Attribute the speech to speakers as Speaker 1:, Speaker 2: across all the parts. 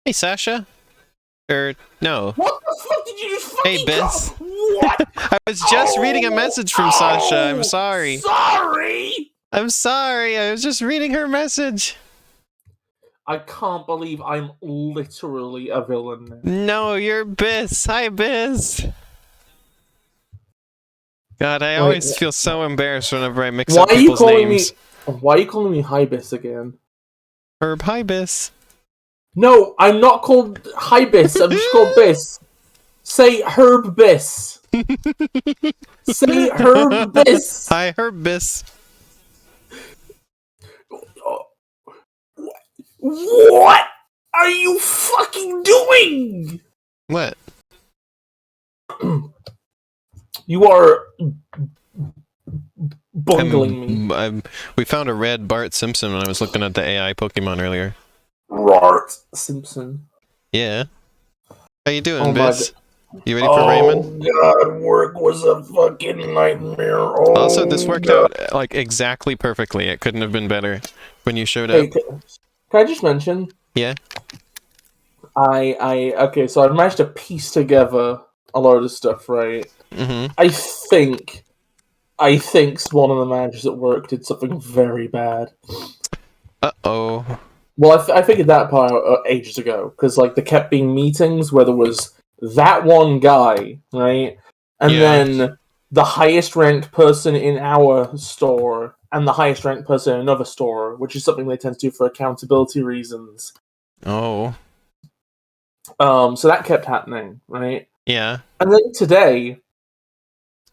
Speaker 1: Hey, Sasha? No.
Speaker 2: What the fuck did you just fucking
Speaker 1: Hey, Bis.
Speaker 2: What?
Speaker 1: I was just reading a message from Sasha. I'm sorry.
Speaker 2: Sorry!
Speaker 1: I'm sorry. I was just reading her message.
Speaker 2: I can't believe I'm literally a villain now.
Speaker 1: No, you're Bis. Hi, Bis. God, I always feel so embarrassed whenever I mix up people's names.
Speaker 2: Why are you calling me Hibis again?
Speaker 1: Herb, hi, Bis.
Speaker 2: No, I'm not called Hibis. I'm just called Bis. Say Herb Bis. Say Herb Bis.
Speaker 1: Hi, Herb Bis.
Speaker 2: What are you fucking doing?
Speaker 1: What?
Speaker 2: You are bungling me.
Speaker 1: We found a red Bart Simpson when I was looking at the AI Pokemon earlier.
Speaker 2: Bart Simpson.
Speaker 1: Yeah. How you doing,
Speaker 2: Oh
Speaker 1: Bis? You ready for Rayman?
Speaker 2: Oh god, work was a fucking nightmare. Oh,
Speaker 1: Also, this worked out like exactly perfectly. It couldn't have been better when you showed up.
Speaker 2: Can I just mention?
Speaker 1: Yeah.
Speaker 2: Okay, so I've managed to piece together a load of stuff, right?
Speaker 1: Mm-hmm.
Speaker 2: I think one of the managers at work did something very bad.
Speaker 1: Uh-oh.
Speaker 2: Well, I figured that part out ages ago, because like there kept being meetings where there was that one guy, right, and then the highest ranked person in our store and the highest ranked person in another store, which is something they tend to do for accountability reasons.
Speaker 1: Oh.
Speaker 2: So that kept happening, right?
Speaker 1: Yeah.
Speaker 2: And then today,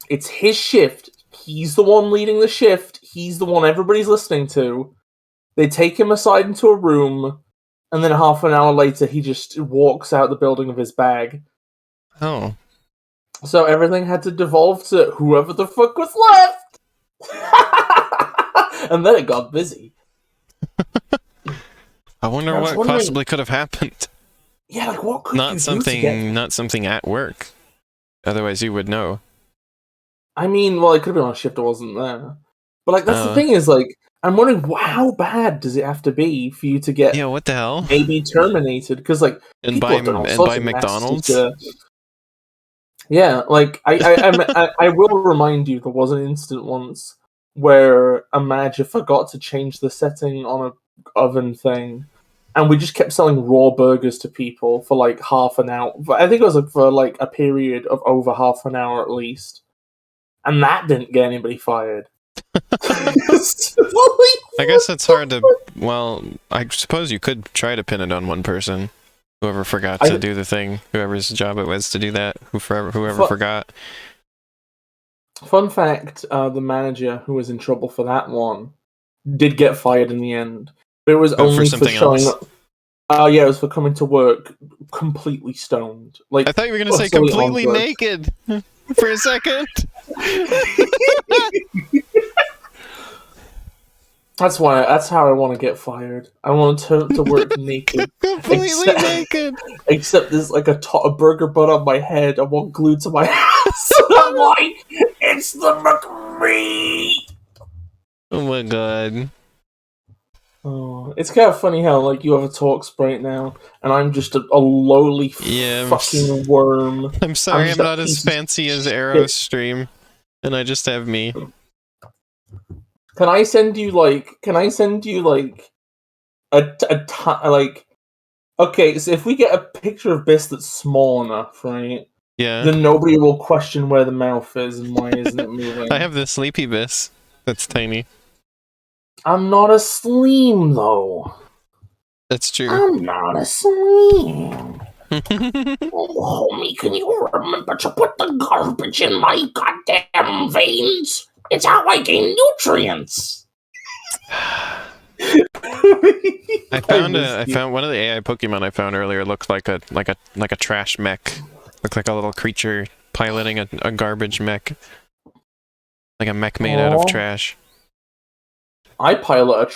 Speaker 2: it's his shift. He's the one leading the shift. He's the one everybody's listening to. They take him aside into a room, and then half an hour later, he just walks out the building with his bag.
Speaker 1: Oh.
Speaker 2: So everything had to devolve to whoever the fuck was left! And then it got busy.
Speaker 1: I wonder what possibly could have happened.
Speaker 2: Yeah, like what could you do to get...
Speaker 1: Not something at work. Otherwise you would know.
Speaker 2: I mean, well, it could have been on a shift that wasn't there. But like, that's the thing is, like, I'm wondering how bad does it have to be for you to get
Speaker 1: what the hell?
Speaker 2: maybe terminated? Because like,
Speaker 1: and by McDonald's.
Speaker 2: Yeah, like I will remind you, there was an incident once where a manager forgot to change the setting on a oven thing, and we just kept selling raw burgers to people for like half an hour. I think it was for like a period of over half an hour at least, and that didn't get anybody fired.
Speaker 1: I guess it's hard to... Well, I suppose you could try to pin it on one person. Whoever forgot to do the thing. Whoever's job it was to do that. Whoever forgot.
Speaker 2: Fun fact, the manager who was in trouble for that one did get fired in the end. But it was only for showing up... yeah, it was for coming to work completely stoned. Like,
Speaker 1: I thought you were going to say completely naked for a second.
Speaker 2: That's how I want to get fired. I want to work naked.
Speaker 1: Completely naked!
Speaker 2: Except there's like a burger butt on my head and one glued to my ass. I'm like, it's the McMeat!
Speaker 1: Oh my god.
Speaker 2: Oh, it's kind of funny how like you have a talk sprite now, and I'm just a lowly fucking worm.
Speaker 1: I'm sorry, I'm not as fancy as Arrow's stream, and I just have me.
Speaker 2: Can I send you like okay, so if we get a picture of Bis that's small enough, right?
Speaker 1: Yeah.
Speaker 2: Then nobody will question where the mouth is and why isn't it moving.
Speaker 1: I have the sleepy Bis that's tiny.
Speaker 2: I'm not a sleem though.
Speaker 1: That's true.
Speaker 2: I'm not a sleem. Oh, homie, can you remember to put the garbage in my goddamn veins? It's how I gain nutrients.
Speaker 1: I found one of the AI Pokemon I found earlier looked like a trash mech. Looked like a little creature piloting a garbage mech. Like a mech made out of trash.
Speaker 2: I pilot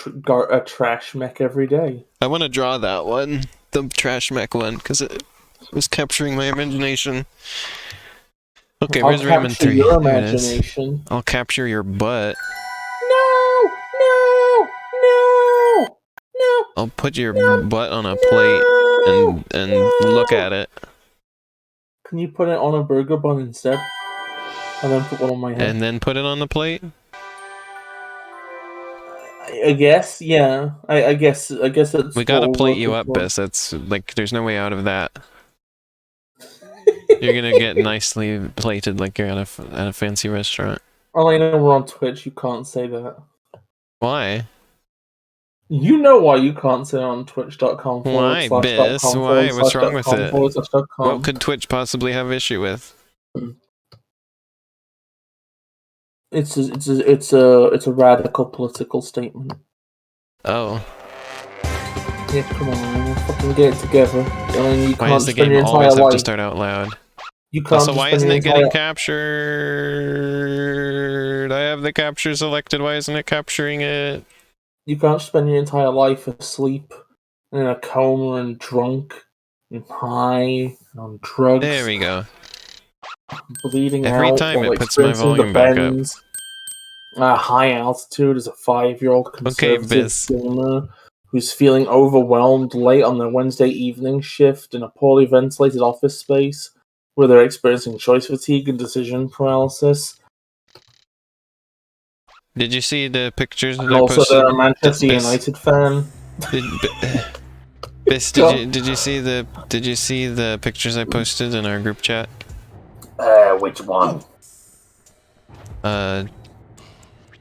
Speaker 2: a trash mech every day. I
Speaker 1: want to draw that one, the trash mech one, because it was capturing my imagination. Okay, where's Rayman 3?
Speaker 2: Your imagination.
Speaker 1: I'll capture your butt.
Speaker 2: No! No! No! No!
Speaker 1: I'll put your butt on a plate. and look at it.
Speaker 2: Can you put it on a burger bun instead? And then put one on my head?
Speaker 1: And then put it on the plate?
Speaker 2: I guess, yeah. I guess it's.
Speaker 1: We gotta plate you up, Bis. That's like, there's no way out of that. You're gonna get nicely plated like you're at a fancy restaurant.
Speaker 2: Oh, I know we're on Twitch. You can't say that.
Speaker 1: Why?
Speaker 2: You know why you can't say it on twitch.com.
Speaker 1: Why, Bis? Why? What's wrong with it? What could Twitch possibly have issue with?
Speaker 2: It's a radical political statement.
Speaker 1: Oh.
Speaker 2: Yeah, come on, man. Fucking get it together. I mean, you
Speaker 1: Why
Speaker 2: can't
Speaker 1: does the
Speaker 2: spend
Speaker 1: game
Speaker 2: your entire
Speaker 1: always have to
Speaker 2: life.
Speaker 1: start out loud?
Speaker 2: You can't.
Speaker 1: Also,
Speaker 2: just
Speaker 1: why
Speaker 2: spend
Speaker 1: isn't
Speaker 2: your
Speaker 1: it getting
Speaker 2: entire-
Speaker 1: captured? I have the capture selected. Why isn't it capturing it?
Speaker 2: You can't spend your entire life asleep, in a coma, and drunk, and high, and on drugs.
Speaker 1: There we go.
Speaker 2: Bleeding
Speaker 1: Every
Speaker 2: out
Speaker 1: time
Speaker 2: while
Speaker 1: it puts my
Speaker 2: experiencing
Speaker 1: volume back up.
Speaker 2: bends. High altitude as a 5-year-old conservative
Speaker 1: Bis.
Speaker 2: gamer who's feeling overwhelmed late on their Wednesday evening shift in a poorly ventilated office space where they're experiencing choice fatigue and decision paralysis.
Speaker 1: Did you see the pictures that
Speaker 2: And
Speaker 1: I
Speaker 2: also,
Speaker 1: posted?
Speaker 2: they're a Manchester
Speaker 1: Bis?
Speaker 2: United fan.
Speaker 1: Bis, did you see the pictures I posted in our group chat?
Speaker 2: Which one?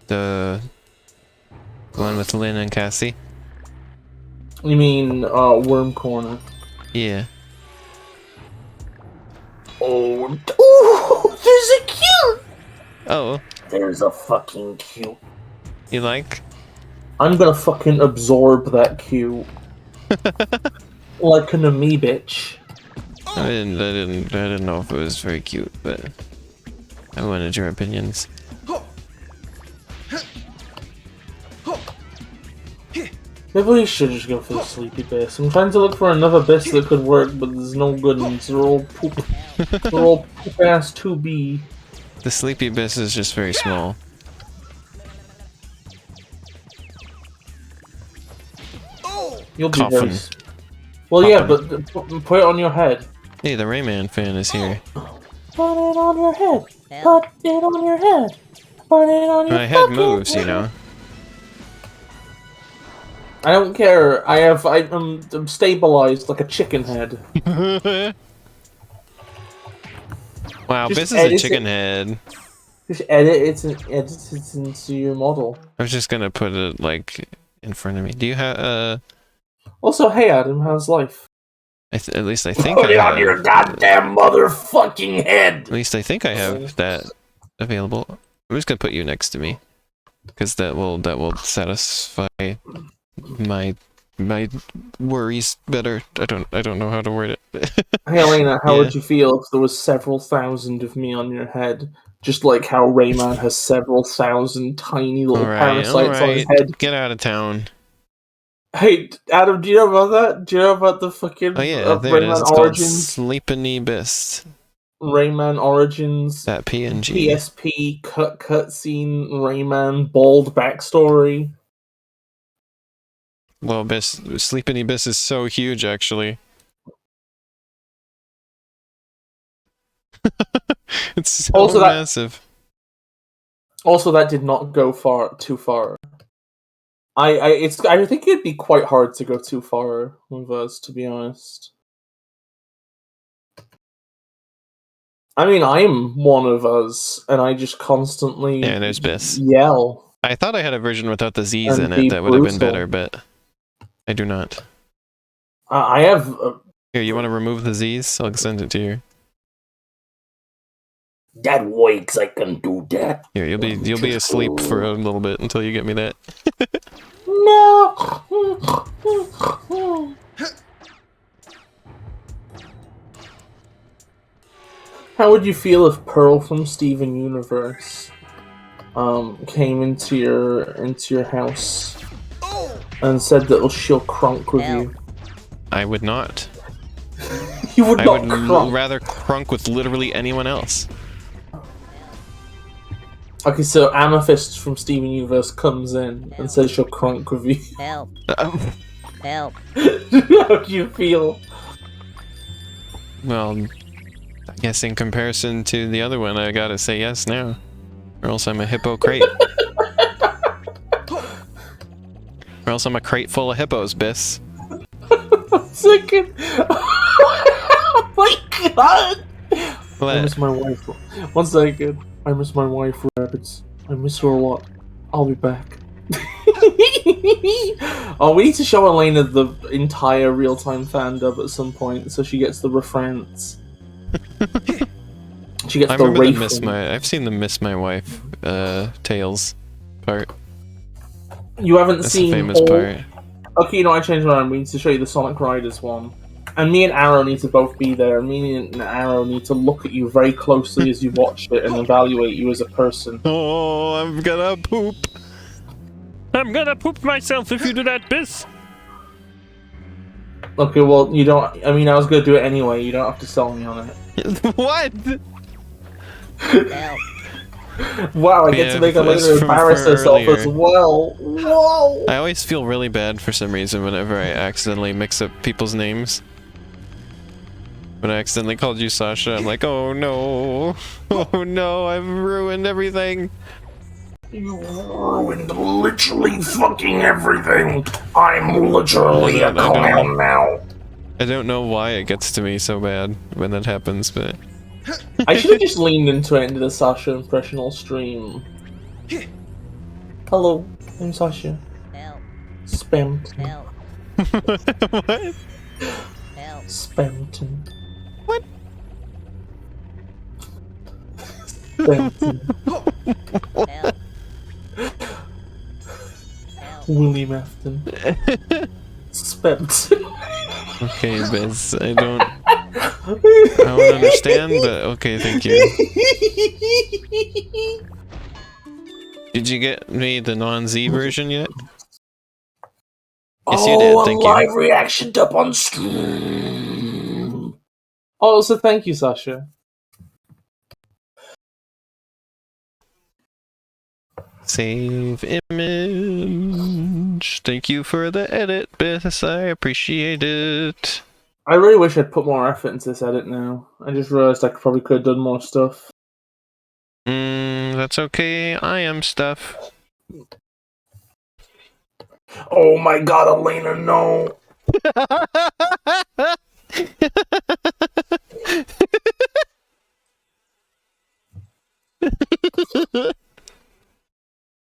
Speaker 1: The one with Lynn and Cassie.
Speaker 2: You mean Worm Corner?
Speaker 1: Yeah.
Speaker 2: Oh, ooh, there's a cute.
Speaker 1: Oh,
Speaker 2: There's a fucking cute.
Speaker 1: you like?
Speaker 2: I'm gonna fucking absorb that cue. Like an amoebitch.
Speaker 1: I didn't know if it was very cute, but I wanted your opinions.
Speaker 2: Maybe we should just go for the sleepy Bis. I'm trying to look for another Bis that could work, but there's no good ones. They're all poop. They're all poop ass 2B.
Speaker 1: The sleepy Bis is just very small.
Speaker 2: You'll be
Speaker 1: Coffin.
Speaker 2: very. Well, yeah,
Speaker 1: Coffin.
Speaker 2: but put it on your head.
Speaker 1: Hey, the Rayman fan is here.
Speaker 2: Put it on your head. Put it on your head. Put it on your
Speaker 1: My head moves, you know.
Speaker 2: I don't care. I'm stabilized like a chicken head.
Speaker 1: Wow,
Speaker 2: Just
Speaker 1: Bis is a
Speaker 2: edit
Speaker 1: chicken
Speaker 2: it.
Speaker 1: head.
Speaker 2: Just edit it into your model.
Speaker 1: I was just gonna put it like in front of me. Do you have
Speaker 2: Also, hey Adam, how's life?
Speaker 1: at least I think
Speaker 2: Put
Speaker 1: I
Speaker 2: it
Speaker 1: have.
Speaker 2: on your goddamn motherfucking head.
Speaker 1: At least I think I have that available. I'm just gonna put you next to me, because that will satisfy my worries better. I don't know how to word it.
Speaker 2: Hey Elena, how
Speaker 1: Yeah.
Speaker 2: would you feel if there was several thousand of me on your head? Just like how Rayman has several thousand tiny little parasites on his head.
Speaker 1: Get out of town.
Speaker 2: Hey, Adam, do you know about that? Do you know about the fucking
Speaker 1: Oh yeah, there it is.
Speaker 2: Rayman
Speaker 1: It's
Speaker 2: Origins?
Speaker 1: called Sleepany Bis.
Speaker 2: Rayman Origins,
Speaker 1: That PNG.
Speaker 2: PSP cutscene, Rayman bald backstory.
Speaker 1: Well, Sleepany Bis is so huge, actually. It's so
Speaker 2: Also that-
Speaker 1: massive.
Speaker 2: Also, that did not go too far. I think it'd be quite hard to go too far with us, to be honest. I mean, I'm one of us, and I just constantly
Speaker 1: Yeah, there's Bis.
Speaker 2: yell.
Speaker 1: I thought I had a version without the Z's
Speaker 2: And
Speaker 1: in
Speaker 2: be
Speaker 1: it that would have been
Speaker 2: brutal.
Speaker 1: better, but I do not.
Speaker 2: I have.
Speaker 1: Here, you want to remove the Z's? I'll send it to you.
Speaker 2: That works. I can do that.
Speaker 1: Here, you'll be asleep for a little bit until you get me that.
Speaker 2: No. How would you feel if Pearl from Steven Universe came into your house and said that she'll crunk with you?
Speaker 1: I would not.
Speaker 2: You would
Speaker 1: I
Speaker 2: not
Speaker 1: would
Speaker 2: crunk.
Speaker 1: rather crunk with literally anyone else.
Speaker 2: Okay, so Amethyst from Steven Universe comes in and says she'll crunk with you.
Speaker 3: Help. Help.
Speaker 2: How do you feel?
Speaker 1: Well, I guess in comparison to the other one, I gotta say yes now. Or else I'm a hippo crate. Or else I'm a crate full of hippos, Bis.
Speaker 2: 1 second. Oh my god!
Speaker 1: What?
Speaker 2: I miss my wife. 1 second. I miss my wife, rabbits. I miss her a lot. I'll be back. Oh, we need to show Elena the entire real-time fan dub at some point, so she gets the reference. She gets
Speaker 1: I
Speaker 2: the
Speaker 1: remember the
Speaker 2: Wraith.
Speaker 1: miss my. I've seen the miss my wife Tails part.
Speaker 2: You haven't
Speaker 1: That's
Speaker 2: seen
Speaker 1: the famous
Speaker 2: all...
Speaker 1: part.
Speaker 2: Okay, no, I changed my mind. We need to show you the Sonic Riders one. And me and Arrow need to both be there. And me and Arrow need to look at you very closely as you watch it and evaluate you as a person.
Speaker 1: Oh, I'm gonna poop. I'm gonna poop myself if you do that, Bis.
Speaker 2: Okay, well, you don't... I mean, I was gonna do it anyway. You don't have to sell me on it.
Speaker 1: What?
Speaker 2: Wow, I get to make a later embarrass herself as well. Whoa!
Speaker 1: I always feel really bad for some reason whenever I accidentally mix up people's names. When I accidentally called you Sasha, I'm like, oh no. Oh no, I've ruined everything.
Speaker 2: You ruined literally fucking everything. I'm literally a clown now.
Speaker 1: I don't know why it gets to me so bad when that happens, but...
Speaker 2: I should have just leaned into it into the Sasha impression all stream. Hello, I'm Sasha.
Speaker 3: Help.
Speaker 2: Spamton.
Speaker 3: Help.
Speaker 1: What?
Speaker 3: Help.
Speaker 2: Spamton.
Speaker 1: What?
Speaker 2: Spamton.
Speaker 3: Help.
Speaker 2: William Afton. Spamton.
Speaker 1: Okay, Biz, I don't understand, but okay, thank you. Did you get me the non-Z version yet? Yes, you did, thank you.
Speaker 2: Live reaction up on stream. Oh, so thank you, Sasha.
Speaker 1: Save image. Thank you for the edit, Bis. I appreciate it.
Speaker 2: I really wish I'd put more effort into this edit now. I just realized I probably could have done more stuff.
Speaker 1: That's okay. I am stuff.
Speaker 2: Oh my god, Elena, no!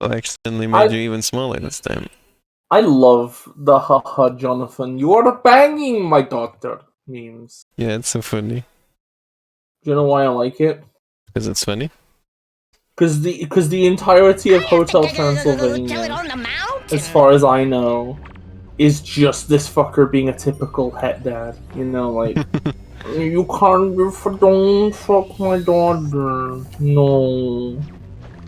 Speaker 1: I accidentally made you even smaller this time.
Speaker 2: I love the haha Jonathan, you are banging my daughter memes.
Speaker 1: Yeah, it's so funny.
Speaker 2: Do you know why I like it?
Speaker 1: Because it's funny?
Speaker 2: Because the entirety of Hotel Transylvania, as far as I know, is just this fucker being a typical het dad. You know, like, you don't fuck my daughter. No.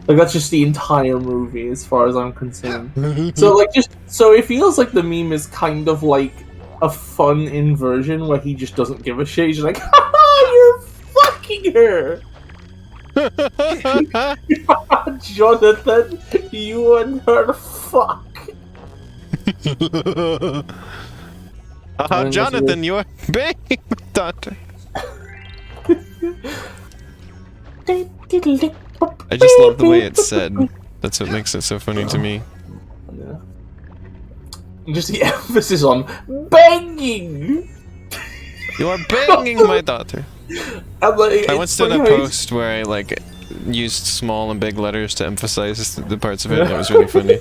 Speaker 2: Like, that's just the entire movie, as far as I'm concerned. So, like, so it feels like the meme is kind of like a fun inversion where he just doesn't give a shit. He's just like, haha, you're fucking her! Jonathan, you and her fuck.
Speaker 1: Jonathan, you are banging my daughter. I just love the way it's said. That's what makes it so funny to me.
Speaker 2: Yeah. Just the emphasis on banging.
Speaker 1: You are banging my daughter.
Speaker 2: Like,
Speaker 1: I once did a post where I like used small and big letters to emphasize the parts of it, and it was really funny.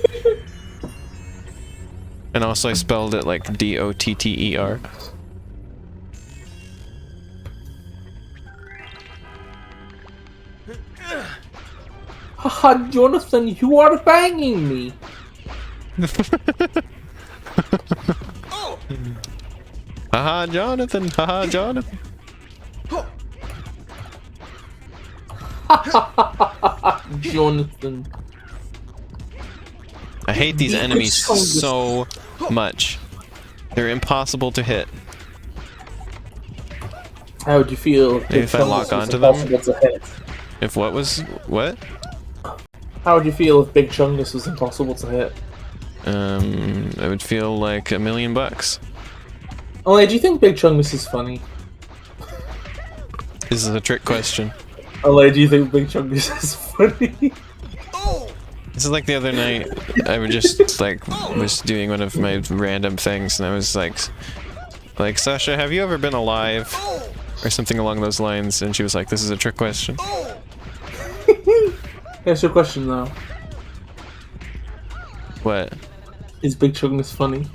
Speaker 1: And also I spelled it like D-O-T-T-E-R.
Speaker 2: Haha, Jonathan, you are banging me.
Speaker 1: Haha, Jonathan. Haha, Jonathan.
Speaker 2: Jonathan.
Speaker 1: I hate these enemies so much. They're impossible to hit.
Speaker 2: How would you feel
Speaker 1: if I lock onto them?
Speaker 2: To hit?
Speaker 1: If what was what?
Speaker 2: How would you feel if Big Chungus was impossible to hit?
Speaker 1: I would feel like $1,000,000.
Speaker 2: Oh, do you think Big Chungus is funny?
Speaker 1: This is a trick question.
Speaker 2: Elaine, do you think Big Chungus is funny?
Speaker 1: This is like the other night, I was just like, was doing one of my random things, and I was like, Sasha, have you ever been alive? Or something along those lines, and she was like, this is a trick question.
Speaker 2: Here's your question though.
Speaker 1: What?
Speaker 2: Is Big Chungus funny?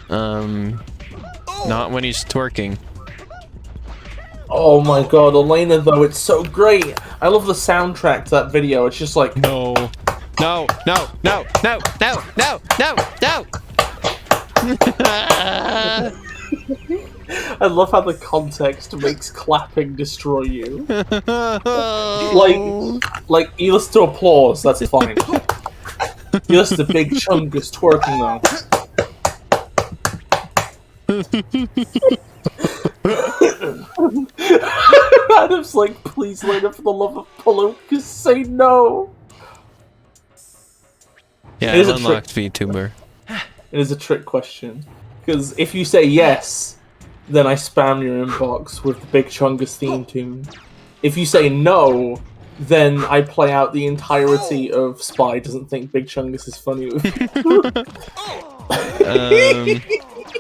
Speaker 1: Not when he's twerking.
Speaker 2: Oh my god, Elena though, it's so great! I love the soundtrack to that video, it's just like...
Speaker 1: No. No, no, no, no, no, no, no, no!
Speaker 2: I love how the context makes clapping destroy you. Like, you listen to applause, that's fine. You listen to Big Chungus twerking though. Adam's like, please, Lena, for the love of Polo, just say no!
Speaker 1: Yeah, I unlocked VTuber.
Speaker 2: It is a trick question. Because if you say yes, then I spam your inbox with the Big Chungus theme tune. If you say no, then I play out the entirety of Spy doesn't think Big Chungus is funny with you.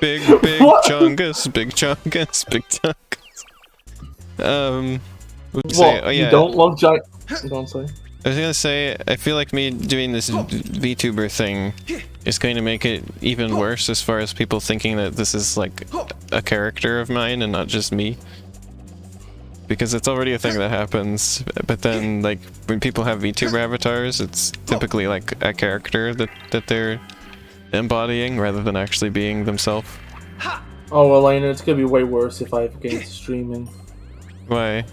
Speaker 1: Big Chungus, Big Chungus, Big Chungus.
Speaker 2: What?
Speaker 1: Say, oh, yeah.
Speaker 2: You don't love giant... Don't say.
Speaker 1: I was gonna say, I feel like me doing this VTuber thing is going to make it even worse as far as people thinking that this is like a character of mine and not just me. Because it's already a thing that happens, but then like when people have VTuber avatars, it's typically like a character that they're embodying rather than actually being themselves.
Speaker 2: Oh, Elena, it's gonna be way worse if I ever get into streaming.
Speaker 1: Why?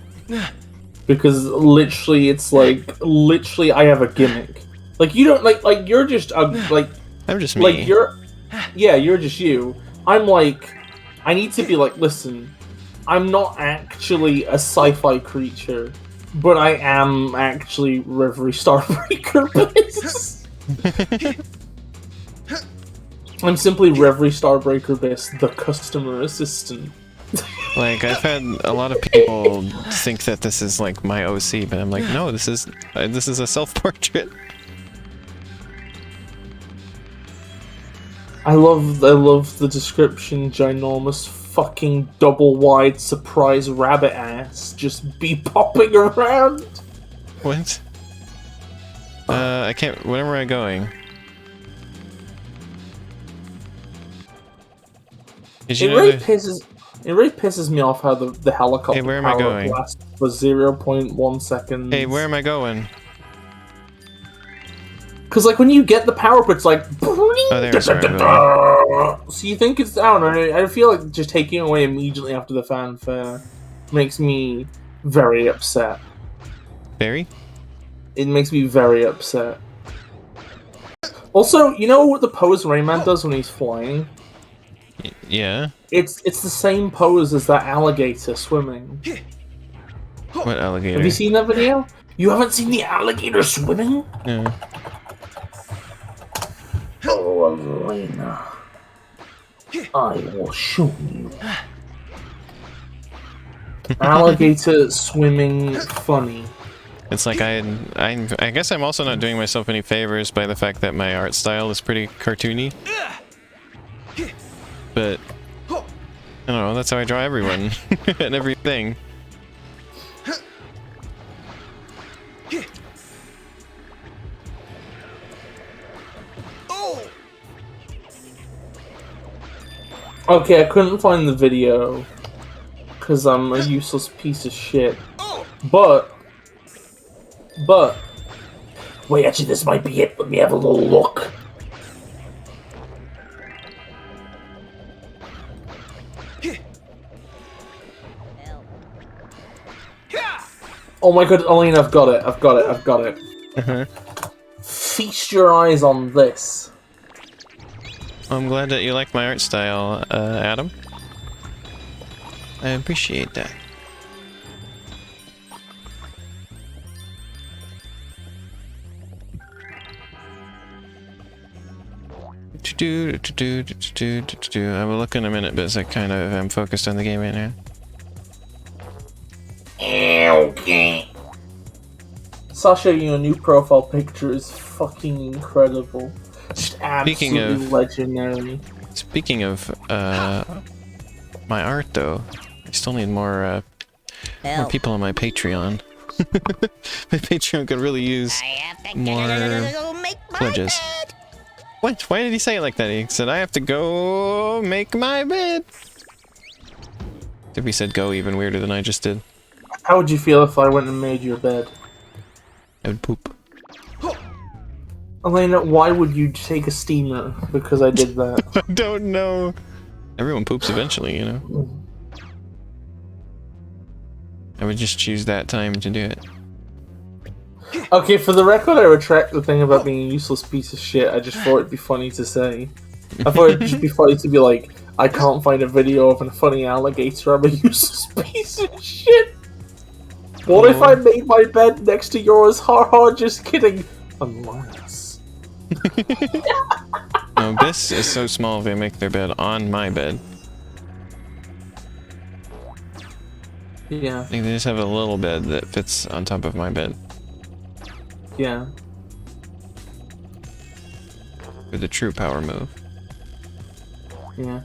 Speaker 2: Because literally, it's like, literally I have a gimmick. Like, you don't, like you're just, like...
Speaker 1: I'm just me.
Speaker 2: Like, yeah, you're just you. I'm like, I need to be like, listen, I'm not actually a sci-fi creature, but I am actually Reverie Starbreaker Bis. I'm simply Reverie Starbreaker Bis, the customer assistant.
Speaker 1: Like, I've had a lot of people think that this is like my OC, but I'm like, no, this is a self-portrait.
Speaker 2: I love the description. Ginormous fucking double-wide surprise rabbit ass just be popping around.
Speaker 1: What? I can't. Where am I going?
Speaker 2: It really pisses me off how the helicopter
Speaker 1: where am I going?
Speaker 2: lasts for 0.1 seconds.
Speaker 1: Hey, where am I going?
Speaker 2: Because, like, when you get the power-up, it's like...
Speaker 1: Oh, there's where I'm going.
Speaker 2: So you think it's down, and I feel like just taking it away immediately after the fanfare makes me very upset.
Speaker 1: Very?
Speaker 2: It makes me very upset. Also, you know what the pose Rayman does when he's flying?
Speaker 1: Yeah?
Speaker 2: It's the same pose as that alligator swimming.
Speaker 1: What alligator?
Speaker 2: Have you seen that video? You haven't seen the alligator swimming?
Speaker 1: Yeah.
Speaker 2: Oh, Elena. I will show you. Alligator swimming funny.
Speaker 1: It's like I guess I'm also not doing myself any favors by the fact that my art style is pretty cartoony. But I don't know, that's how I draw everyone and everything.
Speaker 2: Okay, I couldn't find the video because I'm a useless piece of shit. But wait, actually, this might be it. Let me have a little look. Oh my god, Elena, I've got it. Feast your eyes on this.
Speaker 1: I'm glad that you like my art style, Adam. I appreciate that. I will look in a minute, but I kind of am focused on the game right now.
Speaker 3: Okay.
Speaker 2: Sasha, your new profile picture is fucking incredible. Just absolutely legendary.
Speaker 1: Speaking of my art, though, I still need more people on my Patreon. My Patreon could really use more pledges. What? Why did he say it like that? He said, I have to go make my bed. If he said go even weirder than I just did.
Speaker 2: How would you feel if I went and made your bed?
Speaker 1: I would poop.
Speaker 2: Elena, why would you take a steamer because I did that?
Speaker 1: I don't know. Everyone poops eventually, you know? I would just choose that time to do it.
Speaker 2: Okay, for the record, I retract the thing about being a useless piece of shit. I just thought it'd be funny to say. I thought it'd just be funny to be like, I can't find a video of a funny alligator. I'm a useless piece of shit. What if I made my bed next to yours? Ha ha, just kidding. Unless.
Speaker 1: No, this is so small they make their bed on my bed.
Speaker 2: Yeah.
Speaker 1: They just have a little bed that fits on top of my bed.
Speaker 2: Yeah.
Speaker 1: For the true power move.
Speaker 2: Yeah.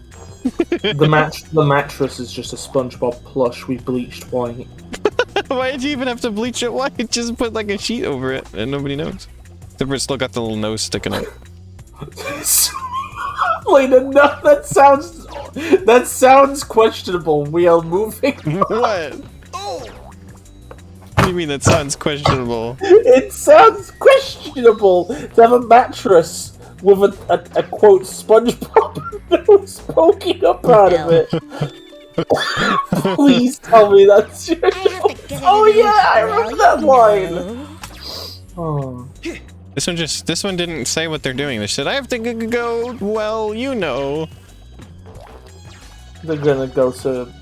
Speaker 2: The mattress is just a SpongeBob plush we bleached white.
Speaker 1: Why did you even have to bleach it white? Just put like a sheet over it and nobody knows. Except for it's still got the little nose sticking up.
Speaker 2: Wait, no, that sounds questionable. We are moving.
Speaker 1: What? What do you mean that sounds questionable?
Speaker 2: It sounds questionable to have a mattress with a quote SpongeBob nose poking up out of it. Please tell me that's your Oh yeah, I remember that line. Oh.
Speaker 1: This one didn't say what they're doing. They said, I have to go, well, you know.
Speaker 2: They're gonna go to...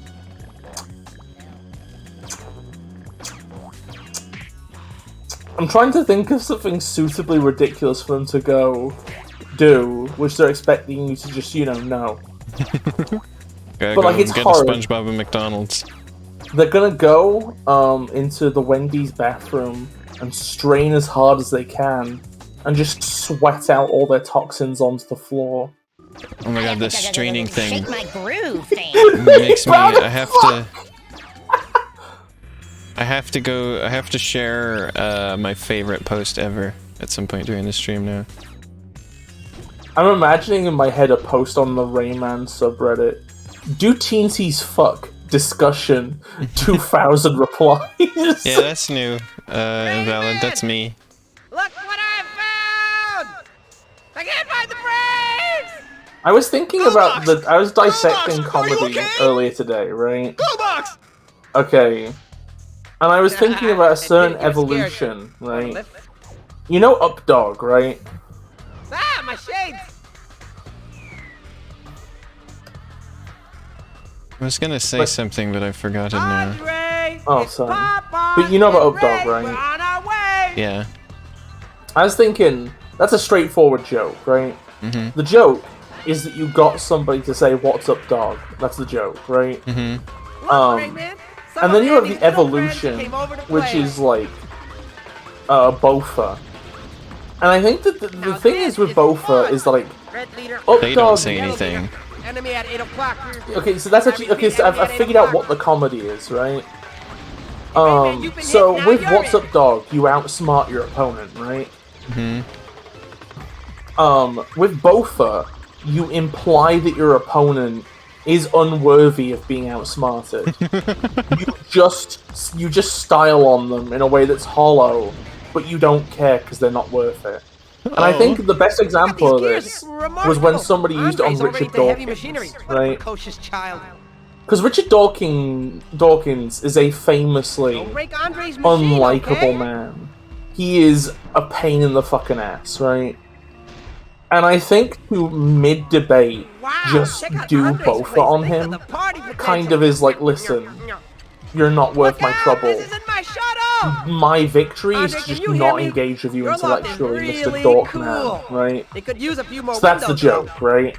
Speaker 2: I'm trying to think of something suitably ridiculous for them to go do, which they're expecting you to just, you know.
Speaker 1: Gotta
Speaker 2: but
Speaker 1: go
Speaker 2: like, it's
Speaker 1: get
Speaker 2: hard.
Speaker 1: a SpongeBob and McDonald's.
Speaker 2: They're gonna go into the Wendy's bathroom and strain as hard as they can and just sweat out all their toxins onto the floor.
Speaker 1: Oh my god, this straining thing
Speaker 3: Shake my groove thing.
Speaker 1: makes me... I have to share my favorite post ever at some point during the stream now.
Speaker 2: I'm imagining in my head a post on the Rayman subreddit. Do teensies fuck? Discussion. 2,000 replies.
Speaker 1: Yeah, that's new. Invalid. That's me.
Speaker 4: Look what I found! I can't find the brains!
Speaker 2: I was thinking about I was dissecting comedy earlier today, right?
Speaker 4: Box!
Speaker 2: Okay. And I was thinking about a certain evolution, right? You know Updog, right?
Speaker 4: Ah, my shades!
Speaker 1: I was gonna say something, but I forgot it now.
Speaker 4: Andre,
Speaker 2: Oh, sorry. But you know about Updog, right?
Speaker 4: We're on our way!
Speaker 1: Yeah.
Speaker 2: I was thinking, that's a straightforward joke, right?
Speaker 1: Mm-hmm.
Speaker 2: The joke is that you got somebody to say, "What's up, dog?" That's the joke, right?
Speaker 1: Mm-hmm.
Speaker 2: And then you have the evolution, which is like Bofa. And I think that the thing is with Bofa is like
Speaker 1: They don't say anything.
Speaker 4: Enemy at 8 o'clock.
Speaker 2: Okay, so that's actually okay. So I've figured out what the comedy is, right? So with "What's up, dog?" you outsmart your opponent, right?
Speaker 1: Mm-hmm.
Speaker 2: With Bofa, you imply that your opponent is unworthy of being outsmarted. you just style on them in a way that's hollow, but you don't care because they're not worth it. And I think the best example of this was when somebody used it on Richard Dawkins, right? Because Richard Dawkins is a famously unlikable man. He is a pain in the fucking ass, right? And I think to mid-debate, just do Bofa on him kind of is like, listen, you're not worth my trouble. My victory is to just not engage with you intellectually, Mr. Dorkman, right? So that's the joke, right?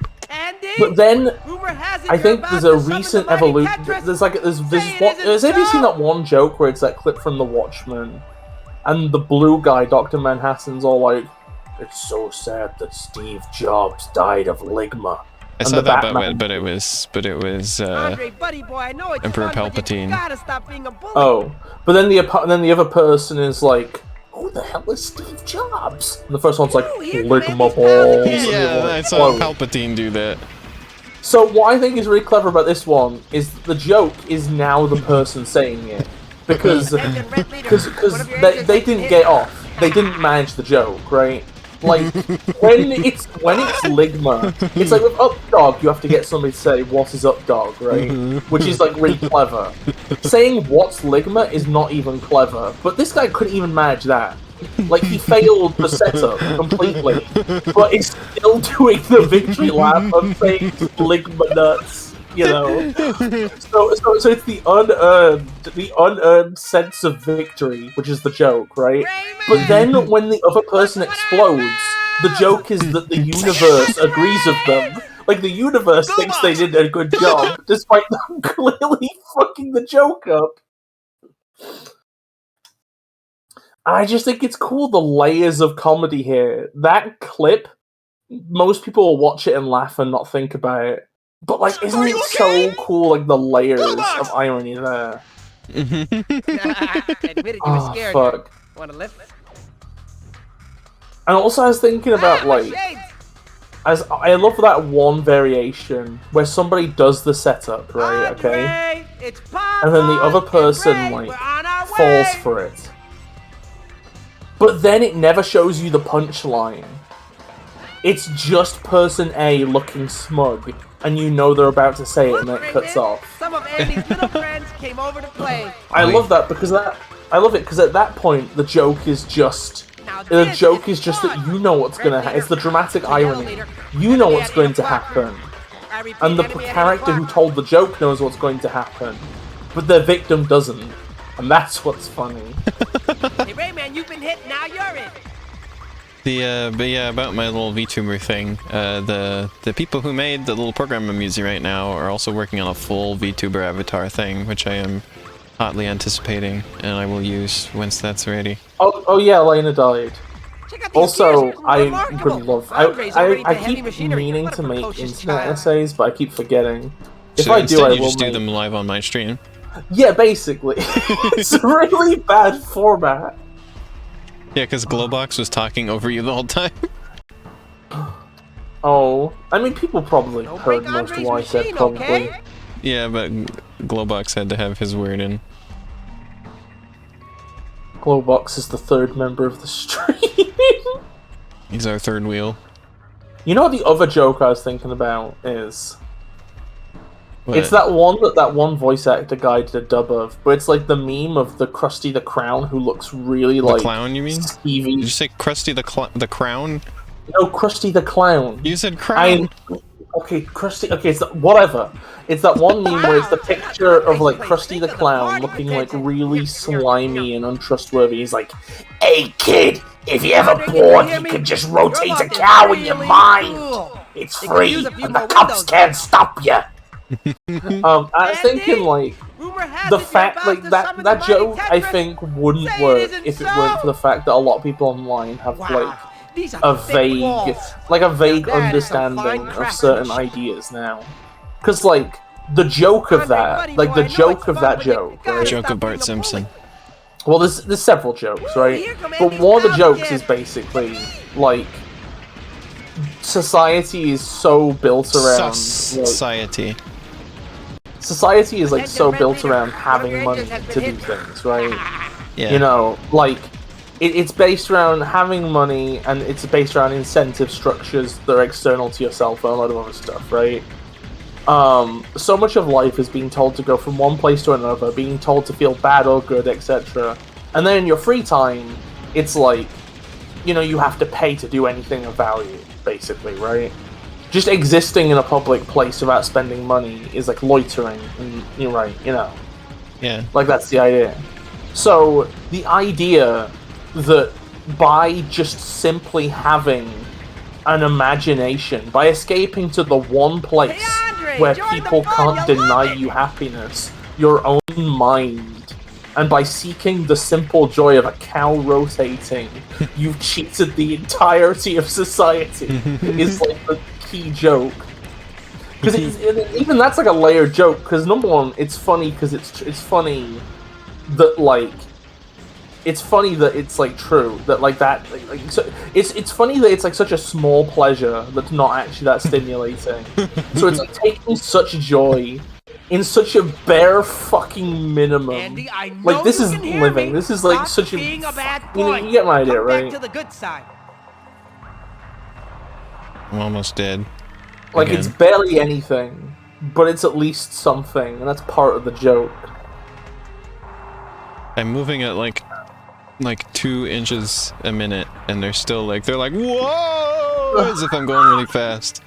Speaker 2: But then
Speaker 4: Rumor has it
Speaker 2: I
Speaker 4: you're
Speaker 2: think
Speaker 4: about
Speaker 2: there's
Speaker 4: to
Speaker 2: a
Speaker 4: summon
Speaker 2: recent
Speaker 4: the mighty
Speaker 2: evolution.
Speaker 4: Tetris.
Speaker 2: There's like there's
Speaker 4: Say it
Speaker 2: one.
Speaker 4: isn't
Speaker 2: Have you seen
Speaker 4: so?
Speaker 2: that one joke where it's that clip from The Watchmen, and the blue guy, Dr. Manhattan's all like, "It's so sad that Steve Jobs died of ligma."
Speaker 1: I
Speaker 2: And
Speaker 1: saw
Speaker 2: the
Speaker 1: that,
Speaker 2: Batman-
Speaker 1: but it was
Speaker 4: Andre, buddy boy, I know it's
Speaker 1: Emperor
Speaker 4: fun, but you
Speaker 1: Palpatine.
Speaker 4: gotta stop being a bully.
Speaker 2: Oh, but then the other person is like, "Who the hell is Steve Jobs?" And the first one's like,
Speaker 4: Ooh, here come
Speaker 2: "Ligma
Speaker 4: Andy's pals
Speaker 2: balls."
Speaker 4: again.
Speaker 2: And the other
Speaker 1: Yeah,
Speaker 2: one,
Speaker 1: I saw
Speaker 2: "Whoa."
Speaker 1: Palpatine do that.
Speaker 2: So what I think is really clever about this one is the joke is now the person saying it, because
Speaker 4: Attention, Red Leader.
Speaker 2: because
Speaker 4: One of your
Speaker 2: they
Speaker 4: engines has been
Speaker 2: didn't
Speaker 4: hit.
Speaker 2: get off. They didn't manage the joke, right? Like when it's ligma, it's like with up dog you have to get somebody to say what is up dog, right? Which is like really clever. Saying what's ligma is not even clever, but this guy couldn't even manage that. Like he failed the setup completely, but he's still doing the victory lap of saying ligma nuts. You know, so it's the unearned sense of victory, which is the joke, right? But then when the other person explodes, the joke is that the universe agrees with them. Like the universe thinks they did a good job, despite them clearly fucking the joke up. I just think it's cool the layers of comedy here. That clip, most people will watch it and laugh and not think about it. But like, isn't it so cool? Like the layers of irony there.
Speaker 4: Admitted you were
Speaker 2: Oh
Speaker 4: scared.
Speaker 2: fuck!
Speaker 4: Want to lift?
Speaker 2: And also, I was thinking about
Speaker 4: my
Speaker 2: like,
Speaker 4: shades.
Speaker 2: as I love that one variation where somebody does the setup, right? Okay,
Speaker 4: Andre, it's
Speaker 2: and then the other
Speaker 4: Papa
Speaker 2: person
Speaker 4: and Ray.
Speaker 2: like
Speaker 4: We're on our
Speaker 2: falls
Speaker 4: way.
Speaker 2: for it. But then it never shows you the punchline. It's just person A looking smug, and you know they're about to say it, and then it cuts
Speaker 4: Rayman,
Speaker 2: off.
Speaker 4: Some of Andy's little friends came over to play.
Speaker 2: I love that because I love it because at that point the joke is just
Speaker 4: Now
Speaker 2: the
Speaker 4: this
Speaker 2: joke
Speaker 4: is
Speaker 2: is just
Speaker 4: fun.
Speaker 2: that you know what's gonna happen. It's the dramatic irony. You know what's going to happen,
Speaker 4: I repeat,
Speaker 2: and the
Speaker 4: enemy at
Speaker 2: character
Speaker 4: 8
Speaker 2: who
Speaker 4: o'clock.
Speaker 2: told the joke knows what's going to happen, but the victim doesn't, and that's what's funny.
Speaker 4: Hey Rayman, you've been hit. Now you're in.
Speaker 1: But yeah, about my little VTuber thing, the people who made the little program I'm using right now are also working on a full VTuber avatar thing, which I am hotly anticipating, and I will use once that's ready.
Speaker 2: Oh yeah, Elena died.
Speaker 4: Check out these
Speaker 2: Also,
Speaker 4: gears.
Speaker 2: I
Speaker 4: Remarkable.
Speaker 2: would love.
Speaker 4: Andre's already
Speaker 2: I
Speaker 4: into heavy
Speaker 2: keep
Speaker 4: machinery.
Speaker 2: meaning
Speaker 4: What a
Speaker 2: to make
Speaker 4: precocious
Speaker 2: internet
Speaker 4: child.
Speaker 2: essays, but I keep forgetting. If
Speaker 1: So
Speaker 2: I do,
Speaker 1: instead
Speaker 2: I
Speaker 1: you
Speaker 2: will
Speaker 1: just do
Speaker 2: make.
Speaker 1: them live on my stream.
Speaker 2: Yeah, basically, it's a really bad format.
Speaker 1: Yeah, because Glowbox was talking over you the whole time.
Speaker 2: Oh, I mean, people probably
Speaker 4: Don't
Speaker 2: heard
Speaker 4: break
Speaker 2: most of
Speaker 4: Andre's
Speaker 2: what I said.
Speaker 4: machine,
Speaker 2: Probably.
Speaker 4: okay?
Speaker 1: Yeah, but Glowbox had to have his word in.
Speaker 2: Glowbox is the third member of the stream.
Speaker 1: He's our third wheel.
Speaker 2: You know what the other joke I was thinking about is?
Speaker 1: What?
Speaker 2: It's that one voice actor guy did a dub of, but it's like the meme of the Krusty the Crown who looks really
Speaker 1: The
Speaker 2: like
Speaker 1: clown, you mean?
Speaker 2: Stevie.
Speaker 1: Did you say Krusty the Crown?
Speaker 2: No, Krusty the Clown.
Speaker 1: You said crown.
Speaker 2: Okay, Krusty. Okay, it's whatever. It's that one meme where it's the picture of like Krusty the Clown looking like really slimy and untrustworthy. He's like, "Hey kid, if you're ever bored, you can just rotate a cow in your mind. It's free, and the cops can't stop you." I was thinking like the fact like that joke I think wouldn't work if it weren't for the fact that a lot of people online have like a vague understanding of certain ideas now. Because like the joke of that, like the joke of that joke, right?
Speaker 1: Joke of Bart Simpson.
Speaker 2: Well, there's several jokes, right? But one of the jokes is basically like society is so built around like,
Speaker 1: Society.
Speaker 2: society is like so built around having money to do things, right?
Speaker 1: Yeah.
Speaker 2: You know, like it's based around having money, and it's based around incentive structures that are external to yourself and a lot of other stuff, right? So much of life is being told to go from one place to another, being told to feel bad or good, etc. And then in your free time, it's like, you know, you have to pay to do anything of value, basically, right? Just existing in a public place without spending money is like loitering, and you're right, you know.
Speaker 1: Yeah.
Speaker 2: Like, that's the idea. So, the idea that by just simply having an imagination, by escaping to the one place
Speaker 4: Hey, Andre,
Speaker 2: where
Speaker 4: join the
Speaker 2: people
Speaker 4: fun,
Speaker 2: can't
Speaker 4: you'll love
Speaker 2: deny
Speaker 4: it.
Speaker 2: you happiness, your own mind, and by seeking the simple joy of a cow rotating, you've cheated the entirety of society, is like the key joke. Because even that's like a layered joke, because number one, it's funny because it's funny that like it's funny that it's like true that like that so it's funny that it's like such a small pleasure that's not actually that stimulating. So it's like taking such joy in such a bare fucking minimum.
Speaker 4: Andy, I know
Speaker 2: Like this
Speaker 4: you
Speaker 2: is
Speaker 4: can hear
Speaker 2: living.
Speaker 4: me.
Speaker 2: This is like
Speaker 4: Stop
Speaker 2: such a
Speaker 4: being a bad
Speaker 2: you know,
Speaker 4: boy.
Speaker 2: you get my idea,
Speaker 4: Come
Speaker 2: right?
Speaker 4: back to the good side.
Speaker 1: I'm almost dead.
Speaker 2: Like
Speaker 1: Again.
Speaker 2: it's barely anything, but it's at least something, and that's part of the joke.
Speaker 1: I'm moving at like 2 inches a minute, and they're still like, they're like, whoa, as if I'm going really fast.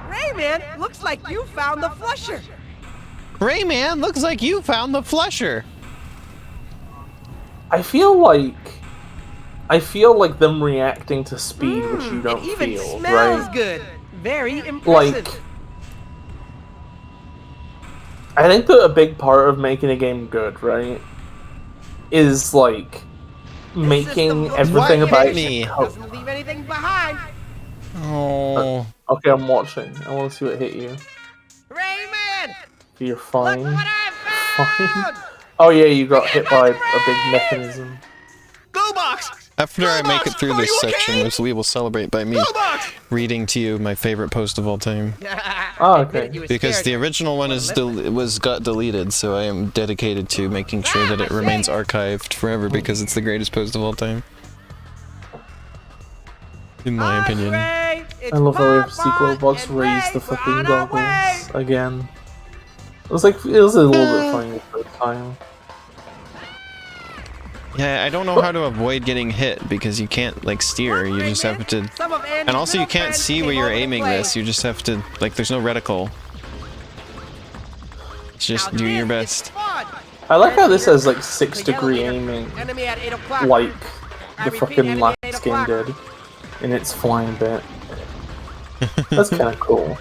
Speaker 4: Rayman, looks like you found the flusher.
Speaker 1: Rayman, looks like you found the flusher.
Speaker 2: I feel like them reacting to speed, which you don't
Speaker 4: It even
Speaker 2: feel,
Speaker 4: smells
Speaker 2: right?
Speaker 4: good. Very impressive.
Speaker 2: Like, I think that a big part of making a game good, right, is like making everything
Speaker 1: What
Speaker 2: about
Speaker 1: hit me?
Speaker 2: it.
Speaker 4: Doesn't leave anything behind.
Speaker 1: Oh.
Speaker 2: Okay, I'm watching. I want to see what hit you.
Speaker 4: Rayman,
Speaker 2: You're
Speaker 4: look
Speaker 2: fine.
Speaker 4: what I found.
Speaker 2: Oh yeah, you got hit by a big mechanism.
Speaker 4: Glowbox.
Speaker 1: After I make it through
Speaker 4: Are
Speaker 1: this
Speaker 4: you okay?
Speaker 1: section, which we will celebrate by me reading to you my favorite post of all time.
Speaker 2: Oh, okay.
Speaker 1: Because the original one got deleted, so I am dedicated to making sure that it remains archived forever because it's the greatest post of all time. In my opinion.
Speaker 2: I love how we have to see Glowbox raise the fucking goggles again. It was a little bit funny the first time.
Speaker 1: Yeah, I don't know how to avoid getting hit because you can't like steer, you just have to. And also you can't see where you're aiming this, you just have to, like, there's no reticle. It's just do your best.
Speaker 2: I like how this has like 6-degree aiming, like the fucking last game did in its flying bit. That's kind of cool.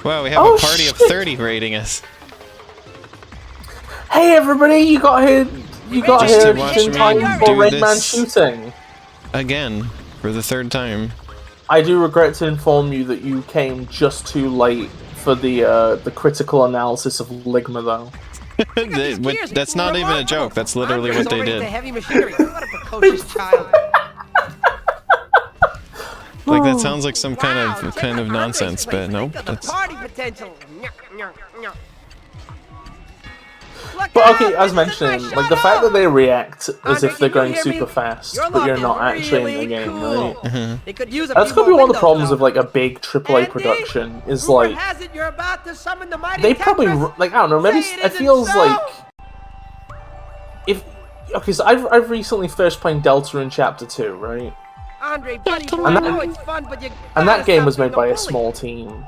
Speaker 1: Wow, we have a party of 30 rating us.
Speaker 2: Hey everybody, you got here! You got
Speaker 1: Just
Speaker 2: here
Speaker 1: to watch
Speaker 2: just in
Speaker 1: me
Speaker 2: time for
Speaker 1: do
Speaker 2: Rayman
Speaker 1: this.
Speaker 2: shooting.
Speaker 1: Again, for the 3rd time.
Speaker 2: I do regret to inform you that you came just too late for the critical analysis of Ligma, though.
Speaker 1: That's not even a joke, that's literally what they did.
Speaker 4: Heavy machinery. What a precocious child.
Speaker 1: Like, that sounds like some kind of
Speaker 4: Andre
Speaker 1: nonsense,
Speaker 4: place.
Speaker 1: but nope,
Speaker 4: Think of the
Speaker 1: that's...
Speaker 4: party potential. Look
Speaker 2: But
Speaker 4: out,
Speaker 2: okay, as
Speaker 4: this is my
Speaker 2: mentioned, like the
Speaker 4: shuttle.
Speaker 2: fact that they react as
Speaker 4: Andre,
Speaker 2: if they're
Speaker 4: can you
Speaker 2: going
Speaker 4: hear me?
Speaker 2: super fast,
Speaker 4: Your
Speaker 2: but you're
Speaker 4: lock
Speaker 2: not
Speaker 4: is
Speaker 2: actually
Speaker 4: really
Speaker 2: in the game,
Speaker 4: cool.
Speaker 2: right?
Speaker 4: It could use a
Speaker 2: That's
Speaker 4: few
Speaker 2: gonna be
Speaker 4: more
Speaker 2: one of the
Speaker 4: windows,
Speaker 2: problems
Speaker 4: though.
Speaker 2: of like a big AAA
Speaker 4: Andy,
Speaker 2: production. Is
Speaker 4: rumor
Speaker 2: like
Speaker 4: has it you're about to summon the mighty
Speaker 2: they probably
Speaker 4: Temptress.
Speaker 2: like I don't know. Maybe
Speaker 4: Say it
Speaker 2: it
Speaker 4: isn't
Speaker 2: feels
Speaker 4: so.
Speaker 2: like if okay. So I've recently first playing Delta in Chapter 2, right?
Speaker 4: Andre, buddy,
Speaker 2: And
Speaker 4: I
Speaker 2: that-
Speaker 4: know it's fun, but you
Speaker 2: And
Speaker 4: gotta
Speaker 2: that game
Speaker 4: stop
Speaker 2: was made
Speaker 4: being
Speaker 2: by a
Speaker 4: bully.
Speaker 2: small team.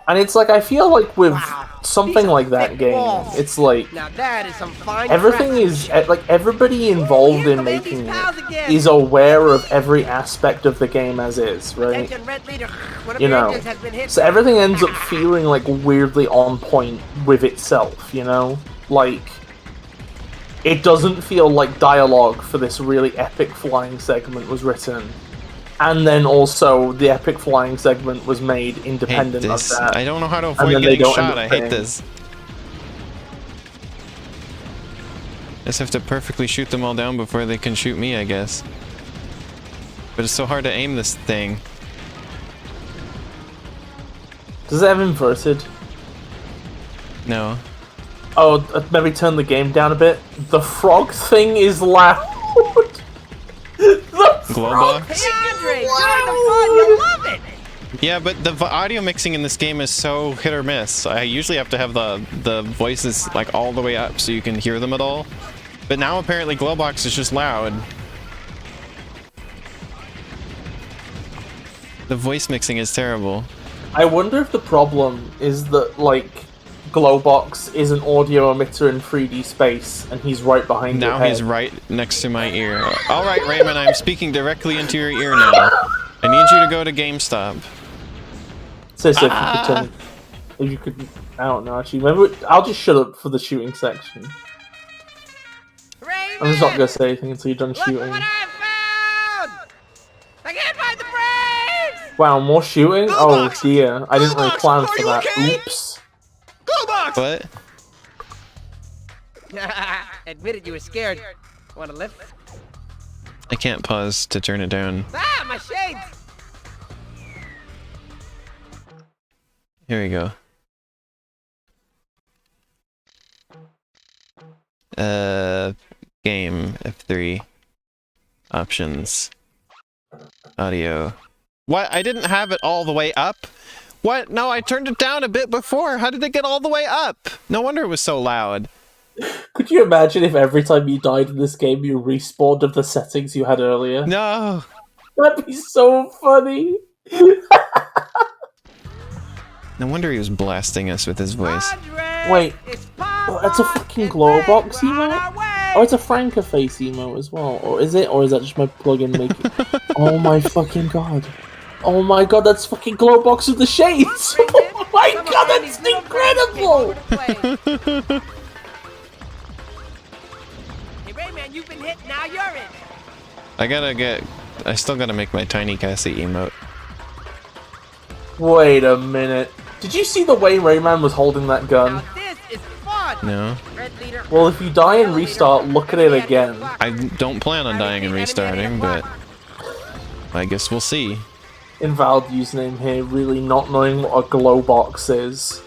Speaker 2: And it's like I feel like with
Speaker 4: Wow,
Speaker 2: something
Speaker 4: these are
Speaker 2: like that
Speaker 4: thick
Speaker 2: game,
Speaker 4: walls.
Speaker 2: it's like
Speaker 4: Now that is some fine
Speaker 2: everything is like everybody involved
Speaker 4: Here
Speaker 2: in
Speaker 4: come Andy's
Speaker 2: making
Speaker 4: pals
Speaker 2: it
Speaker 4: again.
Speaker 2: is aware of every aspect of the game as is, right?
Speaker 4: Attention, Red Leader. One of
Speaker 2: You
Speaker 4: your
Speaker 2: know,
Speaker 4: engines has been hit.
Speaker 2: so everything ends up feeling like weirdly on point with itself, you know? Like it doesn't feel like dialogue for this really epic flying segment was written. And then also the epic flying segment was made
Speaker 1: hate
Speaker 2: independent of
Speaker 1: this.
Speaker 2: that.
Speaker 1: I don't know how to
Speaker 2: And
Speaker 1: avoid
Speaker 2: then they
Speaker 1: getting
Speaker 2: don't
Speaker 1: shot,
Speaker 2: end
Speaker 1: I
Speaker 2: up
Speaker 1: hate
Speaker 2: paying.
Speaker 1: this. I just have to perfectly shoot them all down before they can shoot me, I guess. But it's so hard to aim this thing.
Speaker 2: Does it have inverted?
Speaker 1: No.
Speaker 2: Oh, maybe turn the game down a bit. The frog thing is loud. The frog
Speaker 1: Glowbox?
Speaker 4: Hey, Andre, join the fun. You love it.
Speaker 1: Yeah, but the audio mixing in this game is so hit or miss. I usually have to have the voices like all the way up so you can hear them at all. But now apparently Glowbox is just loud. The voice mixing is terrible.
Speaker 2: I wonder if the problem is that, like, Glowbox is an audio emitter in 3D space, and he's right behind your
Speaker 1: Now
Speaker 2: head.
Speaker 1: he's right next to my ear. Alright, Rayman, I'm speaking directly into your ear now. I need you to go to GameStop.
Speaker 2: So if you could turn, if you could, I don't know. Actually, maybe I'll just shut up for the shooting section.
Speaker 4: Rayman!
Speaker 2: I'm just not gonna say anything until you're done
Speaker 4: Look
Speaker 2: shooting.
Speaker 4: what I found! I can't find the brains!
Speaker 2: Wow, more shooting? Oh
Speaker 3: Glowbox!
Speaker 2: dear, I didn't really
Speaker 3: Glowbox,
Speaker 2: plan
Speaker 3: are
Speaker 2: for
Speaker 3: you
Speaker 2: that.
Speaker 3: okay?
Speaker 2: Oops.
Speaker 3: Glowbox!
Speaker 1: What?
Speaker 4: Admitted you were scared. Want a lift?
Speaker 1: I can't pause to turn it down.
Speaker 4: Ah, my shades!
Speaker 1: Here we go. Game F3 options. Audio. What? I didn't have it all the way up? What? No, I turned it down a bit before. How did it get all the way up? No wonder it was so loud.
Speaker 2: Could you imagine if every time you died in this game you respawned of the settings you had earlier?
Speaker 1: No.
Speaker 2: That'd be so funny.
Speaker 1: No wonder he was blasting us with his voice.
Speaker 4: Andre,
Speaker 2: Wait,
Speaker 4: it's Papa,
Speaker 2: that's a fucking
Speaker 4: and
Speaker 2: Glowbox
Speaker 4: Ray, we're on
Speaker 2: emote?
Speaker 4: our way.
Speaker 2: Oh, it's a Franca face emote as well. Or is it? Or is that just my plugin making? Oh my fucking god. Oh my god, that's fucking Glowbox with the shades! Oh my
Speaker 4: Some of
Speaker 2: god,
Speaker 4: Randy's
Speaker 2: that's
Speaker 4: little friends came over
Speaker 2: incredible!
Speaker 4: to play. Hey Rayman, you've been hit, now you're in.
Speaker 1: I still gotta make my Tiny Cassie emote.
Speaker 2: Wait a minute. Did you see the way Rayman was holding that gun?
Speaker 4: Now this is fun.
Speaker 1: No.
Speaker 4: Red leader.
Speaker 2: Well, if you die and restart, look at it again.
Speaker 1: I don't plan on dying and restarting, but I guess we'll see.
Speaker 2: Invalid username here, really not knowing what a Glowbox is.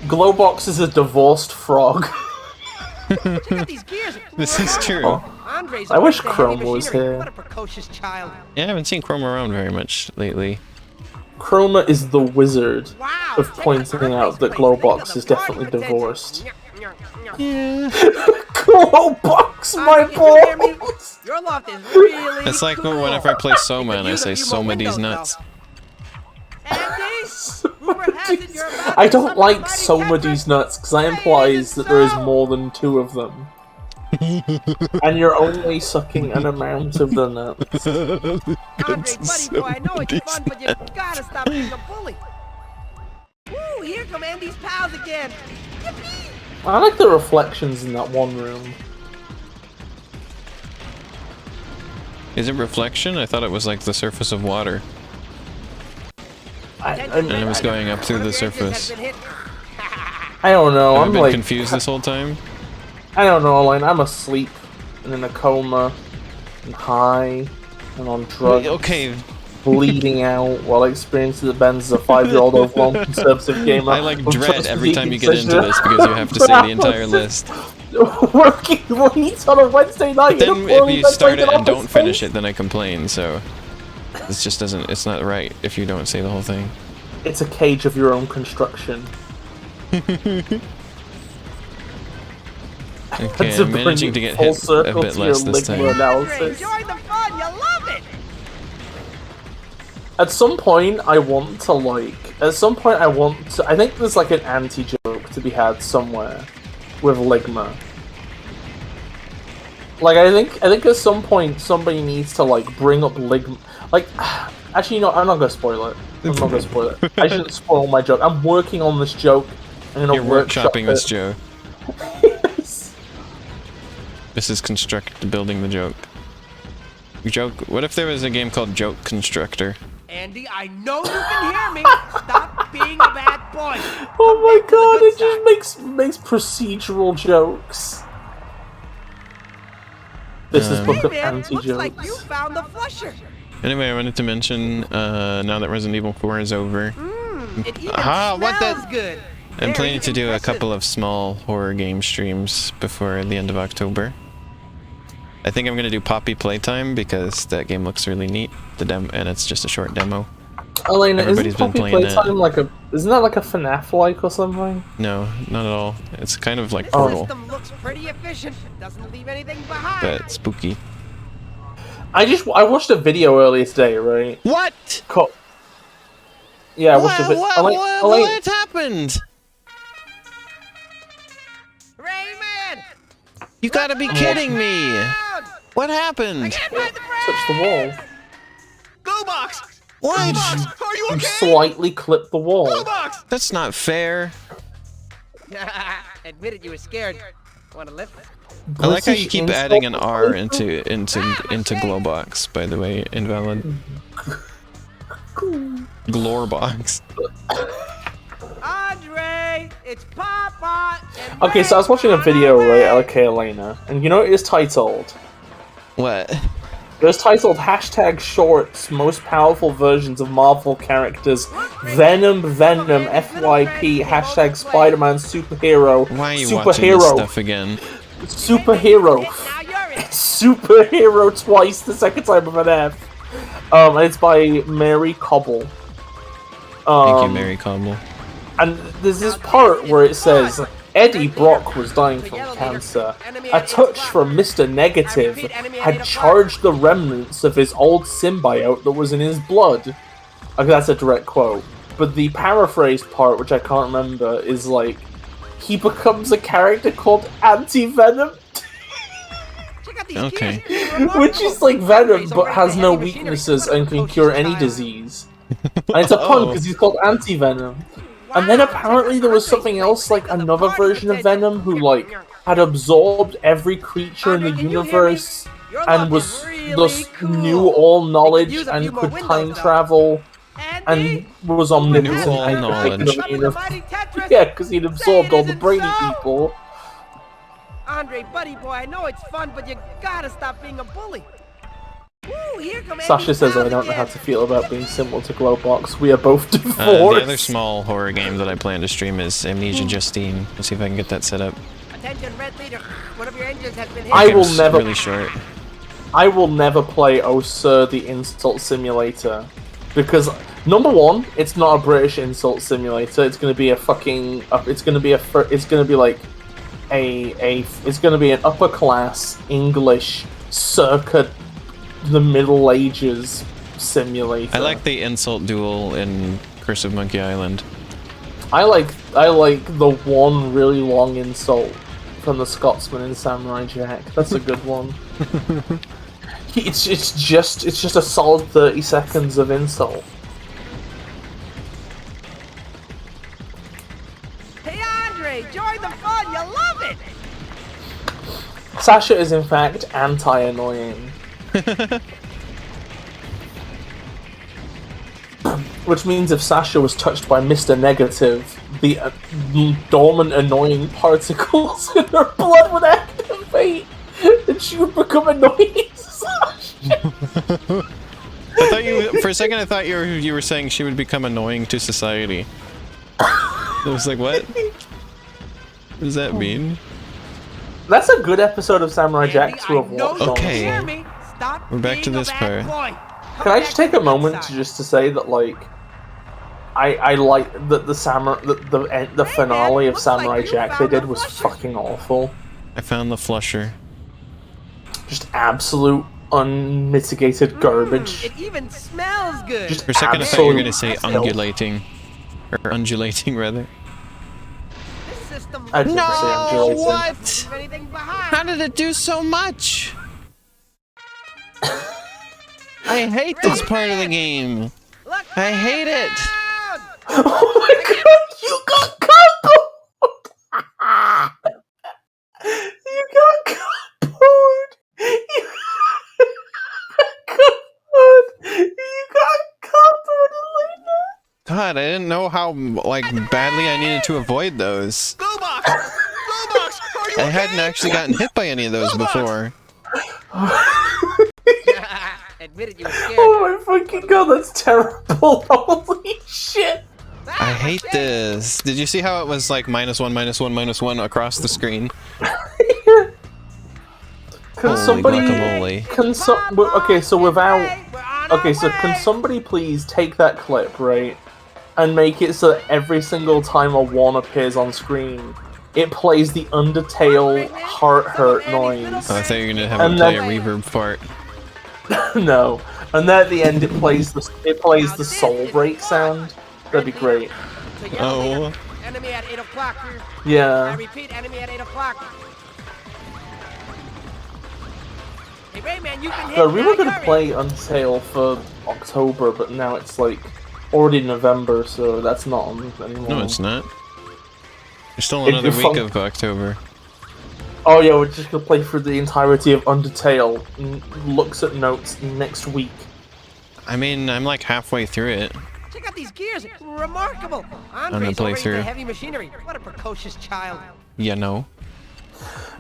Speaker 2: Glowbox is a divorced frog.
Speaker 4: Check out these gears.
Speaker 1: This is true.
Speaker 2: Oh.
Speaker 4: Andre's
Speaker 2: I wish
Speaker 4: the heavy
Speaker 2: Chrome was
Speaker 4: machinery.
Speaker 2: here.
Speaker 4: What a precocious child.
Speaker 1: Yeah, I haven't seen Chrome around very much lately.
Speaker 2: Chroma is the wizard
Speaker 4: Wow.
Speaker 2: of
Speaker 4: check
Speaker 2: pointing out that
Speaker 4: place.
Speaker 2: Glowbox
Speaker 4: Think of
Speaker 2: is
Speaker 4: the party
Speaker 2: definitely
Speaker 4: potential.
Speaker 2: divorced.
Speaker 1: Yeah.
Speaker 2: Glowbox, my
Speaker 4: Andre, can you hear me?
Speaker 2: balls!
Speaker 4: Your loft is really
Speaker 1: It's like
Speaker 4: cool.
Speaker 1: whenever I play Soma and I
Speaker 4: Use a
Speaker 1: say
Speaker 4: few
Speaker 1: Soma
Speaker 4: more
Speaker 1: D's
Speaker 4: windows,
Speaker 1: nuts.
Speaker 4: though. Andy, rumor has it you're about
Speaker 2: I
Speaker 4: to
Speaker 2: don't
Speaker 4: summon
Speaker 2: like
Speaker 4: Mighty
Speaker 2: Somebody's
Speaker 4: Tetris.
Speaker 2: nuts because that
Speaker 4: Hey,
Speaker 2: implies
Speaker 4: is
Speaker 2: that
Speaker 4: it
Speaker 2: there is
Speaker 4: so?
Speaker 2: more than 2 of them. And you're only sucking an amount of the nuts.
Speaker 4: Andre, buddy boy, I know it's fun, but you gotta stop being a bully. Woo, here come Andy's pals again. Yippee!
Speaker 2: I like the reflections in that one room.
Speaker 1: Is it reflection? I thought it was like the surface of water.
Speaker 2: And
Speaker 1: it was going up through
Speaker 4: One
Speaker 1: the
Speaker 4: of your engines has
Speaker 1: surface.
Speaker 4: been hit.
Speaker 2: I don't know,
Speaker 1: Have I
Speaker 2: I'm
Speaker 1: been
Speaker 2: like...
Speaker 1: confused this whole time?
Speaker 2: I don't know, like, I'm asleep, and in a coma, and high, and on drugs,
Speaker 1: Okay,
Speaker 2: bleeding out, while experiencing the bends as a 5-year-old overwhelmed conservative gamer.
Speaker 1: I like
Speaker 2: with
Speaker 1: dread every
Speaker 2: trust
Speaker 1: time you
Speaker 2: in
Speaker 1: get into
Speaker 2: decision.
Speaker 1: this because you have to say the entire list.
Speaker 2: Working late on a Wednesday night.
Speaker 1: Then
Speaker 2: in a
Speaker 1: if
Speaker 2: poorly
Speaker 1: you start it
Speaker 2: ventilated
Speaker 1: and don't
Speaker 2: office
Speaker 1: finish
Speaker 2: space.
Speaker 1: it, then I complain, so... This just doesn't... It's not right if you don't say the whole thing.
Speaker 2: It's a cage of your own construction.
Speaker 1: Okay,
Speaker 2: To
Speaker 1: I'm
Speaker 2: bring
Speaker 1: managing
Speaker 2: it
Speaker 1: to get
Speaker 2: full
Speaker 1: hit a
Speaker 2: circle
Speaker 1: bit
Speaker 2: to
Speaker 1: less
Speaker 2: your
Speaker 1: this
Speaker 2: Ligma
Speaker 1: time.
Speaker 2: analysis.
Speaker 4: Enjoy the fun, you love it.
Speaker 2: At some point, I want to I think there's like an anti-joke to be had somewhere with Ligma. Like, I think at some point somebody needs to like bring up Ligma. Like, actually, no, I'm not gonna spoil it. I shouldn't spoil my joke. I'm working on this joke. I'm gonna
Speaker 1: You're
Speaker 2: workshop
Speaker 1: workshopping this
Speaker 2: it.
Speaker 1: joke.
Speaker 2: Yes.
Speaker 1: This is building the joke. Joke. What if there was a game called Joke Constructor?
Speaker 4: Andy, I know you can hear me. Stop being a bad boy.
Speaker 2: Oh my
Speaker 4: back to the
Speaker 2: god!
Speaker 4: good
Speaker 2: It just makes procedural jokes. This is book
Speaker 4: Hey
Speaker 2: of
Speaker 4: man,
Speaker 2: anti-jokes.
Speaker 4: looks like you found the flusher.
Speaker 1: Anyway, I wanted to mention, now that Resident Evil 4 is over,
Speaker 4: It even
Speaker 1: Aha, what
Speaker 4: smells
Speaker 1: the-
Speaker 4: good.
Speaker 1: I'm
Speaker 4: Very
Speaker 1: planning to do a
Speaker 4: impressive.
Speaker 1: couple of small horror game streams before the end of October. I think I'm gonna do Poppy Playtime because that game looks really neat. And it's just a short demo.
Speaker 2: Elena,
Speaker 1: Everybody's
Speaker 2: isn't
Speaker 1: been
Speaker 2: Poppy
Speaker 1: playing that.
Speaker 2: Playtime like a? Isn't that like a FNAF-like or something?
Speaker 1: No, not at all. It's kind of like
Speaker 4: This
Speaker 1: Portal,
Speaker 4: system looks pretty efficient. Doesn't leave anything behind.
Speaker 1: but spooky.
Speaker 2: I watched a video earlier today, right?
Speaker 1: What?
Speaker 2: Yeah, I watched a video.
Speaker 1: What happened?
Speaker 4: Rayman!
Speaker 1: You gotta be kidding me!
Speaker 4: Down!
Speaker 1: What
Speaker 4: I
Speaker 1: happened?
Speaker 4: can't find the
Speaker 2: touch the wall.
Speaker 4: Glowbox!
Speaker 1: What?
Speaker 4: Glowbox! Are you
Speaker 2: You
Speaker 4: okay?
Speaker 2: slightly clip the wall.
Speaker 4: Glowbox!
Speaker 1: That's not fair.
Speaker 4: Admitted you were scared. Want to lift?
Speaker 1: I like how you
Speaker 2: British
Speaker 1: keep
Speaker 2: insult
Speaker 1: adding an R
Speaker 2: culture?
Speaker 1: into Glowbox, by the way, invalid. Glorbox.
Speaker 4: Andre, it's Papa. And
Speaker 2: Okay, so I was watching a video, right, okay, Elena, and you know what it is titled?
Speaker 1: What?
Speaker 2: It was titled Hashtag Shorts Most Powerful Versions of Marvel Characters Venom FYP Hashtag Spider-Man Superhero
Speaker 1: Why are you watching this stuff again?
Speaker 2: Superhero
Speaker 4: Now you're in.
Speaker 2: Superhero twice, the second time with an F. And it's by Mary Cobble.
Speaker 1: Thank you, Mary Cobble.
Speaker 2: And there's this part where it says, Eddie Brock was dying from cancer. A touch from Mr. Negative had charged the remnants of his old symbiote that was in his blood. Okay, that's a direct quote. But the paraphrased part, which I can't remember, is like, he becomes a character called Anti-Venom.
Speaker 1: Okay.
Speaker 2: Which is like Venom, but has no weaknesses and can cure any disease. And it's a pun because he's called Anti-Venom. And then apparently there was something else, like another version of Venom who like had absorbed every creature in the universe and was thus knew all knowledge and could time travel and was omnipotent.
Speaker 1: Knew all knowledge.
Speaker 2: Yeah, because he'd absorbed all the brainy people.
Speaker 4: Andre, buddy boy, I know it's fun, but you gotta stop being a bully. Woo, here come
Speaker 2: Sasha
Speaker 4: Andy's
Speaker 2: says, I
Speaker 4: pals
Speaker 2: don't know how
Speaker 4: again.
Speaker 2: to feel about being similar to Glowbox. We are both divorced.
Speaker 1: The other small horror game that I plan to stream is Amnesia Justine. Let's see if I can get that set up.
Speaker 4: Attention, Red Leader. One of your engines has been hit.
Speaker 2: I will
Speaker 1: Game's
Speaker 2: never-
Speaker 1: really short.
Speaker 2: I will never play Oh Sir the Insult Simulator because number one, it's not a British insult simulator. It's gonna be a fucking. It's gonna be like it's gonna be an upper class English circa the Middle Ages simulator.
Speaker 1: I like the insult duel in Curse of Monkey Island.
Speaker 2: I like the one really long insult from the Scotsman in Samurai Jack. That's a good one. It's just a solid 30 seconds of insult.
Speaker 4: Hey, Andre, join the fun. You love it.
Speaker 2: Sasha is in fact anti-annoying. Which means if Sasha was touched by Mr. Negative, the dormant annoying particles in her blood would activate, and she would become annoying.
Speaker 1: I thought you, for a second, I thought you were saying she would become annoying to society. I was like, what? What does that mean?
Speaker 2: That's a good episode of Samurai Jack to have watched.
Speaker 1: Okay.
Speaker 2: honestly.
Speaker 1: We're back to this part.
Speaker 2: Can I just take a moment to say that, like, I like that the finale of Samurai Jack they did was fucking awful.
Speaker 1: I found the flusher.
Speaker 2: Just absolute unmitigated garbage.
Speaker 4: It even smells good.
Speaker 2: Just
Speaker 1: For a second, I thought you were gonna
Speaker 2: absolute
Speaker 1: say
Speaker 2: filth.
Speaker 1: undulating. Or undulating, rather.
Speaker 4: This system
Speaker 2: I'd never say undulating.
Speaker 1: What?
Speaker 4: anything behind.
Speaker 1: How did it do so much? I hate this part of the game.
Speaker 4: Look
Speaker 1: I hate it.
Speaker 4: down.
Speaker 2: Oh my god, you got comboed! You got comboed! You got comboed, Elena!
Speaker 1: God, I didn't know how like badly I needed to avoid those.
Speaker 4: Glowbox! Glowbox! Are you
Speaker 1: I hadn't actually gotten hit by any of those before.
Speaker 4: Admitted you were scared.
Speaker 2: Oh my fucking god, that's terrible! Holy shit!
Speaker 1: I hate this. Did you see how it was like -1, -1, -1 across the screen?
Speaker 2: Can
Speaker 1: Holy
Speaker 2: somebody...
Speaker 1: guacamole.
Speaker 2: Okay, so without... Okay, so can somebody please take that clip, right? And make it so that every single time a 1 appears on screen, it plays the Undertale heart hurt noise.
Speaker 1: Oh, I thought you were gonna have
Speaker 2: And
Speaker 1: it play a
Speaker 2: then-
Speaker 1: reverb part.
Speaker 2: No. And then at the end it plays the soul break sound. That'd be great.
Speaker 1: Oh.
Speaker 4: Enemy at 8 o'clock. I
Speaker 2: Yeah.
Speaker 4: repeat, enemy at 8 o'clock. Hey, Rayman, you've been hit.
Speaker 2: So we
Speaker 4: Now
Speaker 2: were gonna
Speaker 4: you're
Speaker 2: play Untail for October, but now it's like already November, so that's not on anymore.
Speaker 1: No, it's not. There's still
Speaker 2: It'd
Speaker 1: another
Speaker 2: be
Speaker 1: week
Speaker 2: fun.
Speaker 1: of October.
Speaker 2: Oh yeah, we're just gonna play through the entirety of Undertale. Looks at notes next week.
Speaker 1: I mean, I'm like halfway through it.
Speaker 4: Check out these gears. Remarkable.
Speaker 1: gonna
Speaker 4: Andre's
Speaker 1: play
Speaker 4: already
Speaker 1: through.
Speaker 4: into heavy machinery. What a precocious child.
Speaker 1: You know.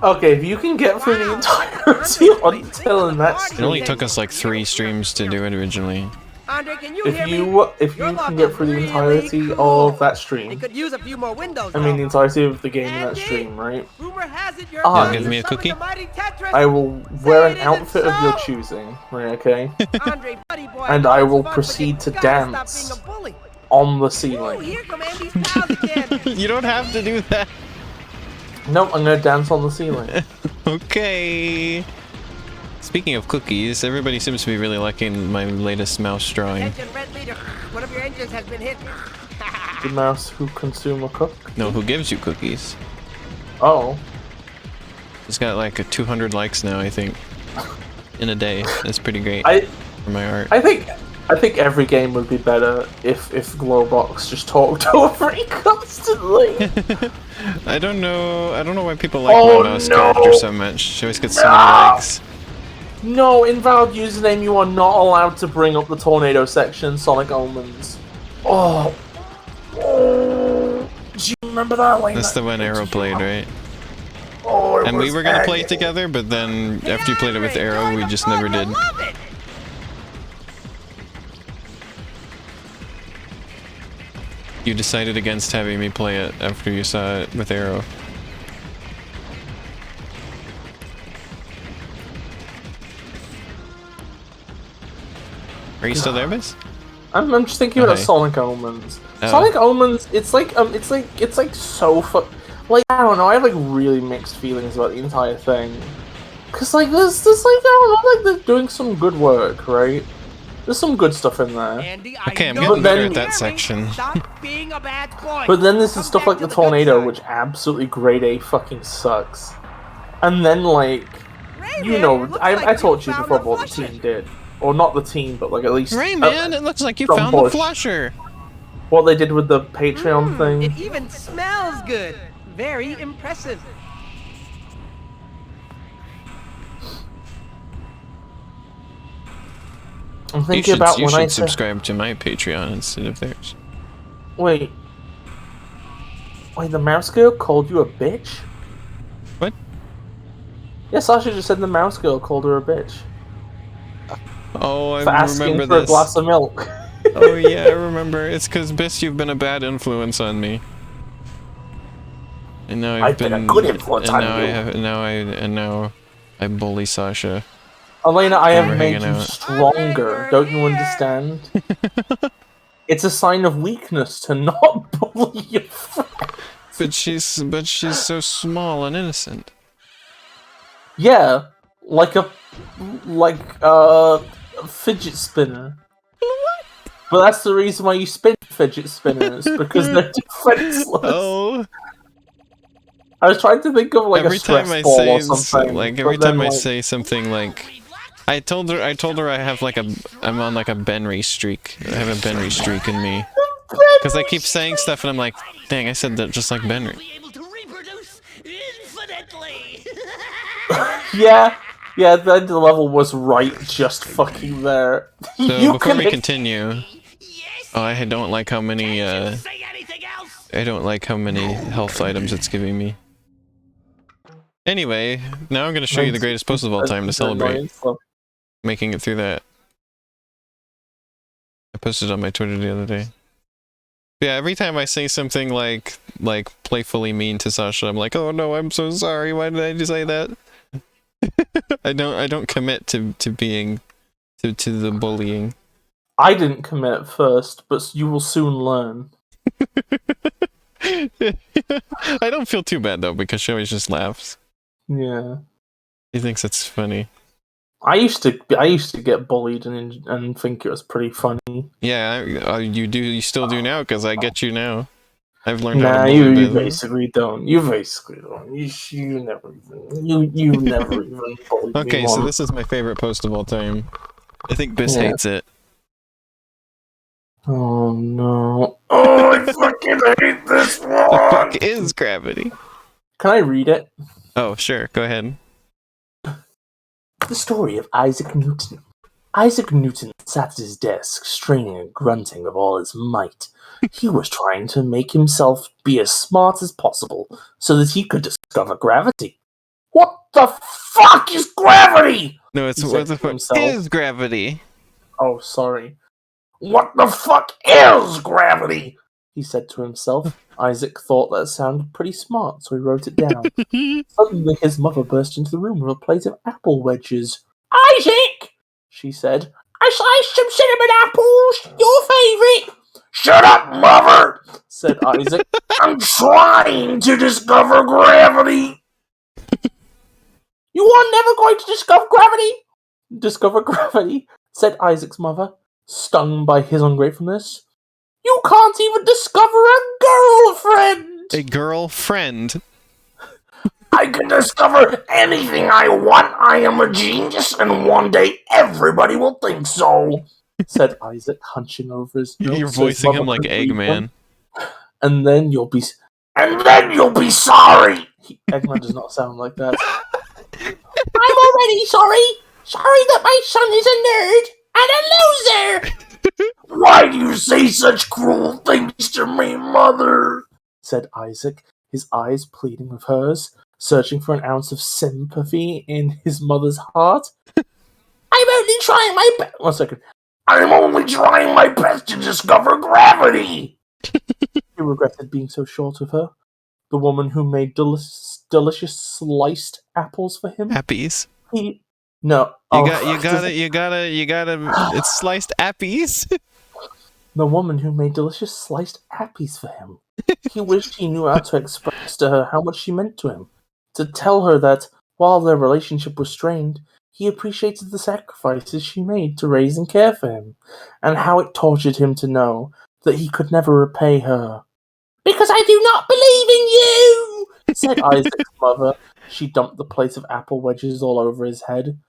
Speaker 2: Okay, if you can get through the entirety of Undertale in that
Speaker 1: It
Speaker 2: stream,
Speaker 1: only took us like 3 streams to do it originally.
Speaker 4: Andre, can you
Speaker 2: if
Speaker 4: hear
Speaker 2: you
Speaker 4: me?
Speaker 2: if
Speaker 4: Your
Speaker 2: you
Speaker 4: lock
Speaker 2: can get
Speaker 4: is
Speaker 2: through the
Speaker 4: really
Speaker 2: entirety
Speaker 4: cool.
Speaker 2: of that
Speaker 4: It
Speaker 2: stream,
Speaker 4: could use a few more windows.
Speaker 2: I mean the
Speaker 4: though.
Speaker 2: entirety of the game in that
Speaker 4: Andy?
Speaker 2: stream, right?
Speaker 4: Rumor has it you're
Speaker 2: Ah,
Speaker 4: going
Speaker 1: give
Speaker 4: to
Speaker 1: me a
Speaker 4: summon
Speaker 1: cookie?
Speaker 4: the mighty Tetris.
Speaker 2: I will wear an
Speaker 4: Say it isn't
Speaker 2: outfit of your
Speaker 4: so.
Speaker 2: choosing, right? Okay,
Speaker 4: Andre, buddy boy,
Speaker 2: and
Speaker 4: know
Speaker 2: I
Speaker 4: it's
Speaker 2: will
Speaker 4: fun, but
Speaker 2: proceed
Speaker 4: you
Speaker 2: to
Speaker 4: gotta stop
Speaker 2: dance
Speaker 4: being a bully.
Speaker 2: on the
Speaker 4: Ooh,
Speaker 2: ceiling.
Speaker 4: here come Andy's pals again.
Speaker 1: You don't have to do that.
Speaker 2: Nope, I'm gonna dance on the ceiling.
Speaker 1: Okay. Speaking of cookies, everybody seems to be really liking my latest mouse drawing.
Speaker 4: Attention, red leader. One of your engines has been hit.
Speaker 2: The mouse who consume a cook.
Speaker 1: No, who gives you cookies?
Speaker 2: Oh,
Speaker 1: It's got like 200 likes now, I think. In a day. That's pretty great
Speaker 2: I
Speaker 1: for my art.
Speaker 2: think every game would be better if Glowbox just talked over it constantly.
Speaker 1: I don't know why people like
Speaker 2: Oh,
Speaker 1: my mouse
Speaker 2: no.
Speaker 1: character so much. She always gets so many likes.
Speaker 2: No, invalid username. You are not allowed to bring up the tornado section. Sonic Omens. Oh. Oh. Do you remember that? Like
Speaker 1: That's
Speaker 2: that?
Speaker 1: the one Arrow played, right?
Speaker 2: Oh, it
Speaker 1: And we
Speaker 2: was
Speaker 1: were gonna play it
Speaker 2: agony.
Speaker 1: together, but then after you played it with Arrow, we just never did.
Speaker 4: Love it.
Speaker 1: You decided against having me play it after you saw it with Arrow. Are you still there, Bis?
Speaker 2: I'm just thinking about
Speaker 1: Okay.
Speaker 2: Sonic Omens.
Speaker 1: Oh.
Speaker 2: Sonic Omens. It's like so like I don't know. I have like really mixed feelings about the entire thing. Cause like there's like I don't know, like they're doing some good work, right? There's some good stuff in there.
Speaker 4: Andy,
Speaker 1: Okay, I'm
Speaker 4: know
Speaker 1: getting
Speaker 4: you
Speaker 1: better
Speaker 2: at
Speaker 1: at that
Speaker 4: hear me.
Speaker 1: section.
Speaker 4: Stop being a bad boy.
Speaker 2: But then there's
Speaker 4: Come
Speaker 2: stuff
Speaker 4: back
Speaker 2: like
Speaker 4: to
Speaker 2: the
Speaker 4: good
Speaker 2: tornado,
Speaker 4: side.
Speaker 2: which absolutely grade A fucking sucks. And then like you know,
Speaker 4: Rayman, looks
Speaker 2: I
Speaker 4: like
Speaker 2: told you
Speaker 4: found
Speaker 2: before
Speaker 4: the
Speaker 2: what the
Speaker 4: flusher.
Speaker 2: team did, or not the team, but like at least
Speaker 1: Rayman, it looks like you
Speaker 2: some
Speaker 1: found the
Speaker 2: bush.
Speaker 1: flusher.
Speaker 2: What they did with the Patreon thing.
Speaker 4: It even smells good. Very impressive.
Speaker 2: I'm
Speaker 1: You
Speaker 2: thinking
Speaker 1: should,
Speaker 2: about
Speaker 1: you
Speaker 2: when I
Speaker 1: should
Speaker 2: said,
Speaker 1: subscribe to my Patreon instead of theirs.
Speaker 2: wait, the mouse girl called you a bitch?
Speaker 1: What?
Speaker 2: Yeah, Sasha just said the mouse girl called her a bitch
Speaker 1: Oh, I
Speaker 2: for asking
Speaker 1: remember
Speaker 2: for a
Speaker 1: this.
Speaker 2: glass of milk.
Speaker 1: Oh yeah, I remember. It's because Bis, you've been a bad influence on me. And now
Speaker 2: I've been a good influence on you.
Speaker 1: And now I bully Sasha.
Speaker 2: Elena, I
Speaker 1: We're
Speaker 2: have made
Speaker 1: hanging
Speaker 2: you
Speaker 1: out.
Speaker 2: stronger. Don't you understand? It's a sign of weakness to not bully your friend.
Speaker 1: But she's so small and innocent.
Speaker 2: Yeah, like a fidget spinner. But that's the reason why you spin fidget spinners, because they're defenseless.
Speaker 1: Oh,
Speaker 2: I was trying to think of like
Speaker 1: every
Speaker 2: a stress
Speaker 1: time I
Speaker 2: ball
Speaker 1: say
Speaker 2: or something.
Speaker 1: like every
Speaker 2: but then,
Speaker 1: time I
Speaker 2: like,
Speaker 1: say something like I told her I have like I'm on like a Benry streak. I have a Benry streak in me. Because I keep saying stuff and I'm like, dang, I said that just like Benry.
Speaker 3: able to reproduce infinitely.
Speaker 2: yeah, then the level was right, just fucking there.
Speaker 1: So
Speaker 2: You
Speaker 1: before we
Speaker 2: can-
Speaker 1: continue,
Speaker 3: Yes.
Speaker 1: oh, I don't like how many
Speaker 3: Say anything else?
Speaker 1: I don't like how many health items it's giving me. Anyway, now I'm gonna show you the greatest post of all time to celebrate making it through that. I posted it on my Twitter the other day. Yeah, every time I say something like playfully mean to Sasha, I'm like, oh no, I'm so sorry. Why did I just say that? I don't commit to being to the bullying.
Speaker 2: I didn't commit first, but you will soon learn.
Speaker 1: I don't feel too bad though because she always just laughs.
Speaker 2: Yeah.
Speaker 1: He thinks it's funny.
Speaker 2: I used to get bullied and think it was pretty funny.
Speaker 1: Yeah, you still do now because I get you now. I've learned
Speaker 2: Nah,
Speaker 1: how to
Speaker 2: you
Speaker 1: bully Biz.
Speaker 2: basically don't. You basically don't. You never even. You never even bullied me
Speaker 1: Okay, so
Speaker 2: once.
Speaker 1: this is my favorite post of all time. I think Bis
Speaker 2: Yeah.
Speaker 1: hates it.
Speaker 2: Oh no! Oh, I fucking hate this
Speaker 1: The
Speaker 2: one.
Speaker 1: fuck is gravity?
Speaker 2: Can I read it?
Speaker 1: Oh, sure. Go ahead.
Speaker 2: The story of Isaac Newton. Isaac Newton sat at his desk, straining and grunting with all his might. He was trying to make himself be as smart as possible so that he could discover gravity. What the fuck is gravity?
Speaker 1: No, it's
Speaker 2: He
Speaker 1: what
Speaker 2: said
Speaker 1: the
Speaker 2: to
Speaker 1: fuck
Speaker 2: himself.
Speaker 1: is gravity?
Speaker 2: Oh, sorry. What the fuck is gravity? He said to himself. Isaac thought that sounded pretty smart, so he wrote it down. Suddenly his mother burst into the room with a plate of apple wedges. Isaac! She said. I sliced some cinnamon apples! Your favourite! Shut up, mother! Said Isaac. I'm trying to discover gravity! You are never going to discover gravity? Discover gravity, said Isaac's mother, stung by his ungratefulness. You can't even discover a girlfriend!
Speaker 1: A girlfriend.
Speaker 2: I can discover anything I want. I am a genius, and one day everybody will think so, said Isaac, hunching over his notes.
Speaker 1: You're voicing him like Eggman.
Speaker 2: And then you'll be sorry. Eggman does not sound like that. I'm already sorry. Sorry that my son is a nerd and a loser. Why do you say such cruel things to me, mother? Said Isaac, his eyes pleading with hers, searching for an ounce of sympathy in his mother's heart. I'm only trying my best. 1 second. I'm only trying my best to discover gravity. He regretted being so short of her. The woman who made delicious sliced apples for him.
Speaker 1: Appies.
Speaker 2: No.
Speaker 1: You gotta. It's sliced appies.
Speaker 2: The woman who made delicious sliced appies for him. He wished he knew how to express to her how much she meant to him. To tell her that, while their relationship was strained, he appreciated the sacrifices she made to raise and care for him, and how it tortured him to know that he could never repay her. Because I do not believe in you, said Isaac's mother. She dumped the plate of apple wedges all over his head.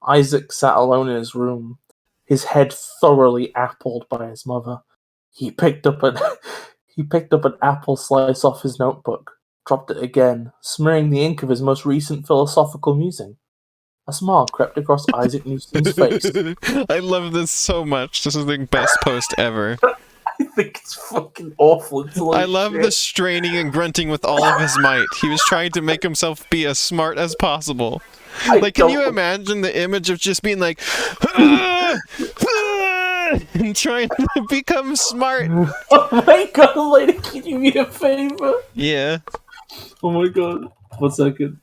Speaker 2: Isaac sat alone in his room, his head thoroughly appled by his mother. He picked up an apple slice off his notebook, dropped it again, smearing the ink of his most recent philosophical musing. A smile crept across Isaac Newton's face.
Speaker 1: I love this so much. This is the best post ever.
Speaker 2: I think it's fucking awful.
Speaker 1: I love the straining and grunting with all of his might. He was trying to make himself be as smart as possible. Like, can you imagine the image of just being like, and trying to become smart?
Speaker 2: Oh my god, lady, can you do me a favor?
Speaker 1: Yeah.
Speaker 2: Oh my god. 1 second.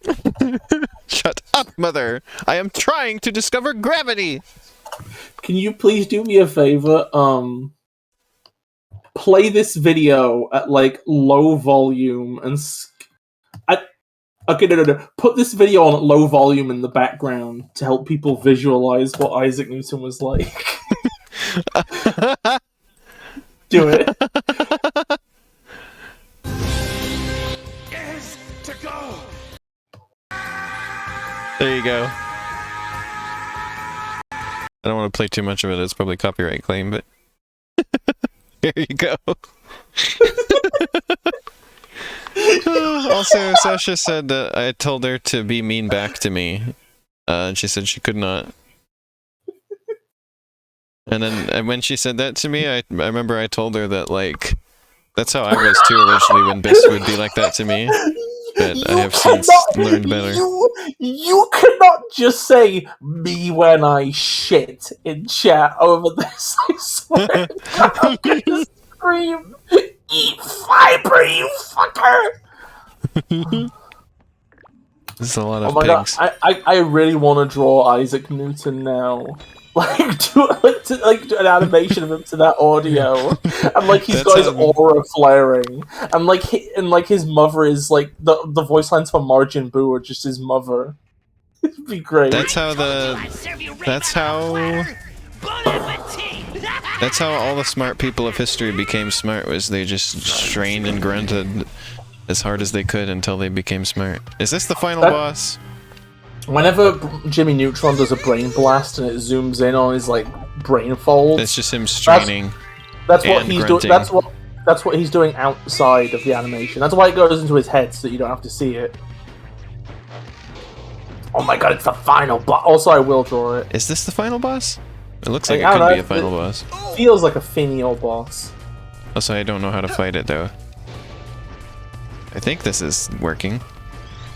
Speaker 1: Shut up, mother. I am trying to discover gravity.
Speaker 2: Can you please do me a favor? Play this video at like low volume and okay, no. Put this video on at low volume in the background to help people visualize what Isaac Newton was like. Do it.
Speaker 3: Is to go.
Speaker 1: There you go. I don't want to play too much of it. It's probably copyright claim, but there you go. Also, Sasha said that I told her to be mean back to me, and she said she could not. And then when she said that to me, I remember I told her that, like, that's how I was too originally when Bis would be like that to me. But I have since learned better.
Speaker 2: You cannot just say me when I shit in chat over this, I swear. I'm gonna scream. Eat fiber, you fucker!
Speaker 1: This is a lot of
Speaker 2: pigs. God, I really want to draw Isaac Newton now. Do an animation of him to that audio, and like he's got his aura flaring, and like his mother is like the voice lines for Margin Boo are just his mother. It'd be great.
Speaker 1: That's how That's how all the smart people of history became smart, was they just strained and grunted as hard as they could until they became smart. Is this the final boss?
Speaker 2: Whenever Jimmy Neutron does a brain blast and it zooms in on his like brain folds,
Speaker 1: It's just him straining.
Speaker 2: That's what
Speaker 1: and
Speaker 2: he's
Speaker 1: grunting.
Speaker 2: doing. That's what he's doing outside of the animation. That's why it goes into his head so that you don't have to see it. Oh my god, it's the final boss. Also, I will draw it.
Speaker 1: Is this the final boss? It looks like
Speaker 2: I
Speaker 1: it
Speaker 2: don't
Speaker 1: could be
Speaker 2: know,
Speaker 1: a final boss.
Speaker 2: Feels like a finial boss.
Speaker 1: Also, I don't know how to fight it though. I think this is working.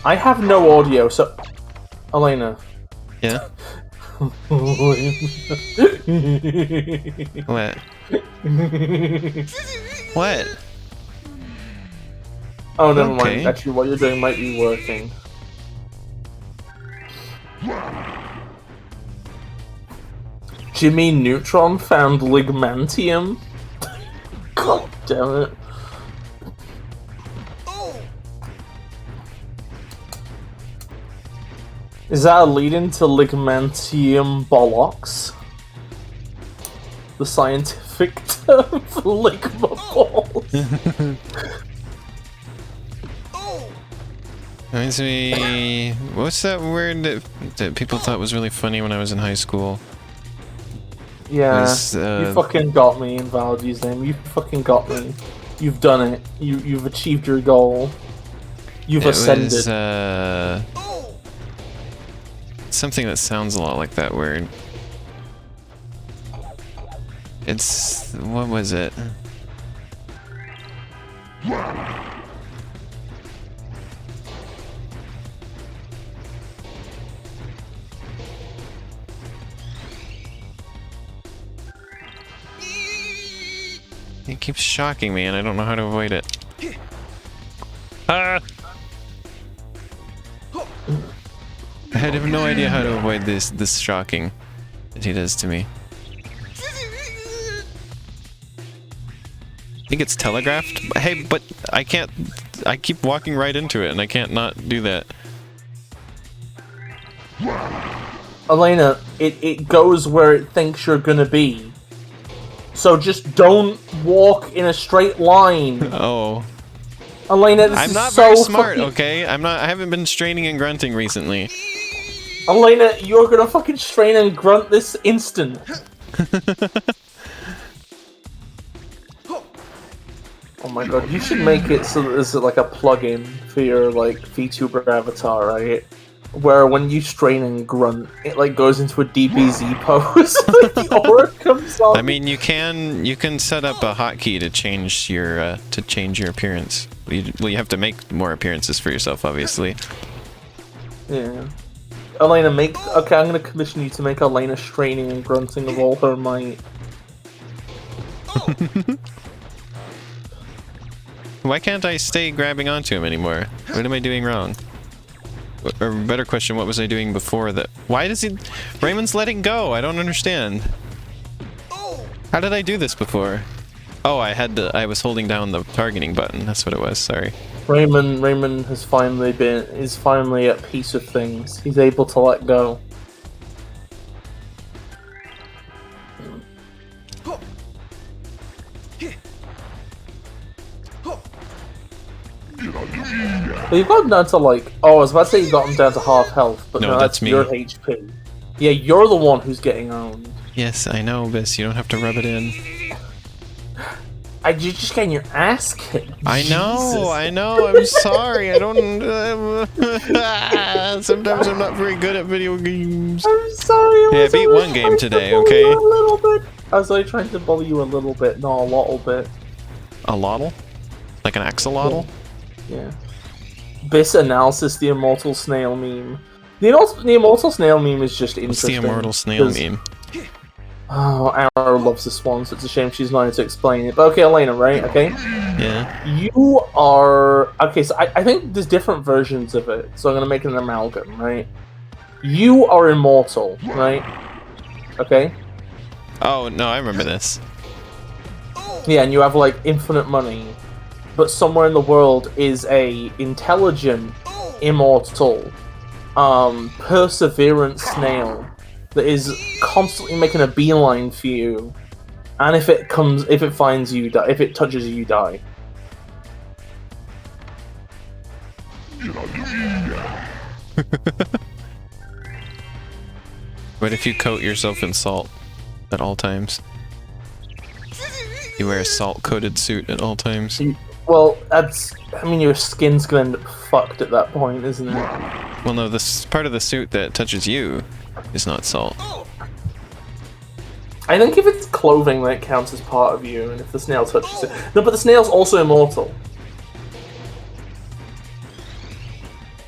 Speaker 2: I have no audio, so Elena.
Speaker 1: Yeah? What? What?
Speaker 2: Oh, never
Speaker 1: Okay.
Speaker 2: mind. Actually, what you're doing might be working. Jimmy Neutron found ligmantium. God damn it. Is that a lead into ligmantium bollocks? The scientific term for ligma balls.
Speaker 1: Reminds me... What's that word that people thought was really funny when I was in high school?
Speaker 2: Yeah,
Speaker 1: Was,
Speaker 2: you fucking got me, Invalidy's name. You fucking got me. You've done it. You've achieved your goal. You've ascended.
Speaker 1: Was, something that sounds a lot like that word. It's... what was it? It keeps shocking me and I don't know how to avoid it. Ah! I have no idea how to avoid this shocking that he does to me. I think it's telegraphed. Hey, but I can't... I keep walking right into it and I can't not do that.
Speaker 2: Elena, it goes where it thinks you're gonna be. So just don't walk in a straight line.
Speaker 1: Oh.
Speaker 2: Elena, this
Speaker 1: I'm
Speaker 2: is
Speaker 1: not
Speaker 2: so
Speaker 1: very smart,
Speaker 2: fucking...
Speaker 1: okay? I haven't been straining and grunting recently.
Speaker 2: Elena, you're gonna fucking strain and grunt this instant. Oh my god, you should make it so that there's like a plugin for your like VTuber avatar, right? Where when you strain and grunt, it like goes into a DBZ pose. Like the aura comes on.
Speaker 1: I mean, you can set up a hotkey to change your appearance. You have to make more appearances for yourself, obviously.
Speaker 2: Yeah. Elena, okay, I'm gonna commission you to make Elena straining and grunting with all her might.
Speaker 1: Why can't I stay grabbing onto him anymore? What am I doing wrong? Or better question, what was I doing before that? Why does he... Rayman's letting go! I don't understand. How did I do this before? Oh, I was holding down the targeting button. That's what it was, sorry.
Speaker 2: Rayman is finally at peace with things. He's able to let go. Well, you've got him down to like... Oh, I was about to say you got him down to half health, but no, that's
Speaker 1: me.
Speaker 2: your HP. Yeah, you're the one who's getting owned.
Speaker 1: Yes, I know, Bis. You don't have to rub it in.
Speaker 2: You're just getting your ass kicked.
Speaker 1: I know, I'm sorry, I don't... sometimes I'm not very good at video games.
Speaker 2: I'm sorry.
Speaker 1: Yeah, I beat one game today, okay?
Speaker 2: A little bit. I was like trying to bully you a little bit, not a little bit.
Speaker 1: A lotl? Like an axolotl?
Speaker 2: Yeah. Bis analysis, the immortal snail meme. The immortal snail meme is just
Speaker 1: What's
Speaker 2: interesting.
Speaker 1: the immortal snail meme?
Speaker 2: Oh, Arrow loves this one, so it's a shame she's not able to explain it. But okay, Elena, right? Okay?
Speaker 1: Yeah.
Speaker 2: You are... Okay, so I think there's different versions of it, so I'm gonna make an amalgam, right? You are immortal, right? Okay?
Speaker 1: Oh, no, I remember this.
Speaker 2: Yeah, and you have, like, infinite money. But somewhere in the world is a intelligent, immortal, perseverant snail that is constantly making a beeline for you And if it finds you, if it touches you, you die.
Speaker 1: What if you coat yourself in salt at all times? You wear a salt-coated suit at all times.
Speaker 2: Well, I mean, your skin's gonna end up fucked at that point, isn't it?
Speaker 1: Well, no, this part of the suit that touches you is not salt.
Speaker 2: I think if it's clothing, then it counts as part of you, and if the snail touches it... No, but the snail's also immortal.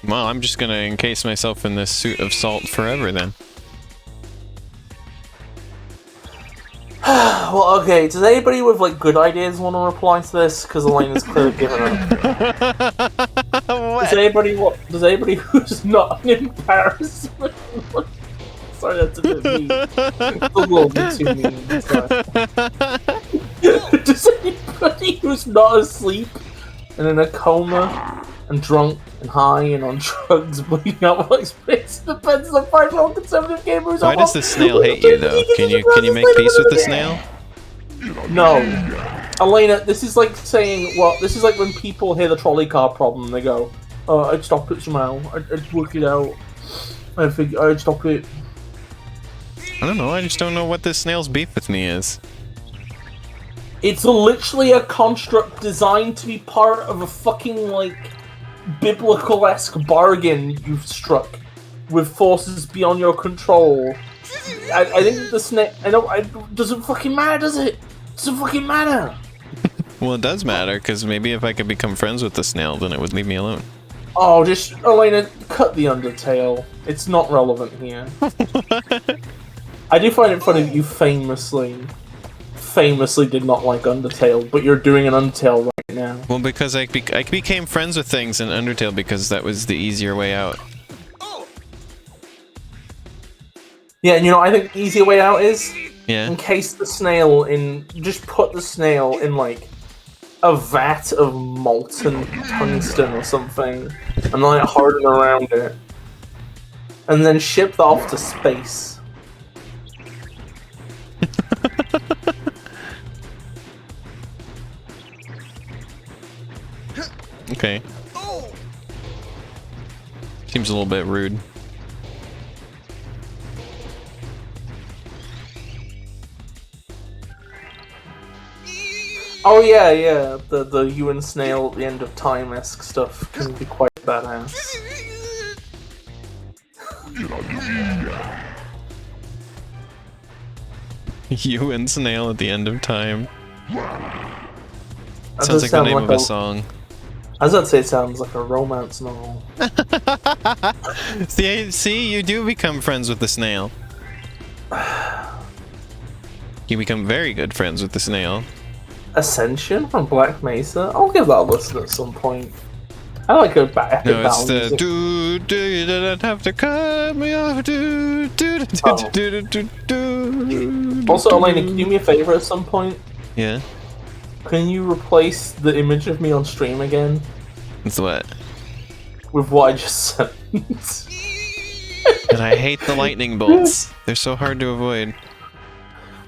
Speaker 1: Well, I'm just gonna encase myself in this suit of salt forever, then.
Speaker 2: Well, okay, does anybody with, like, good ideas want to reply to this? Because Elena's clearly given up. Does anybody who's not an embarrassment? Sorry, that's a bit mean. It's a little bit too mean. Sorry. Does anybody who's not asleep and in a coma and drunk and high and on drugs bleeding out like space depends on partial conservative gamers?
Speaker 1: Why does the snail hate you, though? Can you make peace with the snail?
Speaker 2: No. Elena, this is like saying, well, this is like when people hear the trolley car problem, they go, I'd stop it somehow, I'd work it out, I'd stop it.
Speaker 1: I don't know, I just don't know what this snail's beef with me is.
Speaker 2: It's literally a construct designed to be part of a fucking, like, biblical-esque bargain you've struck with forces beyond your control. I think the snail... doesn't fucking matter, does it? Doesn't fucking matter!
Speaker 1: Well, it does matter, because maybe if I could become friends with the snail, then it would leave me alone.
Speaker 2: Oh, just... Elena, cut the Undertale. It's not relevant here. I do find it funny that you famously did not like Undertale, but you're doing an Undertale right now.
Speaker 1: Well, because I became friends with things in Undertale because that was the easier way out.
Speaker 2: Yeah, and you know what I think the easier way out is?
Speaker 1: Yeah.
Speaker 2: Encase the snail in... Just put the snail in, like, a vat of molten tungsten or something, and let it harden around it. And then ship that off to space.
Speaker 1: Okay. Seems a little bit rude.
Speaker 2: Oh yeah, the you and snail at the end of time-esque stuff can be quite badass.
Speaker 1: You and snail at the end of time. Sounds like the name of a song.
Speaker 2: I was about to say it sounds like a romance novel.
Speaker 1: See, you do become friends with the snail. You become very good friends with the snail.
Speaker 2: Ascension from Black Mesa? I'll give that a listen at some point. I like a epic
Speaker 1: No, it's
Speaker 2: battle
Speaker 1: the do you don't have to cut me off do.
Speaker 2: Also, Elena, can you do me a favor at some point?
Speaker 1: Yeah.
Speaker 2: Can you replace the image of me on stream again?
Speaker 1: It's what?
Speaker 2: With what I just sent.
Speaker 1: And I hate the lightning bolts. They're so hard to avoid.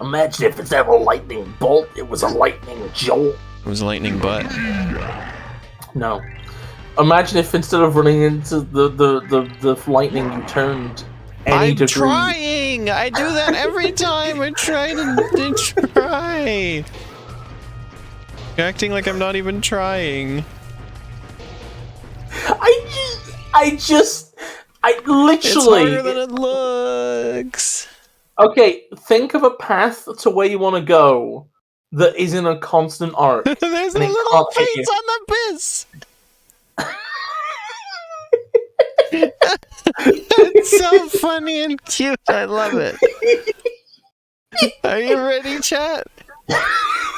Speaker 2: Imagine if instead of a lightning bolt, it was a lightning jolt.
Speaker 1: It was a lightning butt.
Speaker 2: No. Imagine if instead of running into the lightning, you turned any
Speaker 1: I'm
Speaker 2: degree.
Speaker 1: trying! I do that every time! I try to try! You're acting like I'm not even trying.
Speaker 2: I literally...
Speaker 1: It's harder than it looks!
Speaker 2: Okay, think of a path to where you want to go that is in a constant arc.
Speaker 1: There's a
Speaker 2: and it
Speaker 1: little
Speaker 2: can't hit
Speaker 1: face
Speaker 2: you.
Speaker 1: on the Bis! It's so funny and cute, I love it. Are you ready, chat?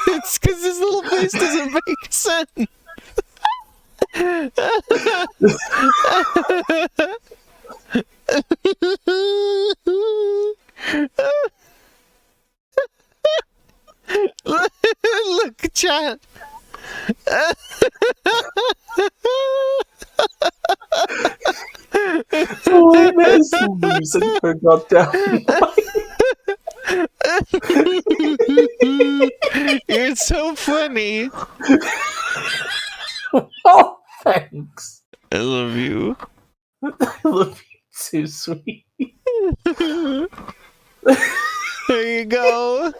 Speaker 1: It's because this little face doesn't make sense. Look, chat.
Speaker 2: Elena is losing her goddamn mind.
Speaker 1: so funny.
Speaker 2: Oh, thanks.
Speaker 1: I love you.
Speaker 2: I love you too, sweet.
Speaker 1: There you go.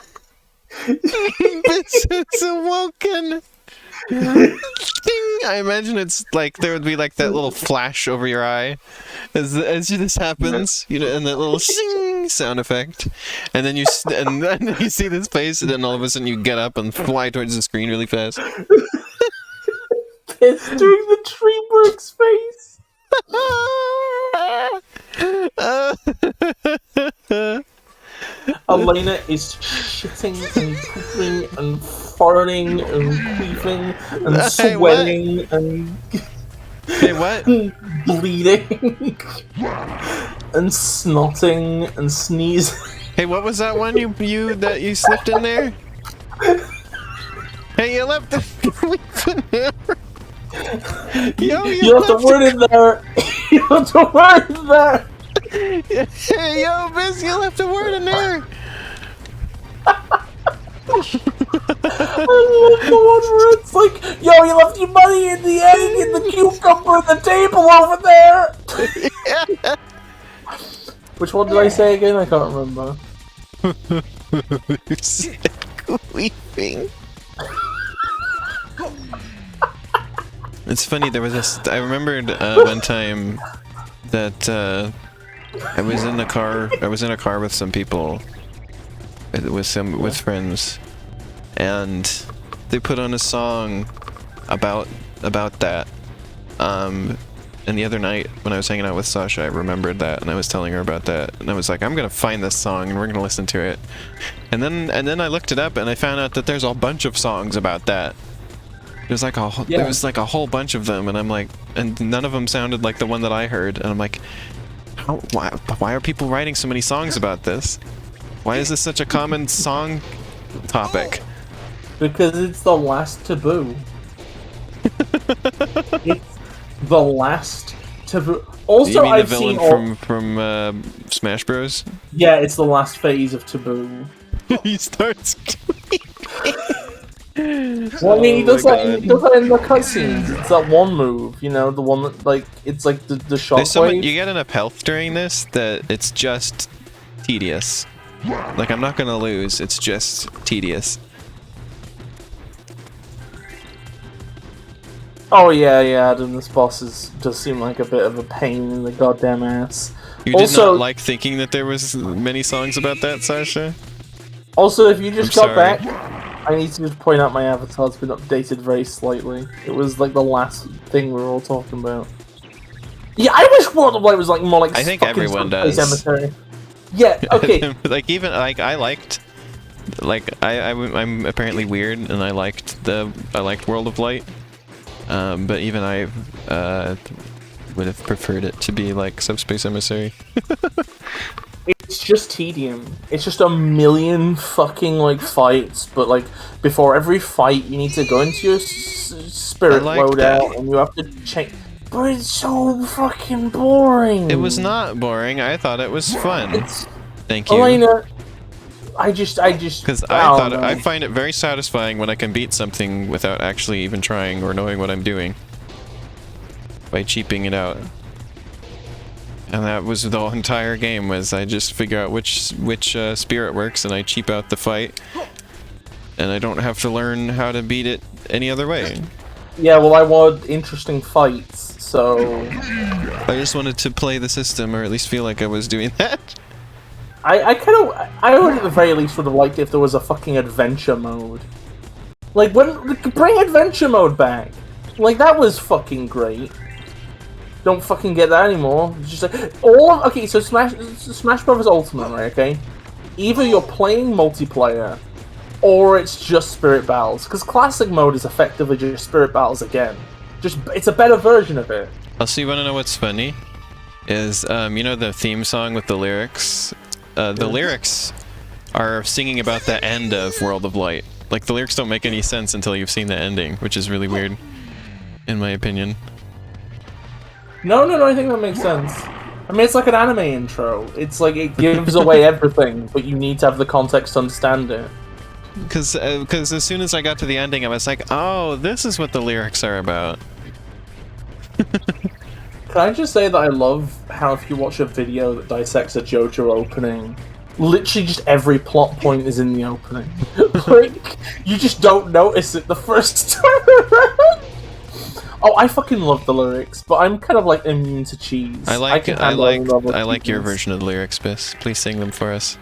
Speaker 1: Bis is awoken. Ding! I imagine it's like there would be like that little flash over your eye as this happens, you know, and that little shing sound effect, and then and then you see this face, and then all of a sudden you get up and fly towards the screen really fast.
Speaker 2: It's doing the tree bricks face. Elena is shitting and pooping and farting and queefing and sweating and
Speaker 1: Hey, what?
Speaker 2: bleeding and snotting and sneezing.
Speaker 1: Hey, what was that one you slipped in there? Hey, you left the Yo,
Speaker 2: you left a word in there. You left a word in there.
Speaker 1: Hey, yo, Bis, you left a word in there.
Speaker 2: I love the one where it's like, yo, you left your money in the egg and the cucumber on the table over there.
Speaker 1: Yeah.
Speaker 2: Which one did I say again? I can't remember.
Speaker 1: Weeping. It's funny, there was this. I remembered one time that I was in a car with some people, with friends, and they put on a song about that. And the other night when I was hanging out with Sasha, I remembered that, and I was telling her about that, and I was like, I'm gonna find this song and we're gonna listen to it. And then I looked it up and I found out that there's a bunch of songs about that. There was like a whole bunch of them, and I'm like, and none of them sounded like the one that I heard, and I'm like, why are people writing so many songs about this? Why is this such a common song topic?
Speaker 2: Because it's the last taboo. It's the last taboo. Also,
Speaker 1: You mean
Speaker 2: I've
Speaker 1: the
Speaker 2: seen
Speaker 1: villain from Smash Bros?
Speaker 2: Yeah, it's the last phase of taboo.
Speaker 1: He starts.
Speaker 2: Well, I mean, he does that in the cutscenes. It's that one move, you know, the one that, like, it's like the shockwave.
Speaker 1: You get enough health during this that it's just tedious. Like, I'm not gonna lose, it's just tedious.
Speaker 2: Oh yeah, Adam, this boss does seem like a bit of a pain in the goddamn ass.
Speaker 1: You did not like thinking that there was many songs about that, Sasha?
Speaker 2: Also, if you just got
Speaker 1: sorry.
Speaker 2: back, I need to just point out my avatar's been updated very slightly. It was like the last thing we were all talking about. Yeah, I wish World of Light was like more like.
Speaker 1: I think everyone does.
Speaker 2: Cemetery. Yeah. Okay.
Speaker 1: Like even like I liked, like I'm apparently weird, and I liked World of Light. But even I would have preferred it to be like Subspace Emissary.
Speaker 2: It's just tedium. It's just a million fucking like fights, but like before every fight, you need to go into your spirit loadout, and you have to change. But it's so fucking boring.
Speaker 1: It was not boring. I thought it was fun. Thank you.
Speaker 2: Elena, I just.
Speaker 1: Because I find it very satisfying when I can beat something without actually even trying or knowing what I'm doing. By cheaping it out. And that was the entire game, was I just figure out which spirit works, and I cheap out the fight. And I don't have to learn how to beat it any other way.
Speaker 2: Yeah, well, I want interesting fights, so...
Speaker 1: I just wanted to play the system, or at least feel like I was doing that.
Speaker 2: I would at the very least would have liked if there was a fucking adventure mode. Like, bring adventure mode back! Like, that was fucking great. Don't fucking get that anymore. It's just like, okay, so Smash Bros. Ultimate, right, okay? Either you're playing multiplayer, or it's just Spirit Battles. Because Classic mode is effectively just Spirit Battles again. It's a better version of it.
Speaker 1: Also, you want to know what's funny? Is, you know the theme song with the lyrics? The lyrics are singing about the end of World of Light. Like, the lyrics don't make any sense until you've seen the ending, which is really weird, in my opinion.
Speaker 2: No, I think that makes sense. I mean, it's like an anime intro. It's like, it gives away everything, but you need to have the context to understand it.
Speaker 1: Because as soon as I got to the ending, I was like, oh, this is what the lyrics are about.
Speaker 2: Can I just say that I love how if you watch a video that dissects a JoJo opening, literally just every plot point is in the opening. Like, you just don't notice it the first time around. Oh, I fucking love the lyrics, but I'm kind of like immune to cheese.
Speaker 1: I like your version of the lyrics, Bis. Please sing them for us.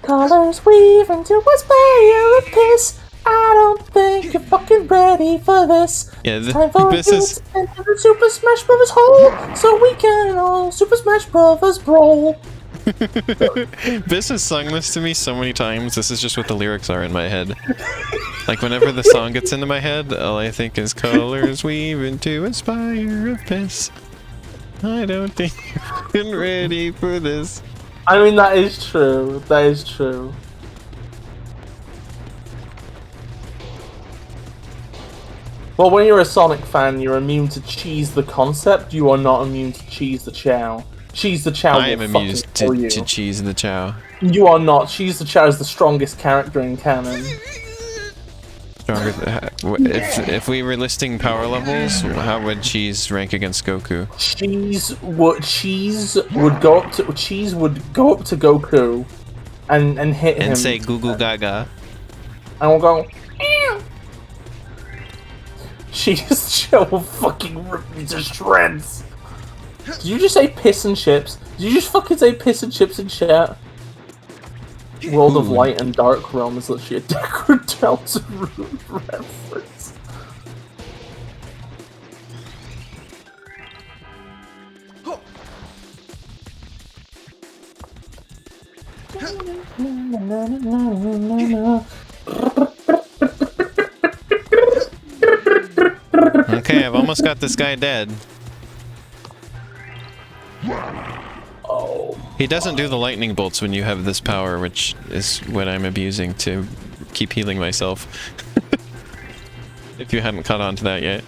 Speaker 2: Colors weave into a spire of piss. I don't think you're fucking ready for this.
Speaker 1: Yeah,
Speaker 2: Time for
Speaker 1: this
Speaker 2: you
Speaker 1: is
Speaker 2: to enter the Super Smash Bros. Hole, so we can all Super Smash Bros. Brawl.
Speaker 1: Bis has sung this to me so many times. This is just what the lyrics are in my head. Like whenever the song gets into my head, all I think is colors weave into a spire of piss. I don't think you're ready for this.
Speaker 2: I mean, that is true. That is true. Well, when you're a Sonic fan, you're immune to cheese the concept. You are not immune to cheese the chow. Cheese the chow.
Speaker 1: I am immune to cheese the chow.
Speaker 2: You are not. Cheese the chow is the strongest character in canon.
Speaker 1: Stronger. If we were listing power levels, how would cheese rank against Goku?
Speaker 2: Cheese would go up to Goku, and hit him
Speaker 1: and say "Goo Goo Gaga."
Speaker 2: And we'll go. Ew. Cheese will fucking rip me to shreds. Did you just say piss and chips? Did you just fucking say piss and chips in chat? World of Light and Dark Realm is literally a Deckard Delta reference.
Speaker 1: Okay, I've almost got this guy dead.
Speaker 2: Oh.
Speaker 1: He doesn't do the lightning bolts when you have this power, which is what I'm abusing to keep healing myself. If you hadn't caught on to that yet.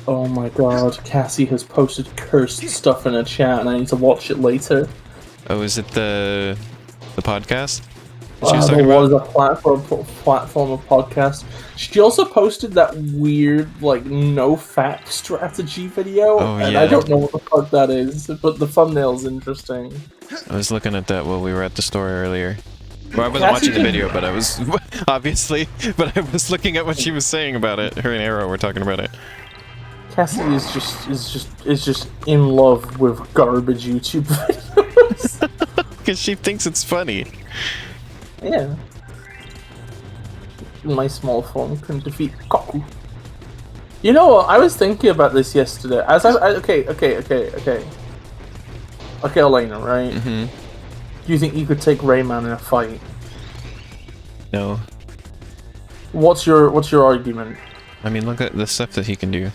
Speaker 2: Oh my god, Cassie has posted cursed stuff in a chat and I need to watch it later.
Speaker 1: Oh, is it the podcast?
Speaker 2: There was a platform of podcast. She also posted that weird, like, no-fap strategy video, and I don't know what the fuck that is, but the thumbnail's interesting.
Speaker 1: I was looking at that while we were at the store earlier. Well, I wasn't watching the video, but I was, obviously, but I was looking at what she was saying about it. Her and Arrow were talking about it.
Speaker 2: Cassie is just in love with garbage YouTube videos.
Speaker 1: Because she thinks it's funny.
Speaker 2: Yeah. My small form can defeat Goku. You know what? I was thinking about this yesterday. Okay, Elena, right?
Speaker 1: Mm-hmm.
Speaker 2: Do you think you could take Rayman in a fight?
Speaker 1: No.
Speaker 2: What's your argument?
Speaker 1: I mean, look at the stuff that he can do.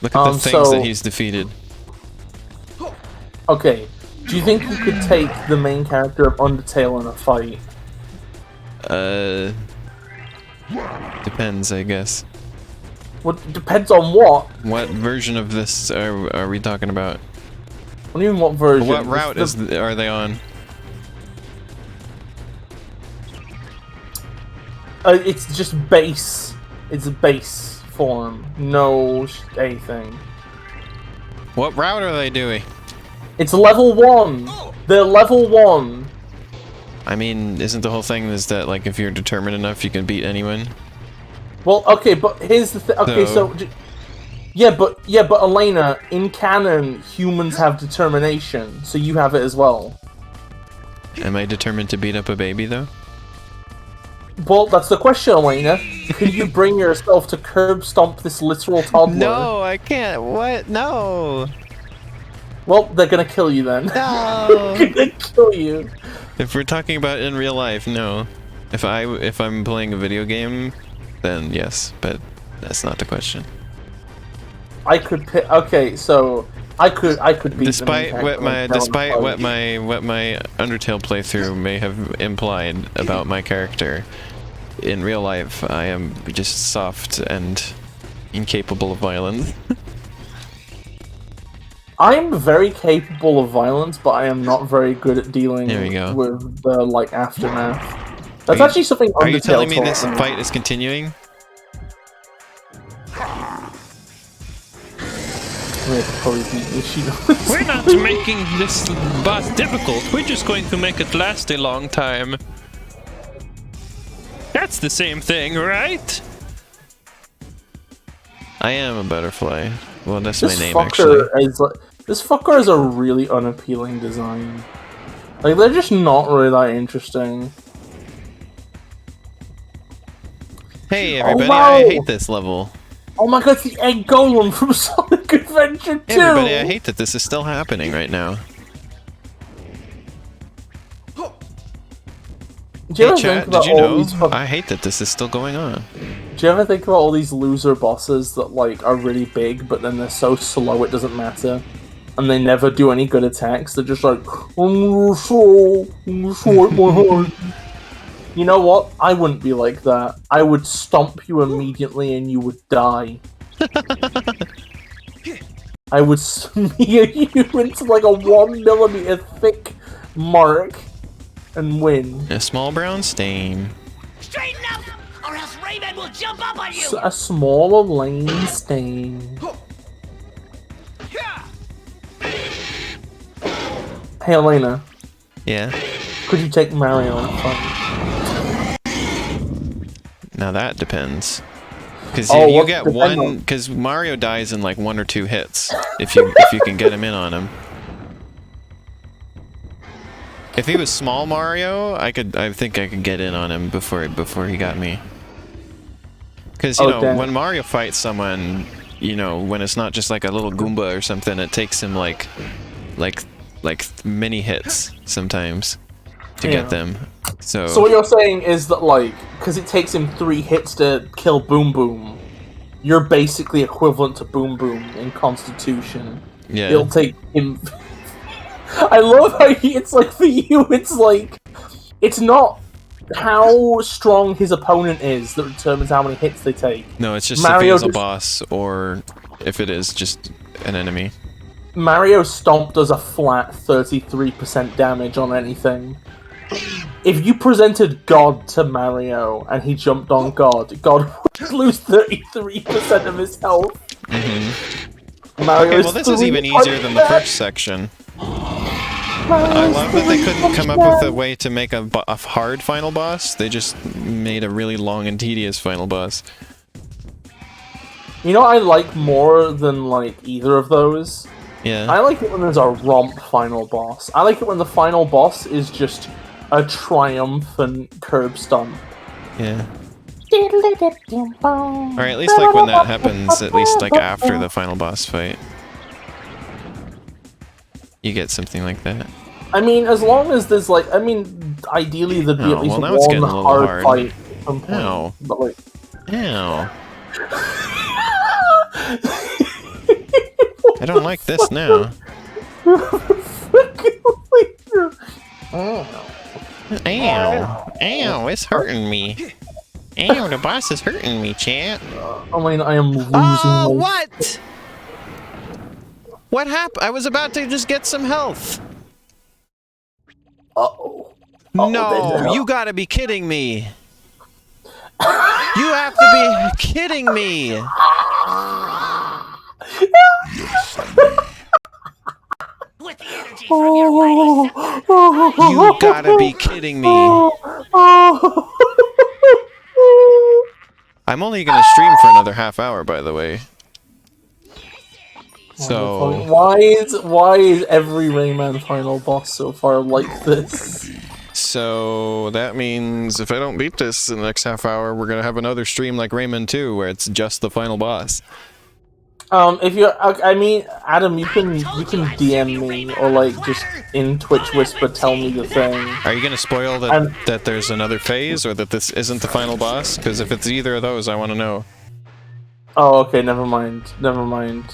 Speaker 1: Look at the things that he's defeated.
Speaker 2: Okay. Do you think you could take the main character of Undertale in a fight?
Speaker 1: Depends, I guess.
Speaker 2: What depends on what?
Speaker 1: What version of this are we talking about?
Speaker 2: What do you mean, what version?
Speaker 1: What route are they on?
Speaker 2: It's just base. It's a base form. No anything.
Speaker 1: What route are they doing?
Speaker 2: It's level 1! They're level 1!
Speaker 1: I mean, isn't the whole thing is that, like, if you're determined enough, you can beat anyone?
Speaker 2: Well, okay, but here's the thing. Okay, so... Yeah, but Elena, in canon, humans have determination, so you have it as well.
Speaker 1: Am I determined to beat up a baby, though?
Speaker 2: Well, that's the question, Elena. Can you bring yourself to curb stomp this literal toddler?
Speaker 1: No, I can't. What? No!
Speaker 2: Well, they're gonna kill you then.
Speaker 1: No!
Speaker 2: They're gonna kill you.
Speaker 1: If we're talking about in real life, no. If I'm playing a video game, then yes, but that's not the question.
Speaker 2: I could pick. Okay, so I could beat.
Speaker 1: Despite what my Undertale playthrough may have implied about my character, in real life I am just soft and incapable of violence.
Speaker 2: I'm very capable of violence, but I am not very good at dealing
Speaker 1: There we go.
Speaker 2: with the like aftermath. That's
Speaker 1: you-
Speaker 2: actually something.
Speaker 1: Are you
Speaker 2: Undertale
Speaker 1: telling me
Speaker 2: taught
Speaker 1: this fight is continuing?
Speaker 2: Yeah, probably beat Yoshino.
Speaker 5: We're not making this boss difficult. We're just going to make it last a long time. That's the same thing, right?
Speaker 1: I am a butterfly. Well, that's
Speaker 2: This
Speaker 1: my name, actually.
Speaker 2: fucker is like, this fucker is a really unappealing design. Like they're just not really that interesting.
Speaker 1: Hey, everybody,
Speaker 2: wow.
Speaker 1: I hate this level.
Speaker 2: Oh my god, it's the egg golem from Sonic Adventure 2!
Speaker 1: Hey, everybody, I hate that this is still happening right now.
Speaker 2: Do you
Speaker 1: Hey,
Speaker 2: ever think
Speaker 1: chat,
Speaker 2: about
Speaker 1: did you
Speaker 2: all
Speaker 1: know?
Speaker 2: these
Speaker 1: I hate that this is still going on.
Speaker 2: Do you ever think about all these loser bosses that like are really big, but then they're so slow it doesn't matter, and they never do any good attacks? They're just like, I'm so my heart. You know what? I wouldn't be like that. I would stomp you immediately and you would die. I would smear you into like a 1 millimeter thick mark and win.
Speaker 1: A small brown stain.
Speaker 3: Straighten up, or else Rayman will jump up on you.
Speaker 2: A smaller lane stain. Hey Elena,
Speaker 1: Yeah.
Speaker 2: could you take Mario in a fight?
Speaker 1: Now that depends. Because
Speaker 2: Oh,
Speaker 1: you
Speaker 2: what's
Speaker 1: get
Speaker 2: the
Speaker 1: one.
Speaker 2: demo?
Speaker 1: Because Mario dies in like 1 or 2 hits. If you can get him in on him. If he was small Mario, I think I could get in on him before he got me. Because you know,
Speaker 2: damn.
Speaker 1: when Mario fights someone, you know, when it's not just like a little Goomba or something, it takes him like many hits sometimes to get them.
Speaker 2: So what you're saying is that, like, because it takes him 3 hits to kill Boom Boom, you're basically equivalent to Boom Boom in Constitution.
Speaker 1: yeah.
Speaker 2: It'll take him... I love how it's like, for you, it's like... It's not how strong his opponent is that determines how many hits they take.
Speaker 1: No, it's just
Speaker 2: Mario
Speaker 1: if he is a
Speaker 2: just-
Speaker 1: boss, or if it is just an enemy.
Speaker 2: Mario Stomp does a flat 33% damage on anything. If you presented God to Mario and he jumped on God, God would lose 33% of his health. Mario
Speaker 1: Okay, well this is even easier than the first section. I love that they couldn't come up with a way to make a hard final boss. They just made a really long and tedious final boss.
Speaker 2: You know what I like more than, like, either of those?
Speaker 1: Yeah.
Speaker 2: I like it when there's a romp final boss. I like it when the final boss is just a triumphant curb stomp.
Speaker 1: Yeah. Or at least like when that happens, at least like after the final boss fight. You get something like that.
Speaker 2: I mean, as long as there's like, I mean, ideally there'd be
Speaker 1: Oh,
Speaker 2: at least
Speaker 1: well, now it's
Speaker 2: one
Speaker 1: getting a little
Speaker 2: hard
Speaker 1: hard.
Speaker 2: fight at some point.
Speaker 1: Ow.
Speaker 2: But like,
Speaker 1: Ow. I don't like this now. Ow. Ow, it's hurting me. Ow, the boss is hurting me, chat.
Speaker 2: I mean, I am losing.
Speaker 1: Oh,
Speaker 2: my...
Speaker 1: what? What happened? I was about to just get some health.
Speaker 2: Uh-oh.
Speaker 1: No, you gotta be kidding me. You have to be kidding me.
Speaker 3: With the energy from your mighty scepter,
Speaker 1: You gotta be kidding me. I'm only gonna stream for another half hour, by the way. So
Speaker 2: Why is every Rayman final boss so far like this?
Speaker 1: So that means if I don't beat this in the next half hour, we're gonna have another stream like Rayman 2, where it's just the final boss.
Speaker 2: If you're, I mean, Adam, you can DM me or like just in Twitch Whisper tell me the thing.
Speaker 1: Are you gonna spoil that that there's another phase, or that this isn't the final boss? Because if it's either of those, I want to know.
Speaker 2: Oh, okay, never mind. Never mind.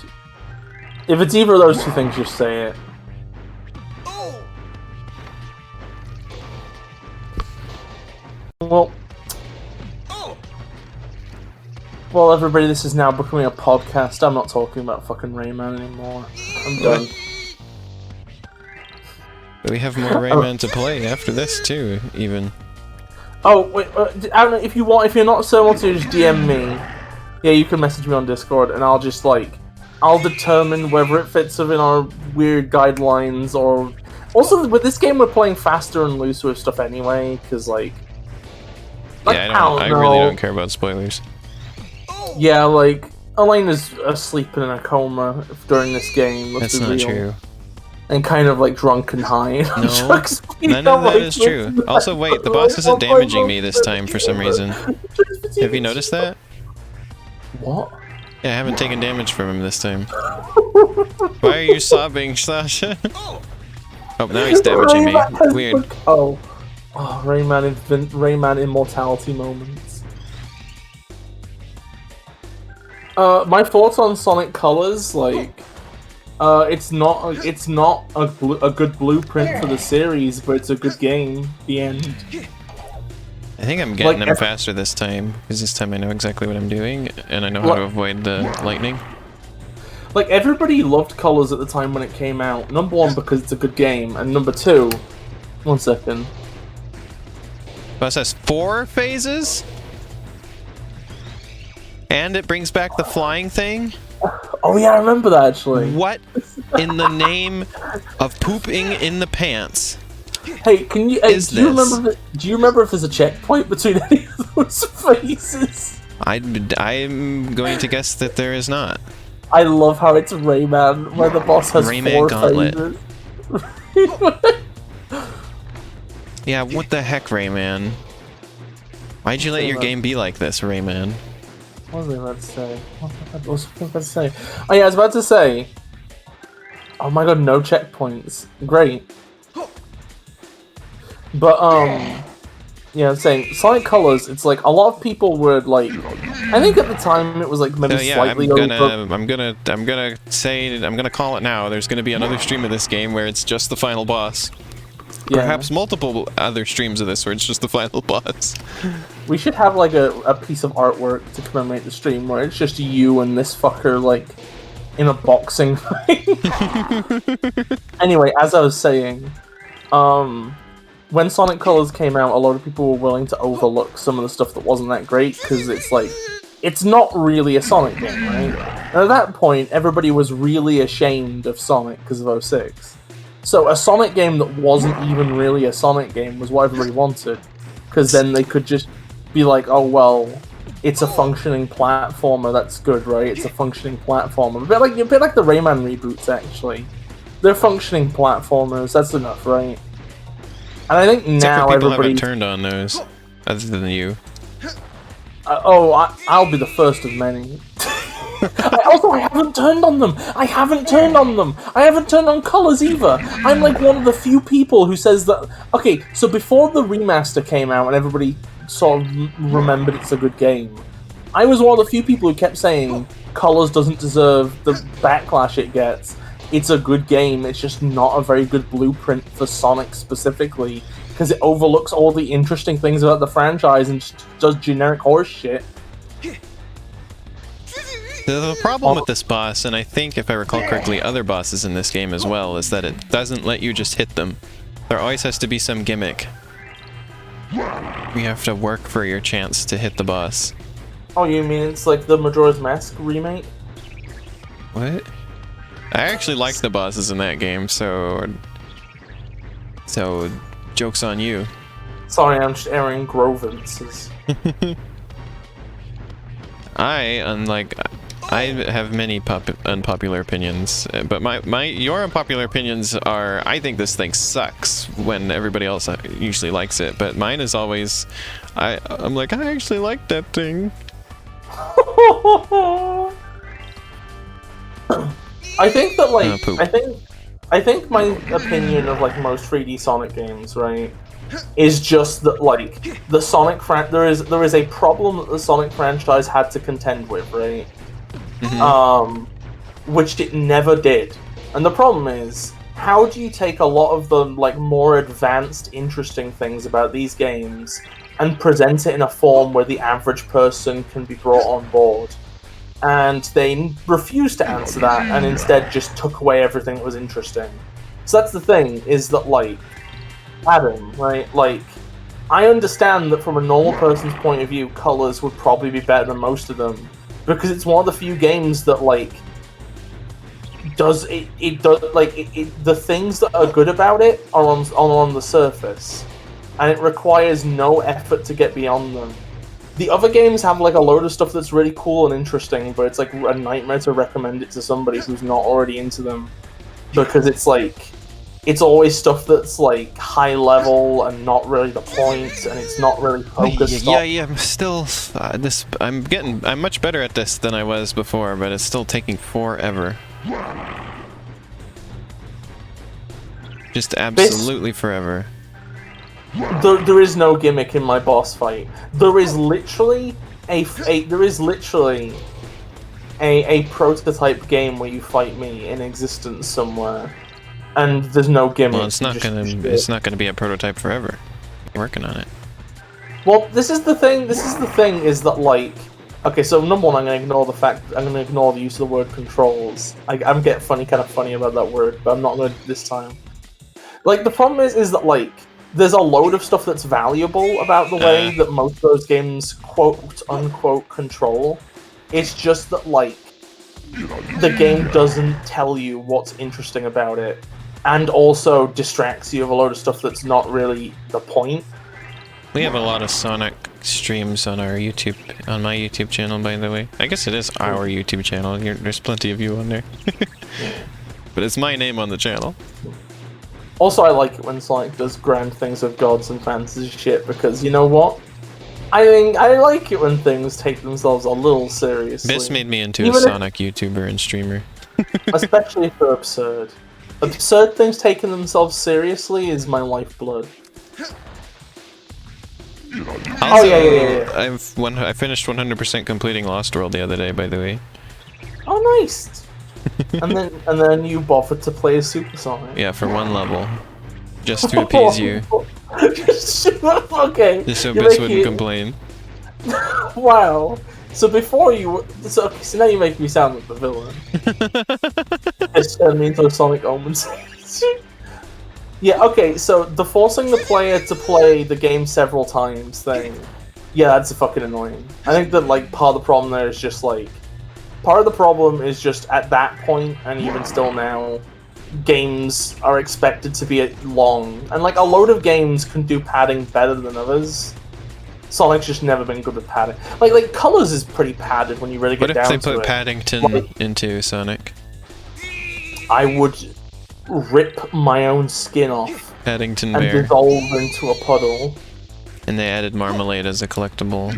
Speaker 2: If it's either of those two things, just say it. Well, everybody, this is now becoming a podcast. I'm not talking about fucking Rayman anymore. I'm done.
Speaker 1: But we have more Rayman to play after this too, even.
Speaker 2: Oh wait, I don't know if you want. If you're not so want to, just DM me. Yeah, you can message me on Discord, and I'll just I'll determine whether it fits within our weird guidelines or. Also, with this game, we're playing faster and looser with stuff anyway, because
Speaker 1: yeah, I really don't care about spoilers.
Speaker 2: Yeah, Elena's asleep and in a coma during this game.
Speaker 1: That's not true.
Speaker 2: And kind of drunk and high.
Speaker 1: No, none of that is true. Also, wait, the boss isn't damaging me this time for some reason. Have you noticed that?
Speaker 2: What?
Speaker 1: Yeah, I haven't taken damage from him this time. Why are you sobbing, Sasha? Oh, now he's damaging me. Weird.
Speaker 2: Oh, Rayman immortality moments. My thoughts on Sonic Colors, it's not a good blueprint for the series, but it's a good game. The end.
Speaker 1: I think I'm getting him faster this time, because this time I know exactly what I'm doing, and I know how to avoid the lightning.
Speaker 2: Everybody loved Colors at the time when it came out. Number one, because it's a good game, and number two... 1 second.
Speaker 1: Bus has 4 phases? And it brings back the flying thing?
Speaker 2: Oh yeah, I remember that actually.
Speaker 1: What in the name of pooping in the pants?
Speaker 2: Hey, do you remember if there's a checkpoint between any of those phases?
Speaker 1: I'm going to guess that there is not.
Speaker 2: I love how it's Rayman, where the boss has
Speaker 1: Rayman
Speaker 2: 4
Speaker 1: Gauntlet.
Speaker 2: phases.
Speaker 1: Yeah, what the heck, Rayman? Why'd you let your game be like this, Rayman?
Speaker 2: What was I about to say? What was I about to say? Oh yeah, I was about to say... Oh my god, no checkpoints. Great. But, yeah, I'm saying, Sonic Colors, it's a lot of people were I think at the time it was maybe slightly
Speaker 1: I'm gonna call it now. There's gonna be another stream of this game where it's just the final boss. Yeah. Perhaps multiple other streams of this where it's just the final boss.
Speaker 2: We should have a piece of artwork to commemorate the stream where it's just you and this fucker in a boxing fight. Anyway, as I was saying, when Sonic Colors came out, a lot of people were willing to overlook some of the stuff that wasn't that great because it's not really a Sonic game, right? And at that point, everybody was really ashamed of Sonic because of 06. So a Sonic game that wasn't even really a Sonic game was what everybody wanted, because then they could just be like, oh well, it's a functioning platformer, that's good, right? It's a functioning platformer. A bit like the Rayman reboots, actually. They're functioning platformers, that's enough, right? And I think now
Speaker 1: people
Speaker 2: everybody
Speaker 1: haven't turned on those, other than you.
Speaker 2: I'll be the first of many. I haven't turned on them. I haven't turned on Colors either. I'm one of the few people who says that. Okay, so before the remaster came out and everybody sort of remembered it's a good game, I was one of the few people who kept saying Colors doesn't deserve the backlash it gets. It's a good game. It's just not a very good blueprint for Sonic specifically, because it overlooks all the interesting things about the franchise and just does generic horse shit.
Speaker 1: The problem with this boss, and I think if I recall correctly other bosses in this game as well, is that it doesn't let you just hit them. There always has to be some gimmick. You have to work for your chance to hit the boss.
Speaker 2: Oh, you mean it's like the Majora's Mask remake?
Speaker 1: What? I actually like the bosses in that game, so joke's on you.
Speaker 2: Sorry, I'm just airing grievances.
Speaker 1: I have many unpopular opinions, but your unpopular opinions are, I think this thing sucks when everybody else usually likes it, but mine is always, I'm like, I actually like that thing.
Speaker 2: I think that I think my opinion of most 3D Sonic games, right, is just that the Sonic there is a problem that the Sonic franchise had to contend with, right? Mm-hmm. Which it never did. And the problem is, how do you take a lot of the more advanced, interesting things about these games and present it in a form where the average person can be brought on board? and they refused to answer that, and instead just took away everything that was interesting. So that's the thing, is that, like, Adam, right, like, I understand that from a normal person's point of view, Colors would probably be better than most of them, because it's one of the few games that, like, the things that are good about it are on the surface, and it requires no effort to get beyond them. The other games have like a load of stuff that's really cool and interesting, but it's like a nightmare to recommend it to somebody who's not already into them, because it's like it's always stuff that's like high level and not really the point, and it's not really focused.
Speaker 1: Yeah. I'm still I'm much better at this than I was before, but it's still taking forever. Just absolutely forever.
Speaker 2: There is no gimmick in my boss fight. There is literally a prototype game where you fight me in existence somewhere, and there's no gimmick.
Speaker 1: Well, it's not gonna be a prototype forever. I'm working on it.
Speaker 2: Well, this is the thing. Is that like, okay, so number one, I'm gonna ignore the use of the word controls. I'm getting kind of funny about that word, but I'm not gonna this time. Like, the problem is that like, there's a load of stuff that's valuable about the way that most of those games quote-unquote control. It's just that, like, the game doesn't tell you what's interesting about it, and also distracts you of a load of stuff that's not really the point.
Speaker 1: We have a lot of Sonic streams on our YouTube, on my YouTube channel, by the way. I guess it is our YouTube channel. There's plenty of you on there. But it's my name on the channel.
Speaker 2: Also, I like it when Sonic does grand things with gods and fantasy shit, because you know what? I think I like it when things take themselves a little seriously.
Speaker 1: Bis made me into a Sonic YouTuber and streamer.
Speaker 2: Especially for absurd. Absurd things taking themselves seriously is my lifeblood.
Speaker 1: Also, I finished 100% completing Lost World the other day, by the way.
Speaker 2: Oh, nice! and then you offered to play as Super Sonic.
Speaker 1: Yeah, for one level. Just to appease you.
Speaker 2: Okay.
Speaker 1: Just so Bis wouldn't complain.
Speaker 2: Wow. So before you... So now you make me sound like the villain. Just turn me into a Sonic Omen. Yeah, okay, so the forcing the player to play the game several times thing, yeah, that's fucking annoying. I think that, like, part of the problem there is just, like... Part of the problem is just, at that point, and even still now, games are expected to be long. And, like, a load of games can do padding better than others. Sonic's just never been good with padding. Like Colors is pretty padded when you really get down to it.
Speaker 1: What if they put Paddington into Sonic?
Speaker 2: I would rip my own skin off.
Speaker 1: Paddington
Speaker 2: and
Speaker 1: Bear.
Speaker 2: Dissolve into a puddle.
Speaker 1: And they added Marmalade as a collectible.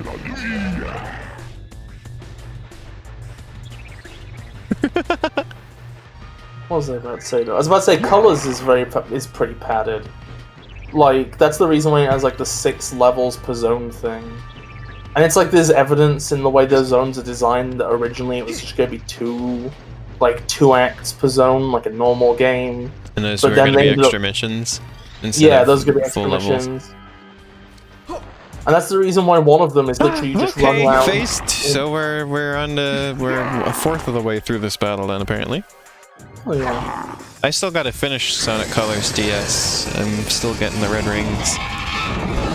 Speaker 2: What was I about to say though? I was about to say Colors is pretty padded. Like, that's the reason why it has like the 6 levels per zone thing. And it's like there's evidence in the way those zones are designed that originally it was just gonna be 2 acts per zone, like a normal game.
Speaker 1: And those were gonna be extra missions?
Speaker 2: Yeah, those are gonna be extra missions. And that's the reason why one of them is literally you just run around.
Speaker 1: So we're a fourth of the way through this battle then, apparently.
Speaker 2: Oh yeah.
Speaker 1: I still gotta finish Sonic Colors DS. I'm still getting the red rings.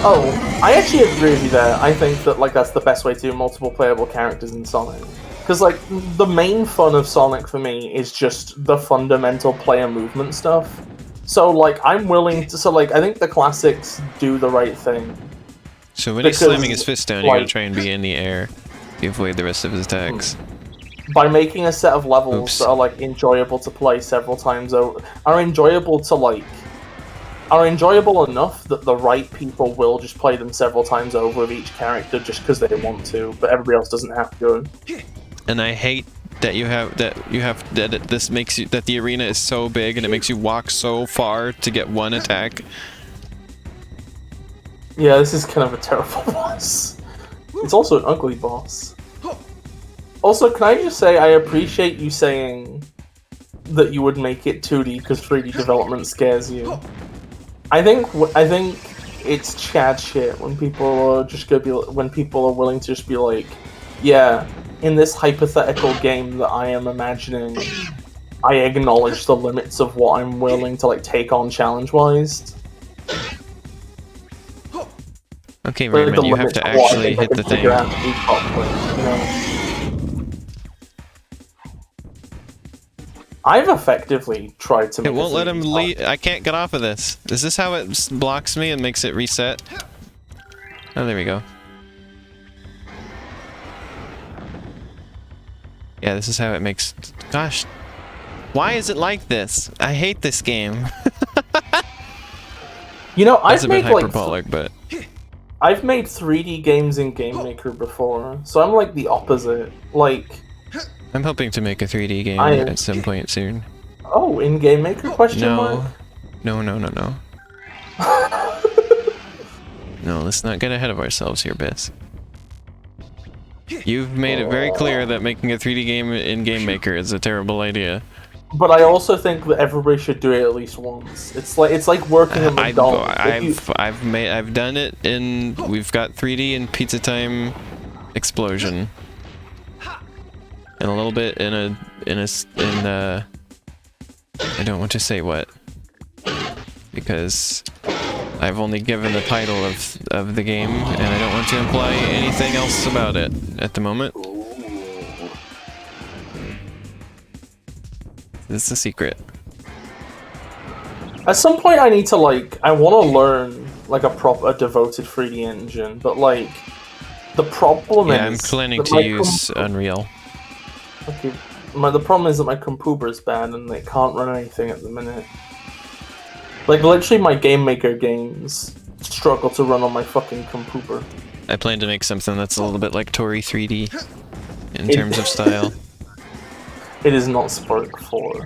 Speaker 2: Oh, I actually agree with you there. I think that like that's the best way to do multiple playable characters in Sonic. Because like the main fun of Sonic for me is just the fundamental player movement stuff. So like I'm willing to. So like I think the classics do the right thing.
Speaker 1: So when he's slamming his fist down, you gotta try and be in the air to avoid the rest of his attacks.
Speaker 2: By making a set of levels that are like enjoyable to play several times over, are enjoyable enough that the right people will just play them several times over with each character just because they want to, but everybody else doesn't have to.
Speaker 1: And I hate that this makes you that the arena is so big and it makes you walk so far to get one attack.
Speaker 2: Yeah, this is kind of a terrible boss. It's also an ugly boss. Also, can I just say, I appreciate you saying that you would make it 2D because 3D development scares you. I think it's Chad shit when people are willing to just be like, yeah, in this hypothetical game that I am imagining, I acknowledge the limits of what I'm willing to like take on challenge-wise.
Speaker 1: Okay,
Speaker 2: Like,
Speaker 1: Rayman, you have to actually hit the thing.
Speaker 2: I've effectively tried to make
Speaker 1: It won't let him
Speaker 2: 3D
Speaker 1: leave. I can't get off of this. Is this how it blocks me and makes it reset? Oh, there we go. Yeah, this is how it makes... Gosh. Why is it like this? I hate this game.
Speaker 2: You know,
Speaker 1: That's
Speaker 2: I've
Speaker 1: a bit
Speaker 2: made
Speaker 1: hyperbolic, but...
Speaker 2: I've made 3D games in Game Maker before, so I'm like the opposite. Like...
Speaker 1: I'm hoping to make a 3D game at some point soon.
Speaker 2: Oh, in Game Maker? Question mark?
Speaker 1: No. No, let's not get ahead of ourselves here, Bis. You've made it very clear that making a 3D game in Game Maker is a terrible idea.
Speaker 2: But I also think that everybody should do it at least once. It's like working at McDonald's.
Speaker 1: I've done it in... We've got 3D in Pizza Time Explosion. And a little bit in I don't want to say what, because I've only given the title of the game, and I don't want to imply anything else about it at the moment. This is a secret.
Speaker 2: At some point I need to I want to learn like a devoted 3D engine, but like the problem is...
Speaker 1: Yeah, I'm planning to use Unreal.
Speaker 2: Okay, the problem is that my computer is bad and it can't run anything at the minute. Like, literally my Game Maker games struggle to run on my fucking computer.
Speaker 1: I plan to make something that's a little bit like Tori 3D in terms of style.
Speaker 2: It is not Spark 4.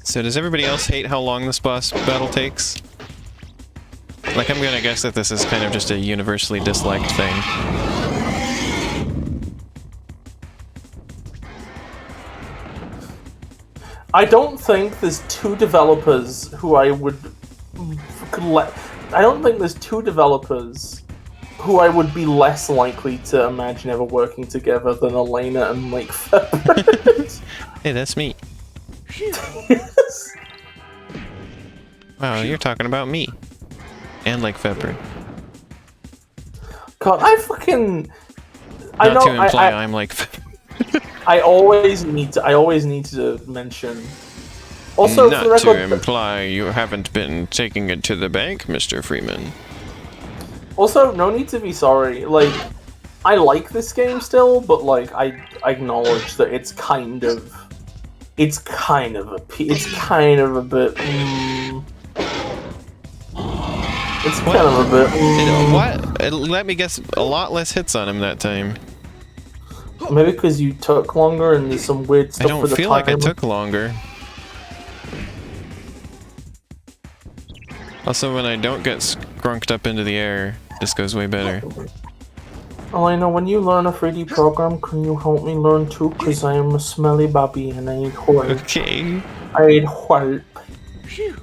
Speaker 1: So does everybody else hate how long this boss battle takes? Like, I'm gonna guess that this is kind of just a universally disliked thing.
Speaker 2: I don't think there's two developers who I would be less likely to imagine ever working together than Elena and Lake Feppert.
Speaker 1: Hey, that's me. Wow, you're talking about me. And Lake Feppert.
Speaker 2: God, I fucking...
Speaker 1: Not to imply I'm like...
Speaker 2: I always need to mention... Also,
Speaker 1: not
Speaker 2: for the record,
Speaker 1: to imply you haven't been taking it to the bank, Mr. Freeman.
Speaker 2: Also, no need to be sorry. Like, I like this game still, but like, I acknowledge that it's kind of a bit... It's kind of a bit...
Speaker 1: What? Let me guess, a lot less hits on him that time.
Speaker 2: Maybe because you took longer and there's some weird stuff.
Speaker 1: I don't feel like I took longer. Also, when I don't get skrunked up into the air, this goes way better.
Speaker 2: Elena, when you learn a 3D program, can you help me learn too? Because I am a smelly baby and I need help.
Speaker 1: Okay.
Speaker 2: I need help.
Speaker 3: Phew.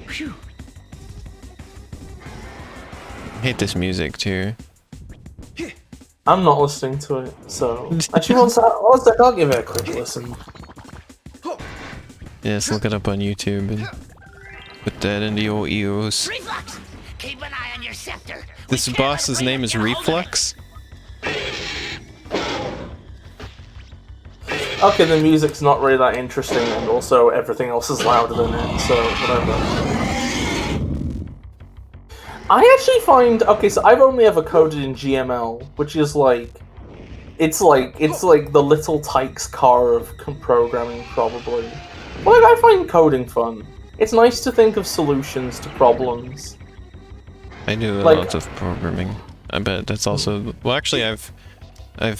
Speaker 3: Phew.
Speaker 1: I hate this music too.
Speaker 2: I'm not listening to it, so... Actually, one sec, I'll give it a quick listen.
Speaker 1: Yes, look it up on YouTube and put that into your ears.
Speaker 3: Reflux! Keep an eye on your scepter.
Speaker 1: This boss's name is Reflux?
Speaker 2: Okay, the music's not really that interesting, and also everything else is louder than it, so whatever. I actually find... Okay, so I've only ever coded in GML, which is like... It's like the little Tykes car of programming, probably. But like, I find coding fun. It's nice to think of solutions to problems.
Speaker 1: I do a lot of programming. I bet that's also... Well, actually, I've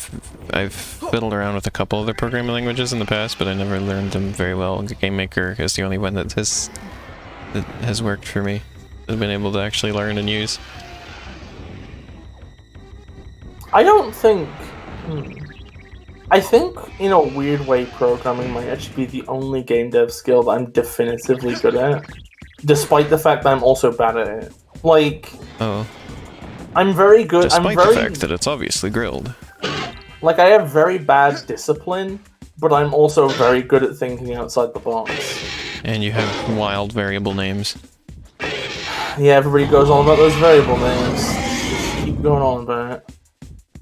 Speaker 1: fiddled around with a couple other programming languages in the past, but I never learned them very well. Game Maker is the only one that has worked for me. I've been able to actually learn and use.
Speaker 2: I don't think. I think, in a weird way, programming might actually be the only game dev skill that I'm definitively good at, despite the fact that I'm also bad at it. Like,
Speaker 1: Oh.
Speaker 2: I'm very good.
Speaker 1: Despite
Speaker 2: I'm very,
Speaker 1: the fact that it's obviously grilled.
Speaker 2: like, I have very bad discipline, but I'm also very good at thinking outside the box.
Speaker 1: And you have wild variable names.
Speaker 2: Yeah, everybody goes on about those variable names. Just keep going on about it.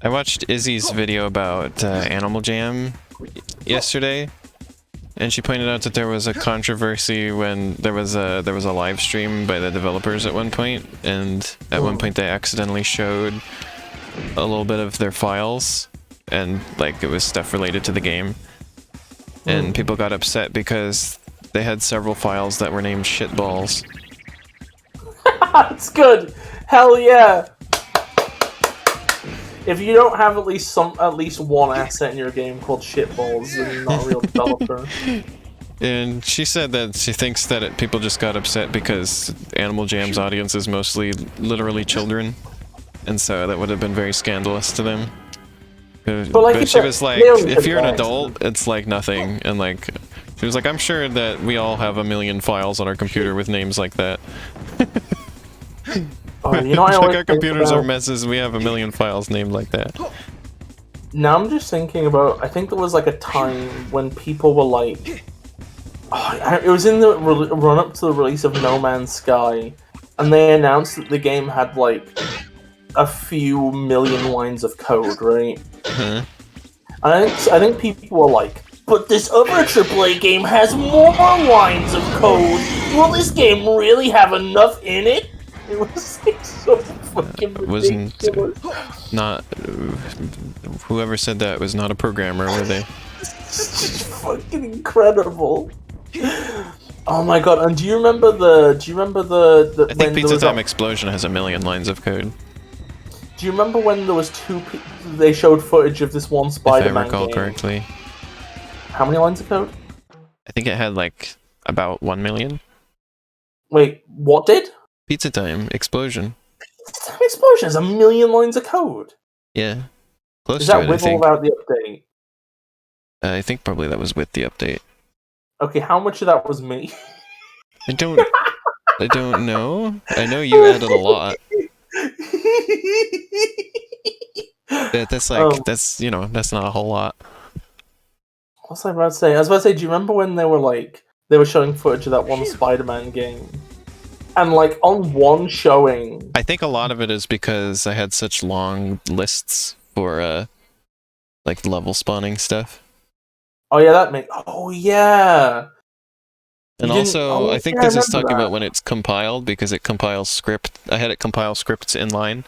Speaker 1: I watched Izzy's video about Animal Jam yesterday, and she pointed out that there was a controversy when there was a live stream by the developers at one point, and at one point they accidentally showed a little bit of their files, and like it was stuff related to the game, and people got upset because they had several files that were named shitballs.
Speaker 2: It's good. Hell yeah. If you don't have at least one asset in your game called shitballs, then you're not a real developer.
Speaker 1: And she said that she thinks that people just got upset because Animal Jam's audience is mostly literally children, and so that would have been very scandalous to them. But she was like, if you're an adult, it's like nothing, and like, she was like, I'm sure that we all have a million files on our computer with names like that.
Speaker 2: You know,
Speaker 1: like our computers are messes, we have a million files named like that.
Speaker 2: Now I'm just thinking about, I think there was like a time when people were like, it was in the run-up to the release of No Man's Sky, and they announced that the game had like a few million lines of code, right?
Speaker 1: Uh-huh.
Speaker 2: And I think people were like, but this other AAA game has more lines of code. Will this game really have enough in it? It was like so fucking ridiculous.
Speaker 1: Not whoever said that was not a programmer, were they?
Speaker 2: It's just fucking incredible. Oh my god! And do you remember the?
Speaker 1: I think Pizza Time Explosion has a million lines of code.
Speaker 2: Do you remember when there was they showed footage of this one Spider-Man game?
Speaker 1: If I recall correctly.
Speaker 2: How many lines of code?
Speaker 1: I think it had like about 1 million.
Speaker 2: Wait, what did?
Speaker 1: Pizza Time Explosion.
Speaker 2: Pizza Time Explosion has a million lines of code.
Speaker 1: Yeah. Close
Speaker 2: Is
Speaker 1: to
Speaker 2: that
Speaker 1: it,
Speaker 2: with
Speaker 1: I think.
Speaker 2: or without the update?
Speaker 1: I think probably that was with the update.
Speaker 2: Okay, how much of that was me?
Speaker 1: I don't know. I know you added a lot. That's like that's not a whole lot.
Speaker 2: What was I about to say? I was about to say, do you remember when they were showing footage of that one Spider-Man game? And like on one showing,
Speaker 1: I think a lot of it is because I had such long lists for like level spawning stuff.
Speaker 2: Oh yeah, oh yeah.
Speaker 1: And also, I think this is talking about when it's compiled, because it compiles script. I had it compile scripts inline,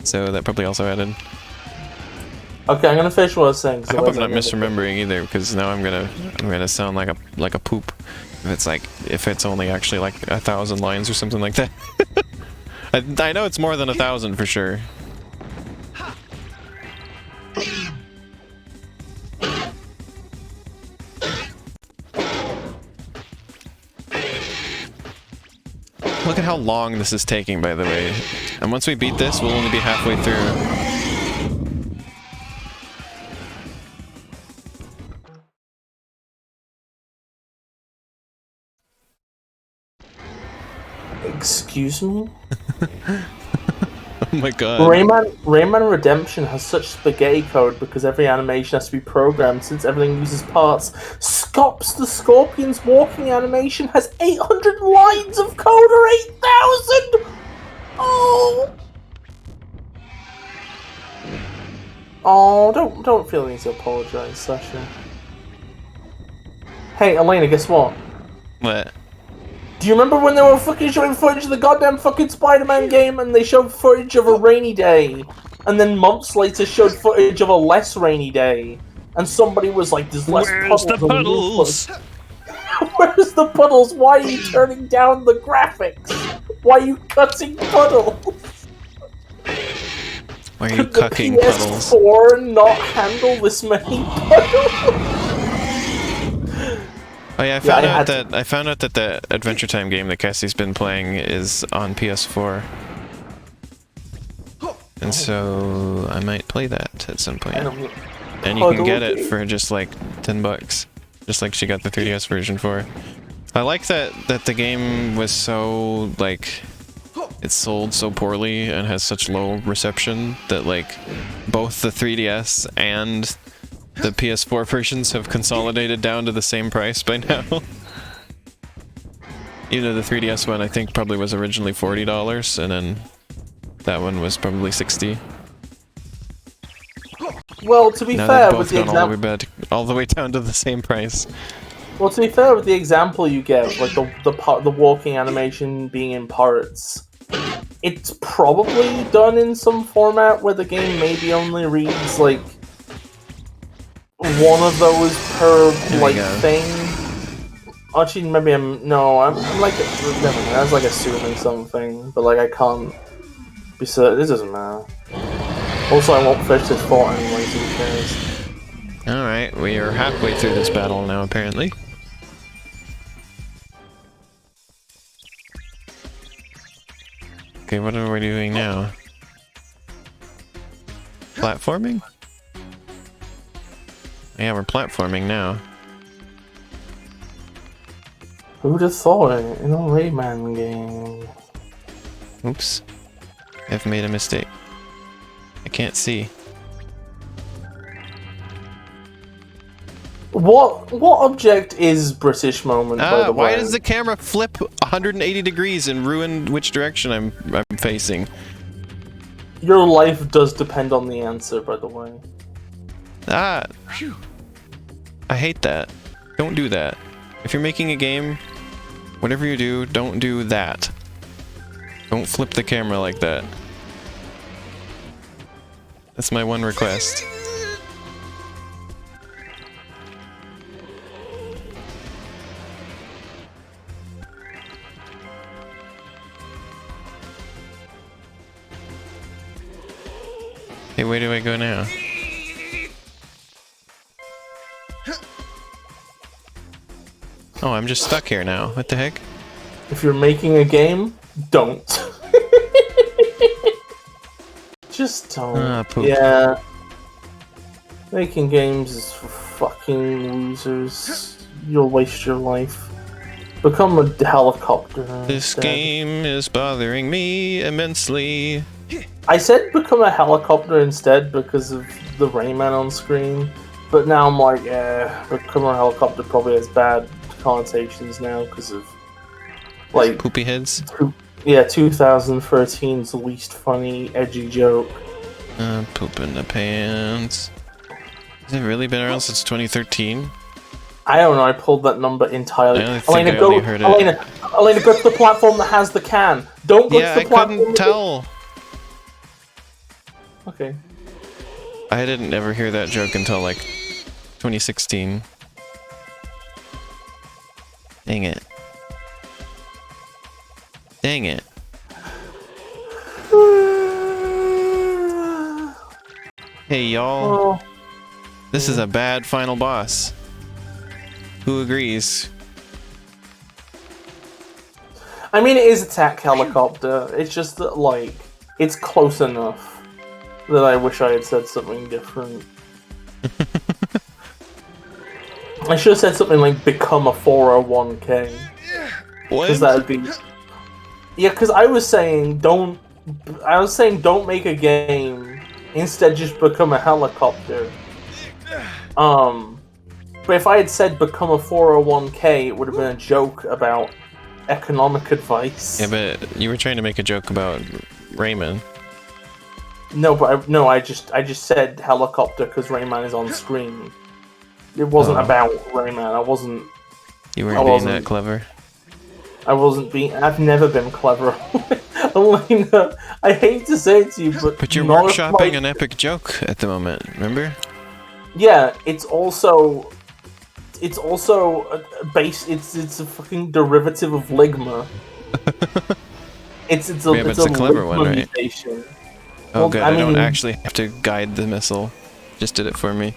Speaker 1: so that probably also added.
Speaker 2: Okay, I'm gonna finish what I was saying.
Speaker 1: I hope I'm not misremembering either, because now I'm gonna sound like a poop. If it's only actually like 1,000 lines or something like that. I know it's more than 1,000 for sure. Look at how long this is taking, by the way. And once we beat this, we'll only be halfway through.
Speaker 2: Excuse me?
Speaker 1: Oh my god.
Speaker 2: Rayman Redemption has such spaghetti code because every animation has to be programmed since everything uses parts. Scops the Scorpion's walking animation has 800 lines of code or 8,000! Oh! Oh, don't feel the need to apologize, Sasha. Hey, Elena, guess what?
Speaker 1: What?
Speaker 2: Do you remember when they were fucking showing footage of the goddamn fucking Spider-Man game and they showed footage of a rainy day? And then months later showed footage of a less rainy day? And somebody was like, there's less puddles.
Speaker 5: Where's the puddles?
Speaker 2: Where's the puddles? Why are you turning down the graphics? Why are you cutting puddles?
Speaker 1: Why are you cucking puddles?
Speaker 2: Could the PS4 not handle this many puddles?
Speaker 1: Oh yeah, I found out that the Adventure Time game that Cassie's been playing is on PS4. And so I might play that at some point.
Speaker 2: I don't-
Speaker 1: And you can get it for just like $10, just like she got the 3DS version for. I like that the game was so like it sold so poorly and has such low reception that like both the 3DS and the PS4 versions have consolidated down to the same price by now. You know, the 3DS one I think probably was originally $40, and then that one was probably $60.
Speaker 2: Well, to be
Speaker 1: Now
Speaker 2: fair,
Speaker 1: they've
Speaker 2: with
Speaker 1: both
Speaker 2: the
Speaker 1: gone
Speaker 2: example,
Speaker 1: all the way down to the same price.
Speaker 2: well, to be fair, with the example you gave, like the walking animation being in parts, it's probably done in some format where the game maybe only reads like one of those per
Speaker 1: There we
Speaker 2: like
Speaker 1: go.
Speaker 2: thing. Actually, maybe I'm like never mind, that's like assuming something, but like I can't be certain. This doesn't matter. Also, I won't finish this fort anyway, so who cares?
Speaker 1: Alright, we are halfway through this battle now, apparently. Okay, what are we doing now? Platforming? Yeah, we're platforming now.
Speaker 2: Who'd have thought it in a Rayman game?
Speaker 1: Oops. I've made a mistake. I can't see.
Speaker 2: What object is British moment? By the
Speaker 1: Why
Speaker 2: way?
Speaker 1: does the camera flip 180 degrees and ruin which direction I'm facing?
Speaker 2: Your life does depend on the answer, by the way.
Speaker 1: I hate that. Don't do that. If you're making a game, whatever you do, don't do that. Don't flip the camera like that. That's my one request. Hey, where do I go now? Oh, I'm just stuck here now. What the heck?
Speaker 2: If you're making a game, don't. Just don't.
Speaker 1: Ah, poop.
Speaker 2: Yeah. Making games is for fucking losers. You'll waste your life. Become a helicopter.
Speaker 1: This
Speaker 2: instead.
Speaker 1: game is bothering me immensely.
Speaker 2: I said become a helicopter instead because of the Rayman on screen, but now I'm like, become a helicopter probably has bad connotations now because of like
Speaker 1: Poopy heads.
Speaker 2: 2013's least funny edgy joke.
Speaker 1: Poop in the pants. Has it really been around since 2013?
Speaker 2: I don't know. I pulled that number entirely.
Speaker 1: I think I only heard it.
Speaker 2: Elena, go to the platform that has the can. Don't go
Speaker 1: Yeah,
Speaker 2: to the
Speaker 1: I
Speaker 2: platform.
Speaker 1: couldn't tell.
Speaker 2: Okay.
Speaker 1: I didn't ever hear that joke until like 2016. Dang it. Dang it. Hey y'all,
Speaker 2: Oh,
Speaker 1: this is a bad final boss. Who agrees?
Speaker 2: I mean, it is attack helicopter. It's just that, like, it's close enough that I wish I had said something different. I should have said something like become a 401k.
Speaker 1: What?
Speaker 2: Because that would be. Yeah, because I was saying don't make a game. Instead, just become a helicopter. But if I had said become a 401k, it would have been a joke about economic advice.
Speaker 1: Yeah, but you were trying to make a joke about Rayman.
Speaker 2: No, but I just said helicopter because Rayman is on screen. It wasn't
Speaker 1: Oh.
Speaker 2: about Rayman.
Speaker 1: You weren't
Speaker 2: I
Speaker 1: being
Speaker 2: wasn't.
Speaker 1: that clever.
Speaker 2: I've never been clever. Elena, I hate to say it to you,
Speaker 1: But you're
Speaker 2: none of
Speaker 1: workshopping
Speaker 2: my-
Speaker 1: an epic joke at the moment, remember?
Speaker 2: Yeah, it's also a base. It's a fucking derivative of Ligma. it's a
Speaker 1: Yeah, but it's a clever
Speaker 2: Ligma
Speaker 1: one, right?
Speaker 2: mutation.
Speaker 1: Oh
Speaker 2: Well,
Speaker 1: good,
Speaker 2: I
Speaker 1: I don't
Speaker 2: mean-
Speaker 1: actually have to guide the missile. Just did it for me.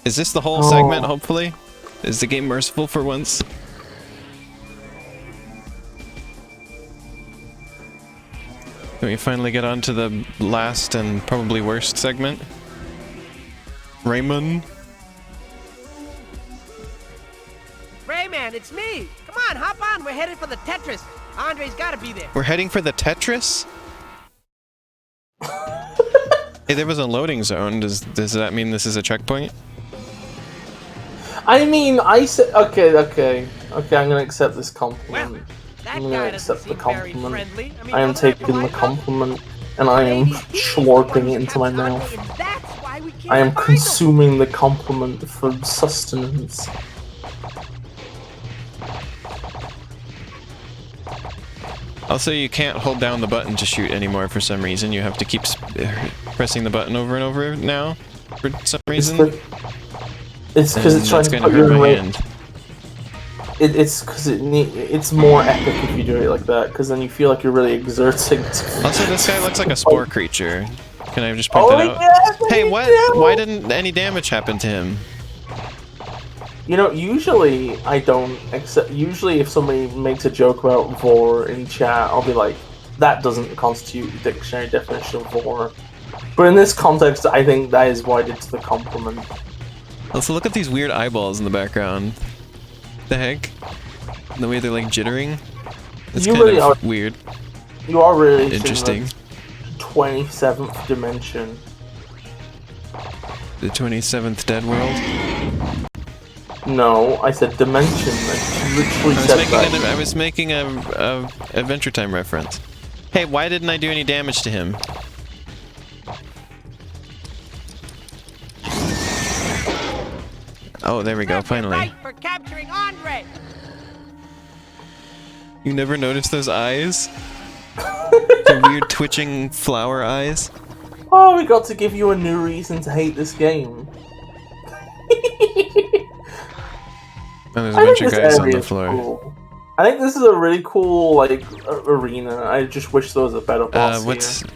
Speaker 1: Is this the whole segment, hopefully? Is the game merciful for once? Can we finally get on to the last and probably worst segment? Rayman?
Speaker 4: Rayman, it's me. Come on, hop on. We're headed for the Tetris. Andre's got to be there.
Speaker 1: We're heading for the Tetris? Hey, there was a loading zone. Does that mean this is a checkpoint?
Speaker 2: I mean, I said okay. I'm gonna accept this compliment.
Speaker 4: Well, that
Speaker 2: I'm gonna
Speaker 4: guy doesn't
Speaker 2: accept the
Speaker 4: seem very
Speaker 2: compliment.
Speaker 4: friendly. I mean,
Speaker 2: I am
Speaker 4: wasn't that
Speaker 2: taking the
Speaker 4: polite, huh?
Speaker 2: compliment, and I am
Speaker 4: Maybe he's the one
Speaker 2: slurping
Speaker 4: who
Speaker 2: it into my
Speaker 4: captured Andre,
Speaker 2: mouth.
Speaker 4: and that's why we can't
Speaker 2: I am
Speaker 4: find him.
Speaker 2: consuming the compliment for sustenance.
Speaker 1: Also, you can't hold down the button to shoot anymore for some reason. You have to keep pressing the button over and over now for some reason.
Speaker 2: It's because it's trying to
Speaker 1: gonna
Speaker 2: put you
Speaker 1: hurt
Speaker 2: in
Speaker 1: my
Speaker 2: range.
Speaker 1: hand.
Speaker 2: It's because it's more epic if you do it like that, because then you feel like you're really exerting.
Speaker 1: Also, this guy looks like a spore creature. Can I just point that out?
Speaker 2: Yes,
Speaker 1: Hey,
Speaker 2: me
Speaker 1: what?
Speaker 2: too!
Speaker 1: Why didn't any damage happen to him?
Speaker 2: You know, usually I don't accept. Usually, if somebody makes a joke about vor in chat, I'll be like, "That doesn't constitute the dictionary definition of vor." But in this context, I think that is why it's the compliment.
Speaker 1: Also, look at these weird eyeballs in the background. The heck? The way they're like jittering. It's
Speaker 2: You
Speaker 1: kind
Speaker 2: really
Speaker 1: of
Speaker 2: are-
Speaker 1: weird.
Speaker 2: You are really
Speaker 1: Interesting.
Speaker 2: 27th dimension.
Speaker 1: The 27th Dead World.
Speaker 2: No, I said dimension. I literally said that.
Speaker 1: I was making a Adventure Time reference. Hey, why didn't I do any damage to him? Oh, there we go, finally.
Speaker 4: Right for capturing Andre.
Speaker 1: You never noticed those eyes? The weird twitching flower eyes?
Speaker 2: Oh, we got to give you a new reason to hate this game.
Speaker 1: Oh, there's a
Speaker 2: I think
Speaker 1: bunch of
Speaker 2: this
Speaker 1: guys on
Speaker 2: area
Speaker 1: the
Speaker 2: is
Speaker 1: floor.
Speaker 2: cool. I think this is a really cool, like, arena. I just wish there was a better boss here.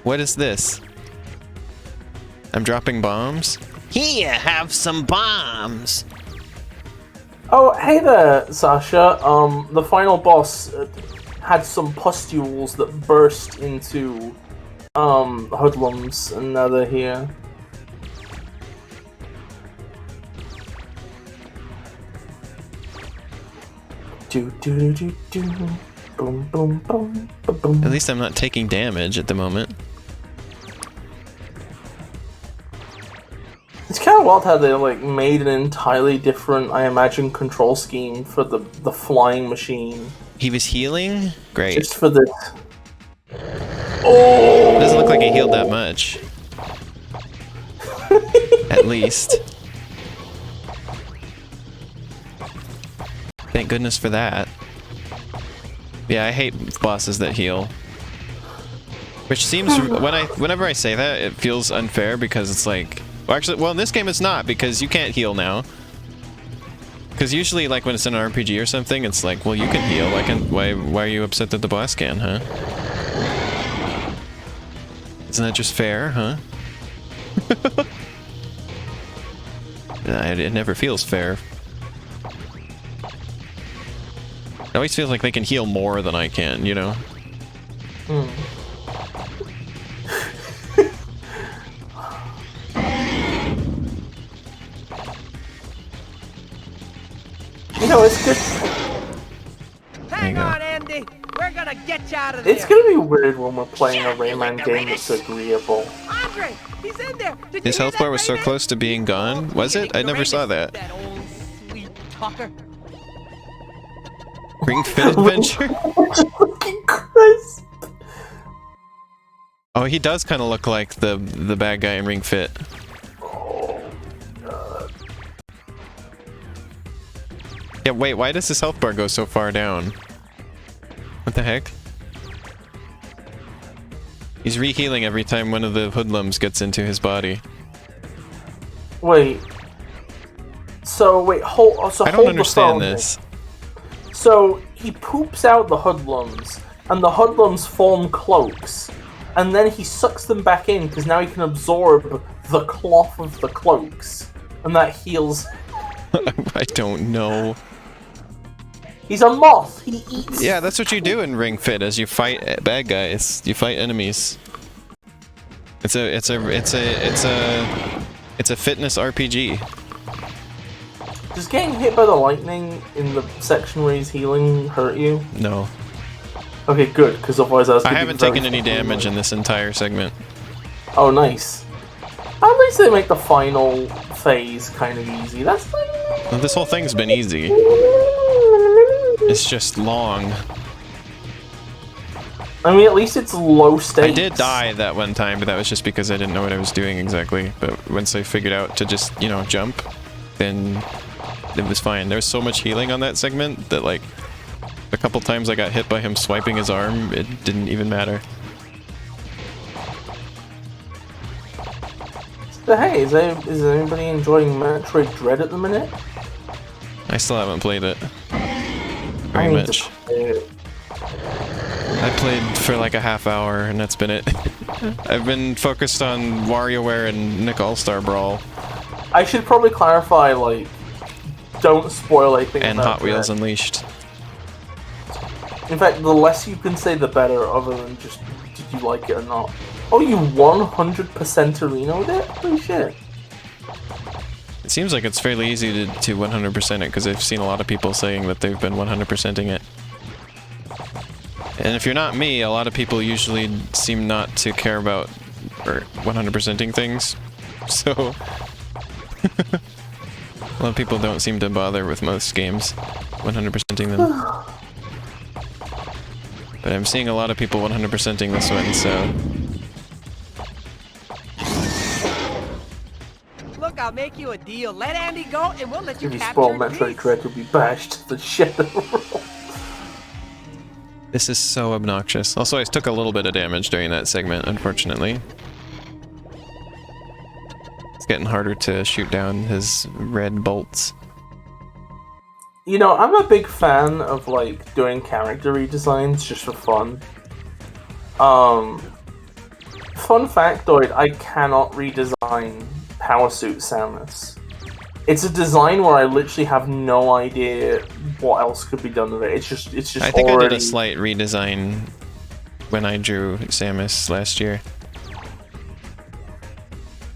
Speaker 1: What is this? I'm dropping bombs?
Speaker 3: Here, have some bombs.
Speaker 2: Oh, hey there, Sasha. The final boss had some pustules that burst into, hoodlums, and now they're here. Do do do do do. Boom boom boom boom boom.
Speaker 1: At least I'm not taking damage at the moment.
Speaker 2: It's kind of wild how they like made an entirely different, I imagine, control scheme for the flying machine.
Speaker 1: He was healing? Great.
Speaker 2: Just for this. Oh!
Speaker 1: It doesn't look like he healed that much. At least. Thank goodness for that. Yeah, I hate bosses that heal. Which seems, whenever I say that, it feels unfair because it's like, well, in this game it's not, because you can't heal now. Because usually, like when it's in an RPG or something, it's like, well, you can heal. Why are you upset that the boss can, huh? Isn't that just fair, huh? It never feels fair. It always feels like they can heal more than I can, you know?
Speaker 2: You know, it's good.
Speaker 4: Hang
Speaker 1: go.
Speaker 4: on, Andy. We're gonna get you out of there.
Speaker 2: It's gonna be weird when we're playing a Rayman game that's agreeable.
Speaker 4: Andre, he's in there. Did you
Speaker 1: His
Speaker 4: hear
Speaker 1: health
Speaker 4: that,
Speaker 1: bar was so
Speaker 4: Rayman?
Speaker 1: close to being gone. Was it? I never saw that.
Speaker 4: That old sweet talker.
Speaker 1: Ring Fit Adventure?
Speaker 2: Fucking Christ.
Speaker 1: Oh, he does kind of look like the bad guy in Ring Fit. Yeah, wait, why does his health bar go so far down? What the heck? He's re-healing every time one of the hoodlums gets into his body.
Speaker 2: Wait. So wait, hold.
Speaker 1: I don't understand this.
Speaker 2: So he poops out the hoodlums, and the hoodlums form cloaks, and then he sucks them back in because now he can absorb the cloth of the cloaks, and that heals.
Speaker 1: I don't know.
Speaker 2: He's a moth. He eats.
Speaker 1: Yeah, that's what you do in Ring Fit. As you fight bad guys, you fight enemies. It's a fitness RPG.
Speaker 2: Does getting hit by the lightning in the section where he's healing hurt you?
Speaker 1: No.
Speaker 2: Okay, good, because otherwise
Speaker 1: I haven't taken any damage in this entire segment.
Speaker 2: Oh, nice. At least they make the final phase kind of easy. That's like...
Speaker 1: Well, this whole thing's been easy. It's just long.
Speaker 2: I mean, at least it's low stakes.
Speaker 1: I did die that one time, but that was just because I didn't know what I was doing exactly. But once I figured out to just, you know, jump, then it was fine. There was so much healing on that segment that, like, a couple times I got hit by him swiping his arm, it didn't even matter.
Speaker 2: So, hey, is anybody enjoying Metroid Dread at the minute?
Speaker 1: I still haven't played it very much. I played for like a half hour and that's been it. I've been focused on WarioWare and Nick All-Star Brawl.
Speaker 2: I should probably clarify, like, don't spoil anything.
Speaker 1: And Hot Wheels Unleashed.
Speaker 2: In fact, the less you can say, the better, other than just, did you like it or not? Oh, you 100% arenaed it? Holy shit.
Speaker 1: It seems like it's fairly easy to 100% it, because I've seen a lot of people saying that they've been 100%ing it. And if you're not me, a lot of people usually seem not to care about 100%ing things. So... a lot of people don't seem to bother with most games 100%ing them. But I'm seeing a lot of people 100%ing this one, so...
Speaker 4: Look, I'll make you a deal. Let Andy go, and we'll let you
Speaker 2: If you
Speaker 4: capture
Speaker 2: spoil
Speaker 4: the
Speaker 2: Metroid
Speaker 4: beast.
Speaker 2: Dread, you'll be bashed to the shit out of the world.
Speaker 1: This is so obnoxious. Also, I took a little bit of damage during that segment, unfortunately. It's getting harder to shoot down his red bolts.
Speaker 2: You know, I'm a big fan of, like, doing character redesigns just for fun. Fun factoid, I cannot redesign Power Suit Samus. It's a design where I literally have no idea what else could be done with it. It's just
Speaker 1: I think
Speaker 2: already...
Speaker 1: I did a slight redesign when I drew Samus last year.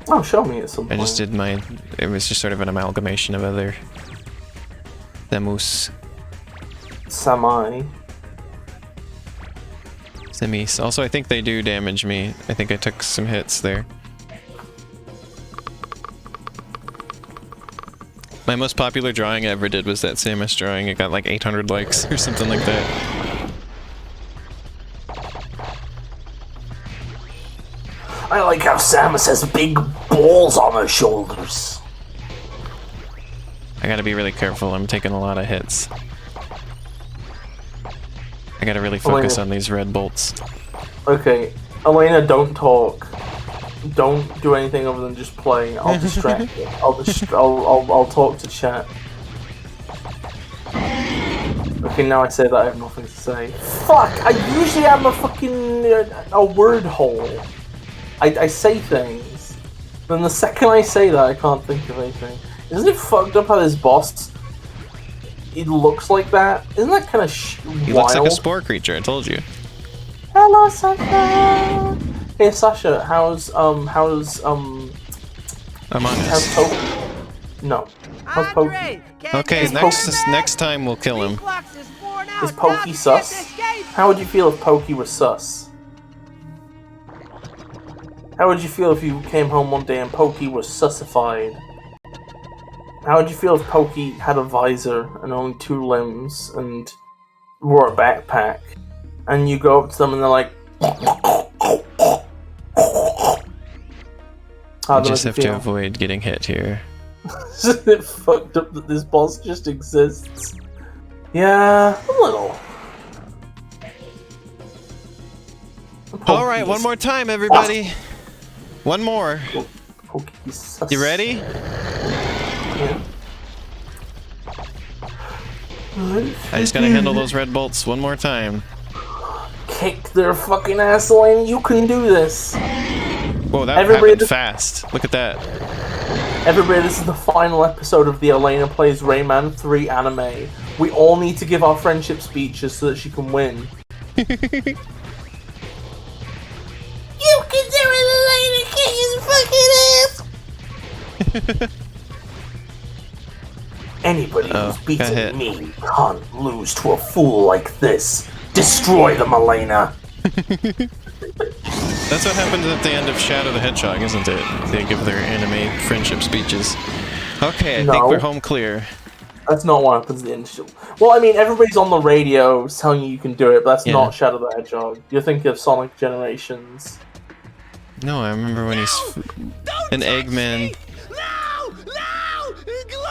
Speaker 2: Oh, show me at some
Speaker 1: I
Speaker 2: point.
Speaker 1: just did my... It was just sort of an amalgamation of other... Samus. Semis. Also, I think they do damage me. I think I took some hits there. My most popular drawing I ever did was that Samus drawing. It got like 800 likes or something like that.
Speaker 2: I like how Samus has big balls on her shoulders.
Speaker 1: I gotta be really careful. I'm taking a lot of hits. I gotta really focus on these red bolts.
Speaker 2: Okay, Elena, don't talk. Don't do anything other than just play. I'll distract you. I'll talk to chat. Okay, now I say that I have nothing to say. Fuck! I usually am a fucking a word hole. I say things. Then the second I say that, I can't think of anything. Isn't it fucked up how this boss... It looks like that? Isn't that kind of
Speaker 1: He looks like a spore creature, I told you.
Speaker 2: Hello, Sasha! Hey, Sasha, how's
Speaker 1: Among Us.
Speaker 2: Poki? No. How's Poki?
Speaker 4: Andre, can't
Speaker 1: Okay,
Speaker 4: you
Speaker 1: next time we'll kill him.
Speaker 4: Reflux is worn out.
Speaker 2: Is Poki
Speaker 4: Now you
Speaker 2: sus?
Speaker 4: can't escape.
Speaker 2: How would you feel if Poki was sus? How would you feel if you came home one day and Poki was sussified? How would you feel if Poki had a visor and only 2 limbs and wore a backpack? And you go up to them and they're like...
Speaker 1: You just have to avoid getting hit here.
Speaker 2: Isn't it fucked up that this boss just exists? Yeah, a little.
Speaker 1: Alright, one more time, everybody. One more.
Speaker 2: Poki's sus.
Speaker 1: You ready?
Speaker 2: Yeah.
Speaker 1: I just gotta handle those red bolts one more time.
Speaker 2: Kick their fucking ass, Elaine. You can do this.
Speaker 1: Whoa, that
Speaker 2: Everybody
Speaker 1: happened fast. Look at that.
Speaker 2: Everybody, this is the final episode of the Elena Plays Rayman 3 anime. We all need to give our friendship speeches so that she can win. You can do it, Elena! Kick his fucking ass! Anybody who's beaten me can't lose to a fool like this. Destroy them, Elena!
Speaker 1: That's what happens at the end of Shadow the Hedgehog, isn't it? They give their anime friendship speeches. Okay, I think we're home clear.
Speaker 2: That's not what happens at the end of Shadow. Well, I mean, everybody's on the radio telling you can do it, but that's not Shadow the Hedgehog. You're thinking of Sonic Generations.
Speaker 1: No, I remember when he's... An Eggman...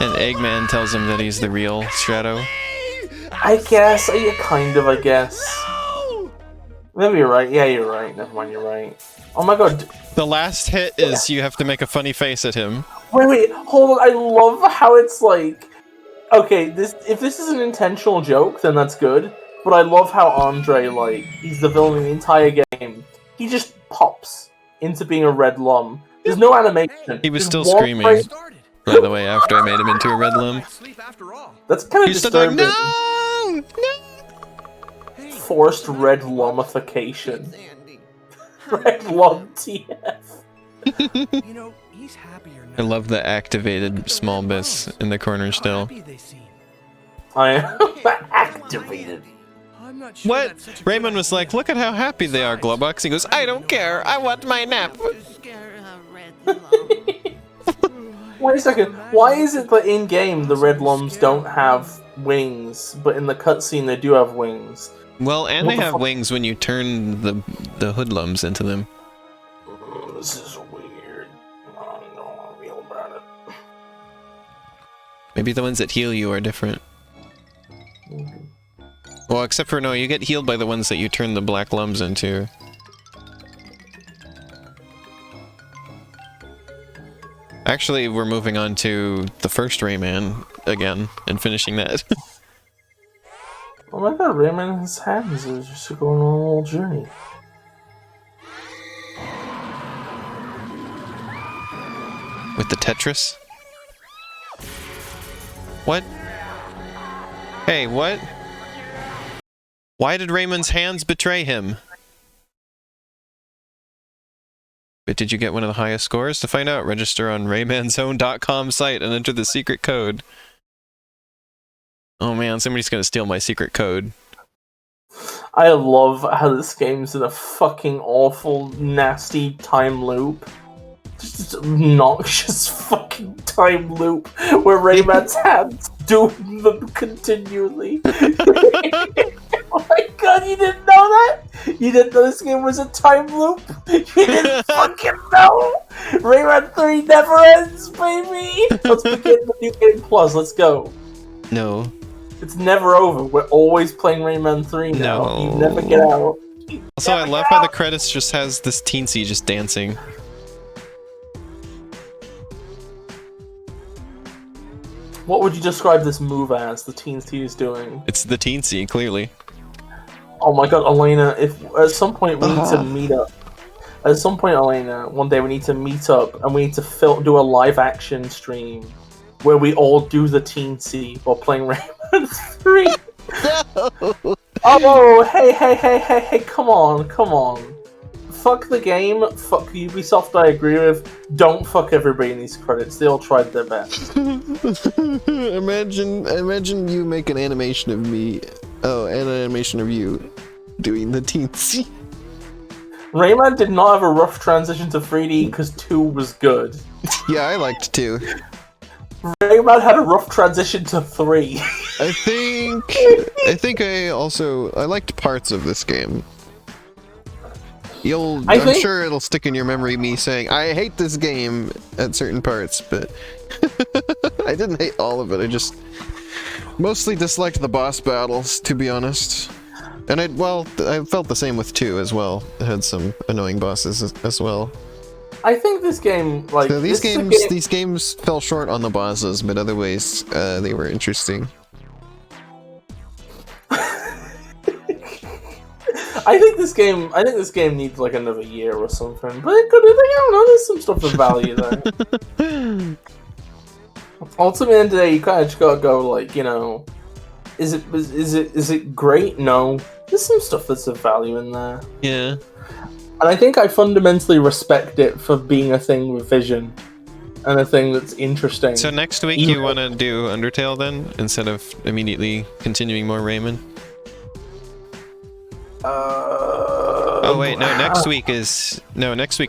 Speaker 1: And Eggman tells him that he's the real Shadow.
Speaker 2: I guess. I guess. Maybe you're right. Yeah, you're right. Never mind, you're right. Oh my god.
Speaker 1: The last hit is you have to make a funny face at him.
Speaker 2: Wait, hold on. I love how it's like... Okay, if this is an intentional joke, then that's good. But I love how Andre, like, he's the villain in the entire game. He just pops into being a red lum. There's no animation.
Speaker 1: He was still screaming, by the way, after I made him into a red lum.
Speaker 2: That's kind of disturbing.
Speaker 1: Like, no!
Speaker 2: Forced red lumification. Red lum TF.
Speaker 4: You know, he's happier now.
Speaker 1: I love the activated small Bis in the corner still.
Speaker 2: I am activated.
Speaker 1: What? Rayman was like, look at how happy they are, Glowbox. He goes, I don't care, I want my nap.
Speaker 2: Wait a second, why is it that in-game the red lums don't have wings, but in the cutscene they do have wings?
Speaker 1: Well, and they have wings when you turn the hoodlums into them.
Speaker 2: This is weird. I don't know how I feel about it.
Speaker 1: Maybe the ones that heal you are different. Well, except for no, you get healed by the ones that you turn the black lums into. Actually, we're moving on to the first Rayman again and finishing that.
Speaker 2: Oh my god, Rayman in his hands is just going on a little journey.
Speaker 1: With the Tetris? What? Hey, what? Why did Rayman's hands betray him? But did you get one of the highest scores? To find out, register on raymanzone.com site and enter the secret code. Oh man, somebody's gonna steal my secret code.
Speaker 2: I love how this game's in a fucking awful, nasty time loop. Just an obnoxious fucking time loop where Rayman's hands doom them continually. Oh my god, you didn't know that? You didn't know this game was a time loop? You didn't fucking know? Rayman 3 never ends, baby! Let's begin the New Game Plus, let's go.
Speaker 1: No.
Speaker 2: It's never over. We're always playing Rayman 3 now.
Speaker 1: No.
Speaker 2: You never get out.
Speaker 1: Also, I love how the credits just has this teensy just dancing.
Speaker 2: What would you describe this move as, the teensy is doing?
Speaker 1: It's the teensy, clearly.
Speaker 2: Oh my god, Elena, if at some point we need to meet up. At some point, Elena, one day we need to meet up and we need to do a live action stream where we all do the teensy while playing Rayman 3.
Speaker 1: No!
Speaker 2: Oh, hey, come on. Fuck the game, fuck Ubisoft, I agree with. Don't fuck everybody in these credits, they all tried their best.
Speaker 1: Imagine you make an animation of me. Oh, and an animation of you doing the teensy.
Speaker 2: Rayman did not have a rough transition to 3D because 2 was good.
Speaker 1: Yeah, I liked 2.
Speaker 2: Rayman had a rough transition to 3.
Speaker 1: I think I liked parts of this game. I'm sure it'll stick in your memory, me saying, I hate this game at certain parts, but I didn't hate all of it, I just mostly disliked the boss battles, to be honest. And I felt the same with 2 as well. It had some annoying bosses as well.
Speaker 2: I think this game, like...
Speaker 1: So these games fell short on the bosses, but other ways, they were interesting.
Speaker 2: I think this game needs like another year or something, but it could, I don't know, there's some stuff of value there. Ultimately, at the end of the day, you kind of just gotta go, like, you know, Is it great? No. There's some stuff that's of value in there.
Speaker 1: Yeah.
Speaker 2: And I think I fundamentally respect it for being a thing with vision. And a thing that's interesting.
Speaker 1: So next week you want to do Undertale then, instead of immediately continuing more Rayman? Oh wait, no. Next week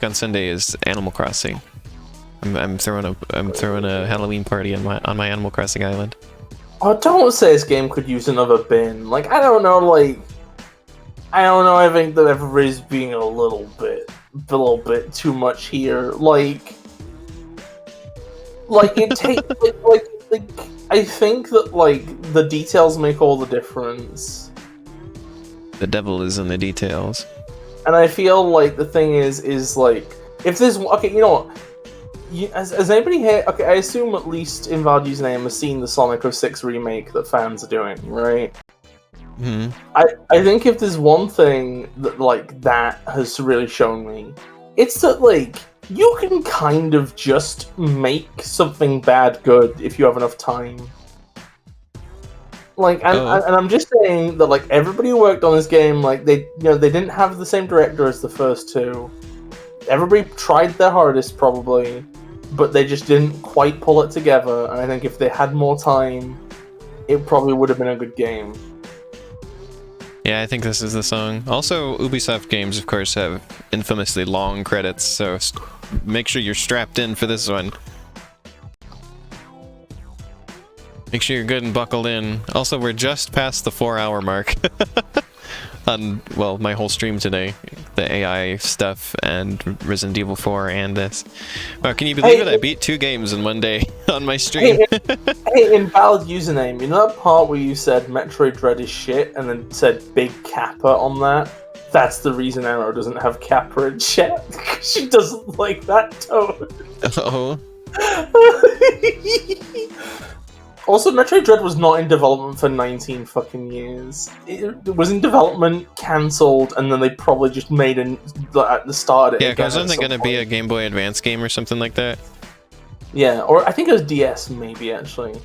Speaker 1: on Sunday is Animal Crossing. I'm throwing a Halloween party on my Animal Crossing island.
Speaker 2: Oh, don't say this game could use another bin. Like, I don't know. I think that everybody's being a little bit too much here. It takes I think that the details make all the difference.
Speaker 1: The devil is in the details.
Speaker 2: And I feel like the thing is if there's okay, you know what? Has anybody here? Okay, I assume at least Invalid Username has seen the Sonic 06 remake that fans are doing, right?
Speaker 1: Hmm.
Speaker 2: I think if there's one thing that that has really shown me, it's that you can kind of just make something bad good if you have enough time. And I'm just saying that everybody who worked on this game, they didn't have the same director as the first two. Everybody tried their hardest probably, but they just didn't quite pull it together. And I think if they had more time, it probably would have been a good game.
Speaker 1: Yeah, I think this is the song. Also, Ubisoft games, of course, have infamously long credits, so make sure you're strapped in for this one. Make sure you're good and buckled in. Also, we're just past the 4-hour mark on, well, my whole stream today. The AI stuff and Resident Evil 4 and this. Wow, can you believe it? I beat 2 games in one day on my stream.
Speaker 2: Hey, Invalid Username, you know that part where you said Metroid Dread is shit and then said Big Kappa on that? That's the reason Arrow doesn't have Kappa in chat. She doesn't like that tone.
Speaker 1: Oh.
Speaker 2: Also, Metroid Dread was not in development for 19 fucking years. It was in development, cancelled, and then they probably just made it at the start of it.
Speaker 1: Yeah, because wasn't it going to be a Game Boy Advance game or something like that?
Speaker 2: Yeah, or I think it was DS, maybe, actually.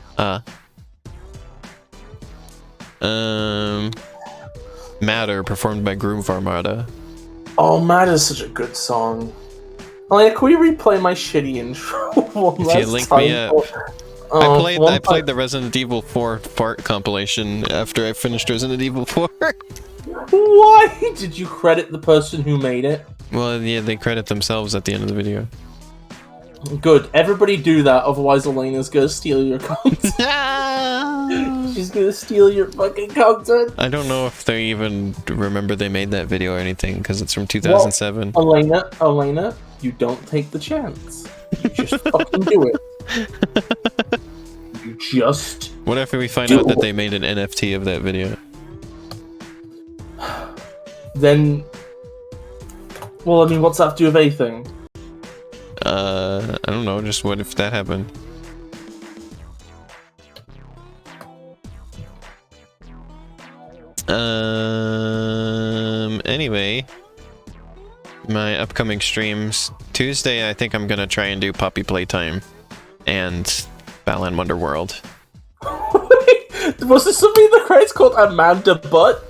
Speaker 1: Matter, performed by Groove Armada.
Speaker 2: Oh, Matter is such a good song. Can we replay my shitty intro one last time?
Speaker 1: If you link me up. I played the Resident Evil 4 fart compilation after I finished Resident Evil 4.
Speaker 2: Why did you credit the person who made it?
Speaker 1: Well, yeah, they credit themselves at the end of the video.
Speaker 2: Good. Everybody do that, otherwise Elena's gonna steal your content. She's gonna steal your fucking content.
Speaker 1: I don't know if they even remember they made that video or anything, because it's from 2007.
Speaker 2: Well, Elena, you don't take the chance. You just fucking do it. You just...
Speaker 1: What if we find out that they made an NFT of that video?
Speaker 2: Then... Well, I mean, what's that to do with anything?
Speaker 1: I don't know, just what if that happened? Anyway, my upcoming streams. Tuesday, I think I'm gonna try and do Poppy Playtime and Balan Wonderworld.
Speaker 2: Was there something in the credits called Amanda Butt?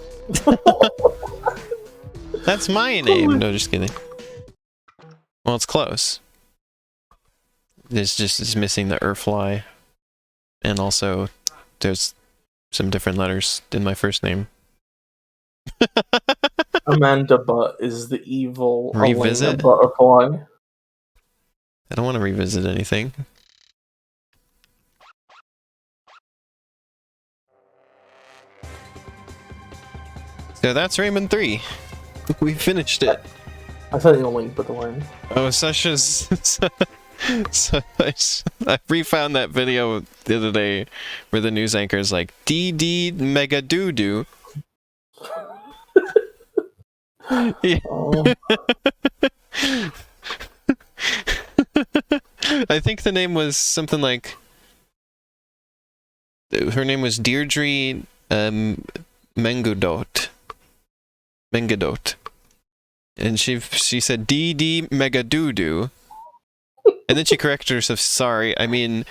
Speaker 1: That's my name. No, just kidding. Well, it's close. It's missing the fly, and also there's some different letters in my first name.
Speaker 2: Amanda Butt is the evil
Speaker 1: Revisit?
Speaker 2: Elena Butterfly.
Speaker 1: I don't want to revisit anything. So that's Rayman 3. We finished it.
Speaker 2: I sent you a link, by the way.
Speaker 1: Oh, Sasha's... So I refound that video the other day where the news anchor is like, DD mega doo-doo. Yeah.
Speaker 2: Oh.
Speaker 1: I think the name was something like... Her name was Deirdre Mengadot. And she said DD mega doo-doo. And then she corrected herself, sorry, I mean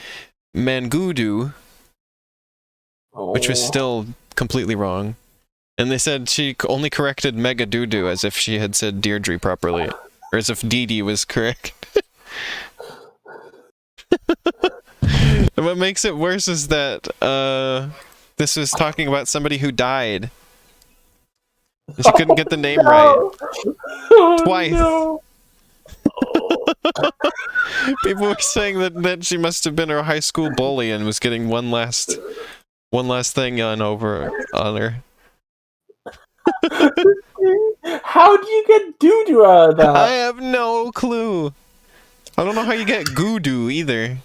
Speaker 1: Mangudu. which was still completely wrong. And they said she only corrected Mega Doodoo as if she had said Deirdre properly, or as if Dee Dee was correct. And what makes it worse is that this was talking about somebody who died. And she couldn't get the name right. Twice.
Speaker 2: No.
Speaker 1: People were saying that she must have been her high school bully and was getting one last thing on her.
Speaker 2: How do you get doo-doo out of that?
Speaker 1: I have no clue. I don't know how you get goo-doo either.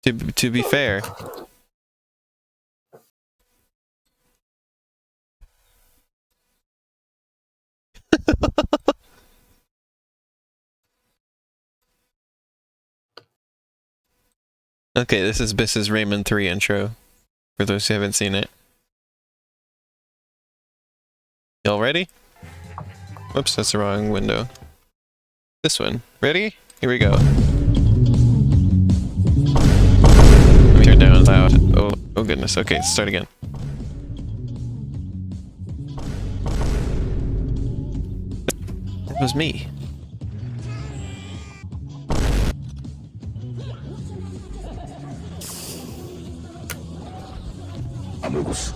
Speaker 1: To be fair. Okay, this is Bis's Rayman 3 intro, for those who haven't seen it. Y'all ready? Whoops, that's the wrong window. This one. Ready? Here we go. Let me turn down loud. Oh goodness. Okay, let's start again. That was me.
Speaker 6: Amigos.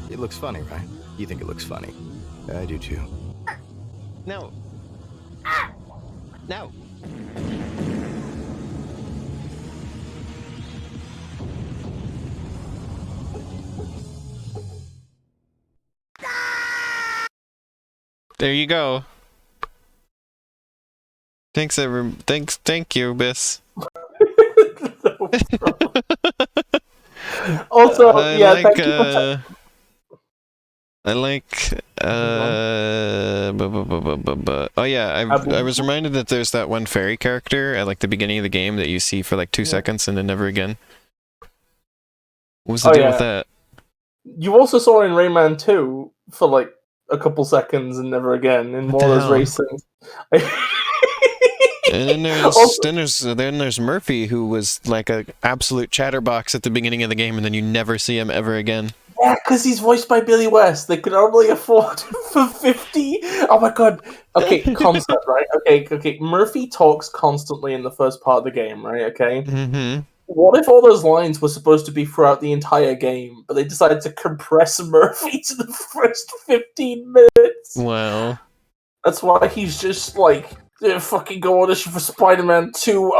Speaker 7: It looks funny, right? You think it looks funny. I do too.
Speaker 1: No. No. There you go. Thank you, Bis.
Speaker 2: Also, yeah,
Speaker 1: like,
Speaker 2: thank you for
Speaker 1: I like, oh yeah, I was reminded that there's that one fairy character at like the beginning of the game that you see for like 2 seconds and then never again. What was the deal with that?
Speaker 2: You also saw in Rayman 2 for like a couple seconds and never again in Wallace Racing.
Speaker 1: And then there's Murphy, who was like a absolute chatterbox at the beginning of the game, and then you never see him ever again.
Speaker 2: Yeah, because he's voiced by Billy West. They could only afford for 50. Oh my god. Okay, concept, right? Okay. Murphy talks constantly in the first part of the game, right? Okay.
Speaker 1: Mm-hmm.
Speaker 2: What if all those lines were supposed to be throughout the entire game, but they decided to compress Murphy to the first 15 minutes?
Speaker 1: Wow.
Speaker 2: That's why he's just like, fucking go audition for Spider-Man 2.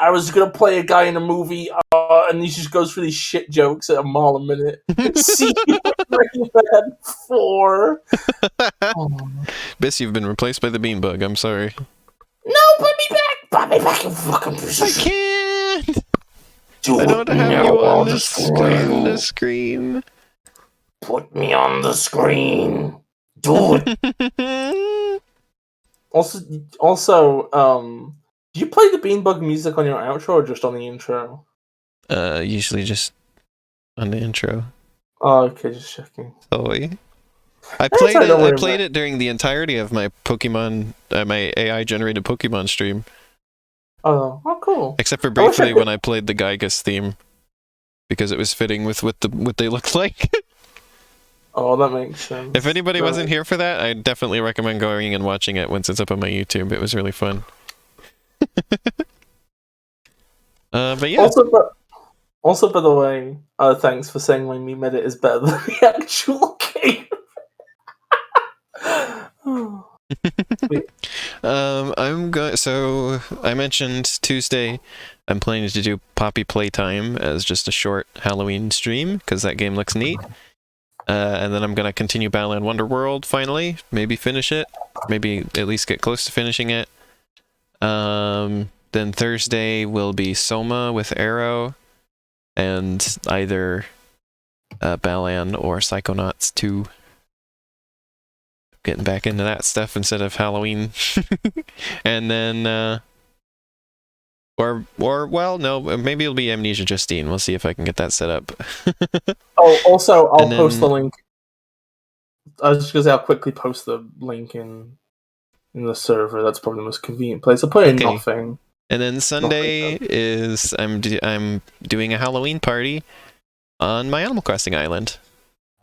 Speaker 2: I was gonna play a guy in a movie, and he just goes through these shit jokes at a mile a minute. See you in Rayman 4. Oh.
Speaker 1: Bis, you've been replaced by the Beanbug. I'm sorry.
Speaker 2: No, put me back! Put me back in fucking position.
Speaker 1: I can't! I don't have you on the screen.
Speaker 2: Put me on the screen. Do it. Also, do you play the Beanbug music on your outro or just on the intro?
Speaker 1: Usually just on the intro.
Speaker 2: Oh, okay, just checking.
Speaker 1: Sorry. I played it during the entirety of my Pokemon, my AI-generated Pokemon stream.
Speaker 2: Oh, cool.
Speaker 1: Except for briefly when I played the Gygus theme, because it was fitting with what they look like.
Speaker 2: Oh, that makes sense.
Speaker 1: If anybody wasn't here for that, I definitely recommend going and watching it once it's up on my YouTube. It was really fun. But yeah.
Speaker 2: Also, by the way, thanks for saying my meme edit is better than the actual game.
Speaker 1: So I mentioned Tuesday I'm planning to do Poppy Playtime as just a short Halloween stream because that game looks neat. And then I'm gonna continue Battleland Wonderworld finally. Maybe finish it. Maybe at least get close to finishing it. Then Thursday will be Soma with Arrow. And either Battleland or Psychonauts 2. Getting back into that stuff instead of Halloween. And then, well, no, maybe it'll be Amnesia Justine. We'll see if I can get that set up.
Speaker 2: Oh, also, I'll post the link. I was just gonna say I'll quickly post the link in the server. That's probably the most convenient place. I'll put in nothing.
Speaker 1: And then Sunday is I'm doing a Halloween party on my Animal Crossing island,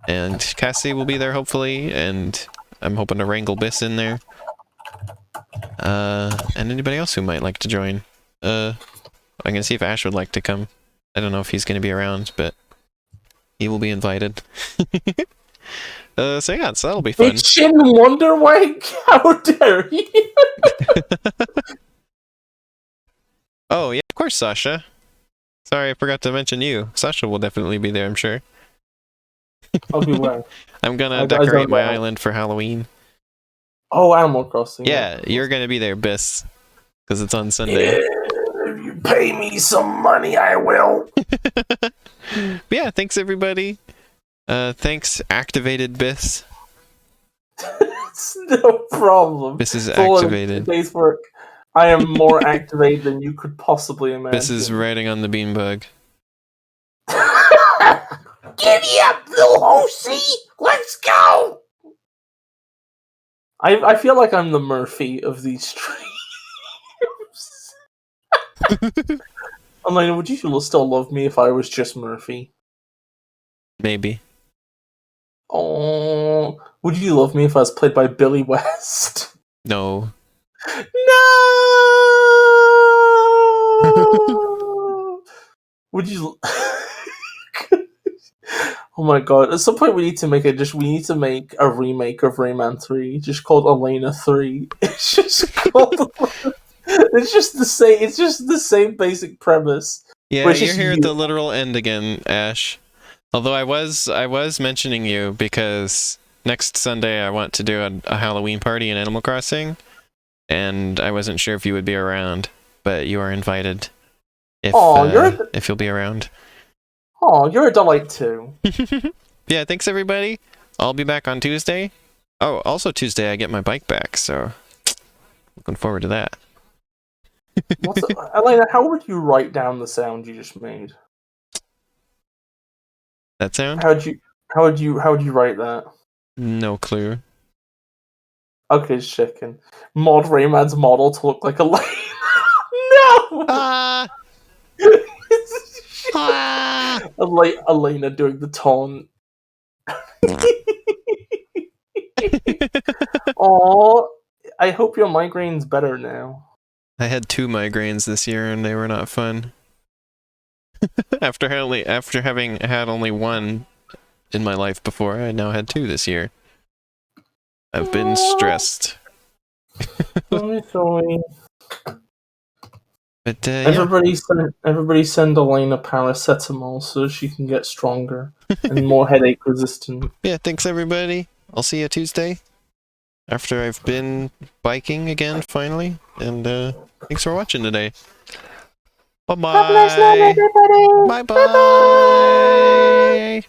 Speaker 1: and Cassie will be there hopefully, and I'm hoping to wrangle Bis in there. And anybody else who might like to join. I'm gonna see if Ash would like to come. I don't know if he's gonna be around, but he will be invited. So yeah, so that'll be fun.
Speaker 2: Bitchin' Wonderwag, how dare you?
Speaker 1: Oh yeah, of course, Sasha. Sorry, I forgot to mention you. Sasha will definitely be there, I'm sure.
Speaker 2: I'll be where?
Speaker 1: I'm gonna decorate my island for Halloween.
Speaker 2: Oh, Animal Crossing.
Speaker 1: Yeah, you're gonna be there, Bis, because it's on Sunday.
Speaker 2: Yeah, if you pay me some money, I will.
Speaker 1: But yeah, thanks everybody. Thanks, Activated Bis.
Speaker 2: It's no problem.
Speaker 1: Bis is activated.
Speaker 2: Today's work. I am more activated than you could possibly imagine.
Speaker 1: Bis is riding on the beanbag.
Speaker 3: Giddy up, little horsey! Let's go!
Speaker 2: I feel like I'm the Murphy of these streams. Elena, would you still love me if I was just Murphy?
Speaker 1: Maybe.
Speaker 2: Oh, would you love me if I was played by Billy West?
Speaker 1: No.
Speaker 2: No! Would you? Oh my god! At some point, we need to make a remake of Rayman 3, just called Elena 3. It's just called. It's just the same basic premise.
Speaker 1: Yeah, you're here at the literal end again, Ash. Although I was mentioning you because next Sunday I want to do a Halloween party in Animal Crossing, and I wasn't sure if you would be around, but you are invited. If you'll be around.
Speaker 2: Oh, you're a delight too.
Speaker 1: Yeah, thanks everybody. I'll be back on Tuesday. Oh, also Tuesday I get my bike back, so looking forward to that.
Speaker 2: Elena, how would you write down the sound you just made?
Speaker 1: That sound?
Speaker 2: How would you write that?
Speaker 1: No clue.
Speaker 2: Okay, chicken. Mod Rayman's model to look like a lane. No! Elena doing the taunt. Aw, I hope your migraine's better now.
Speaker 1: I had 2 migraines this year and they were not fun. After having had only 1 in my life before, I now had 2 this year. I've been stressed.
Speaker 2: Sorry.
Speaker 1: But
Speaker 2: everybody send Elena paracetamol so she can get stronger and more headache resistant.
Speaker 1: Yeah, thanks everybody. I'll see you Tuesday after I've been biking again finally. And thanks for watching today. Bye bye.
Speaker 2: Have a nice night, everybody.
Speaker 1: Bye bye.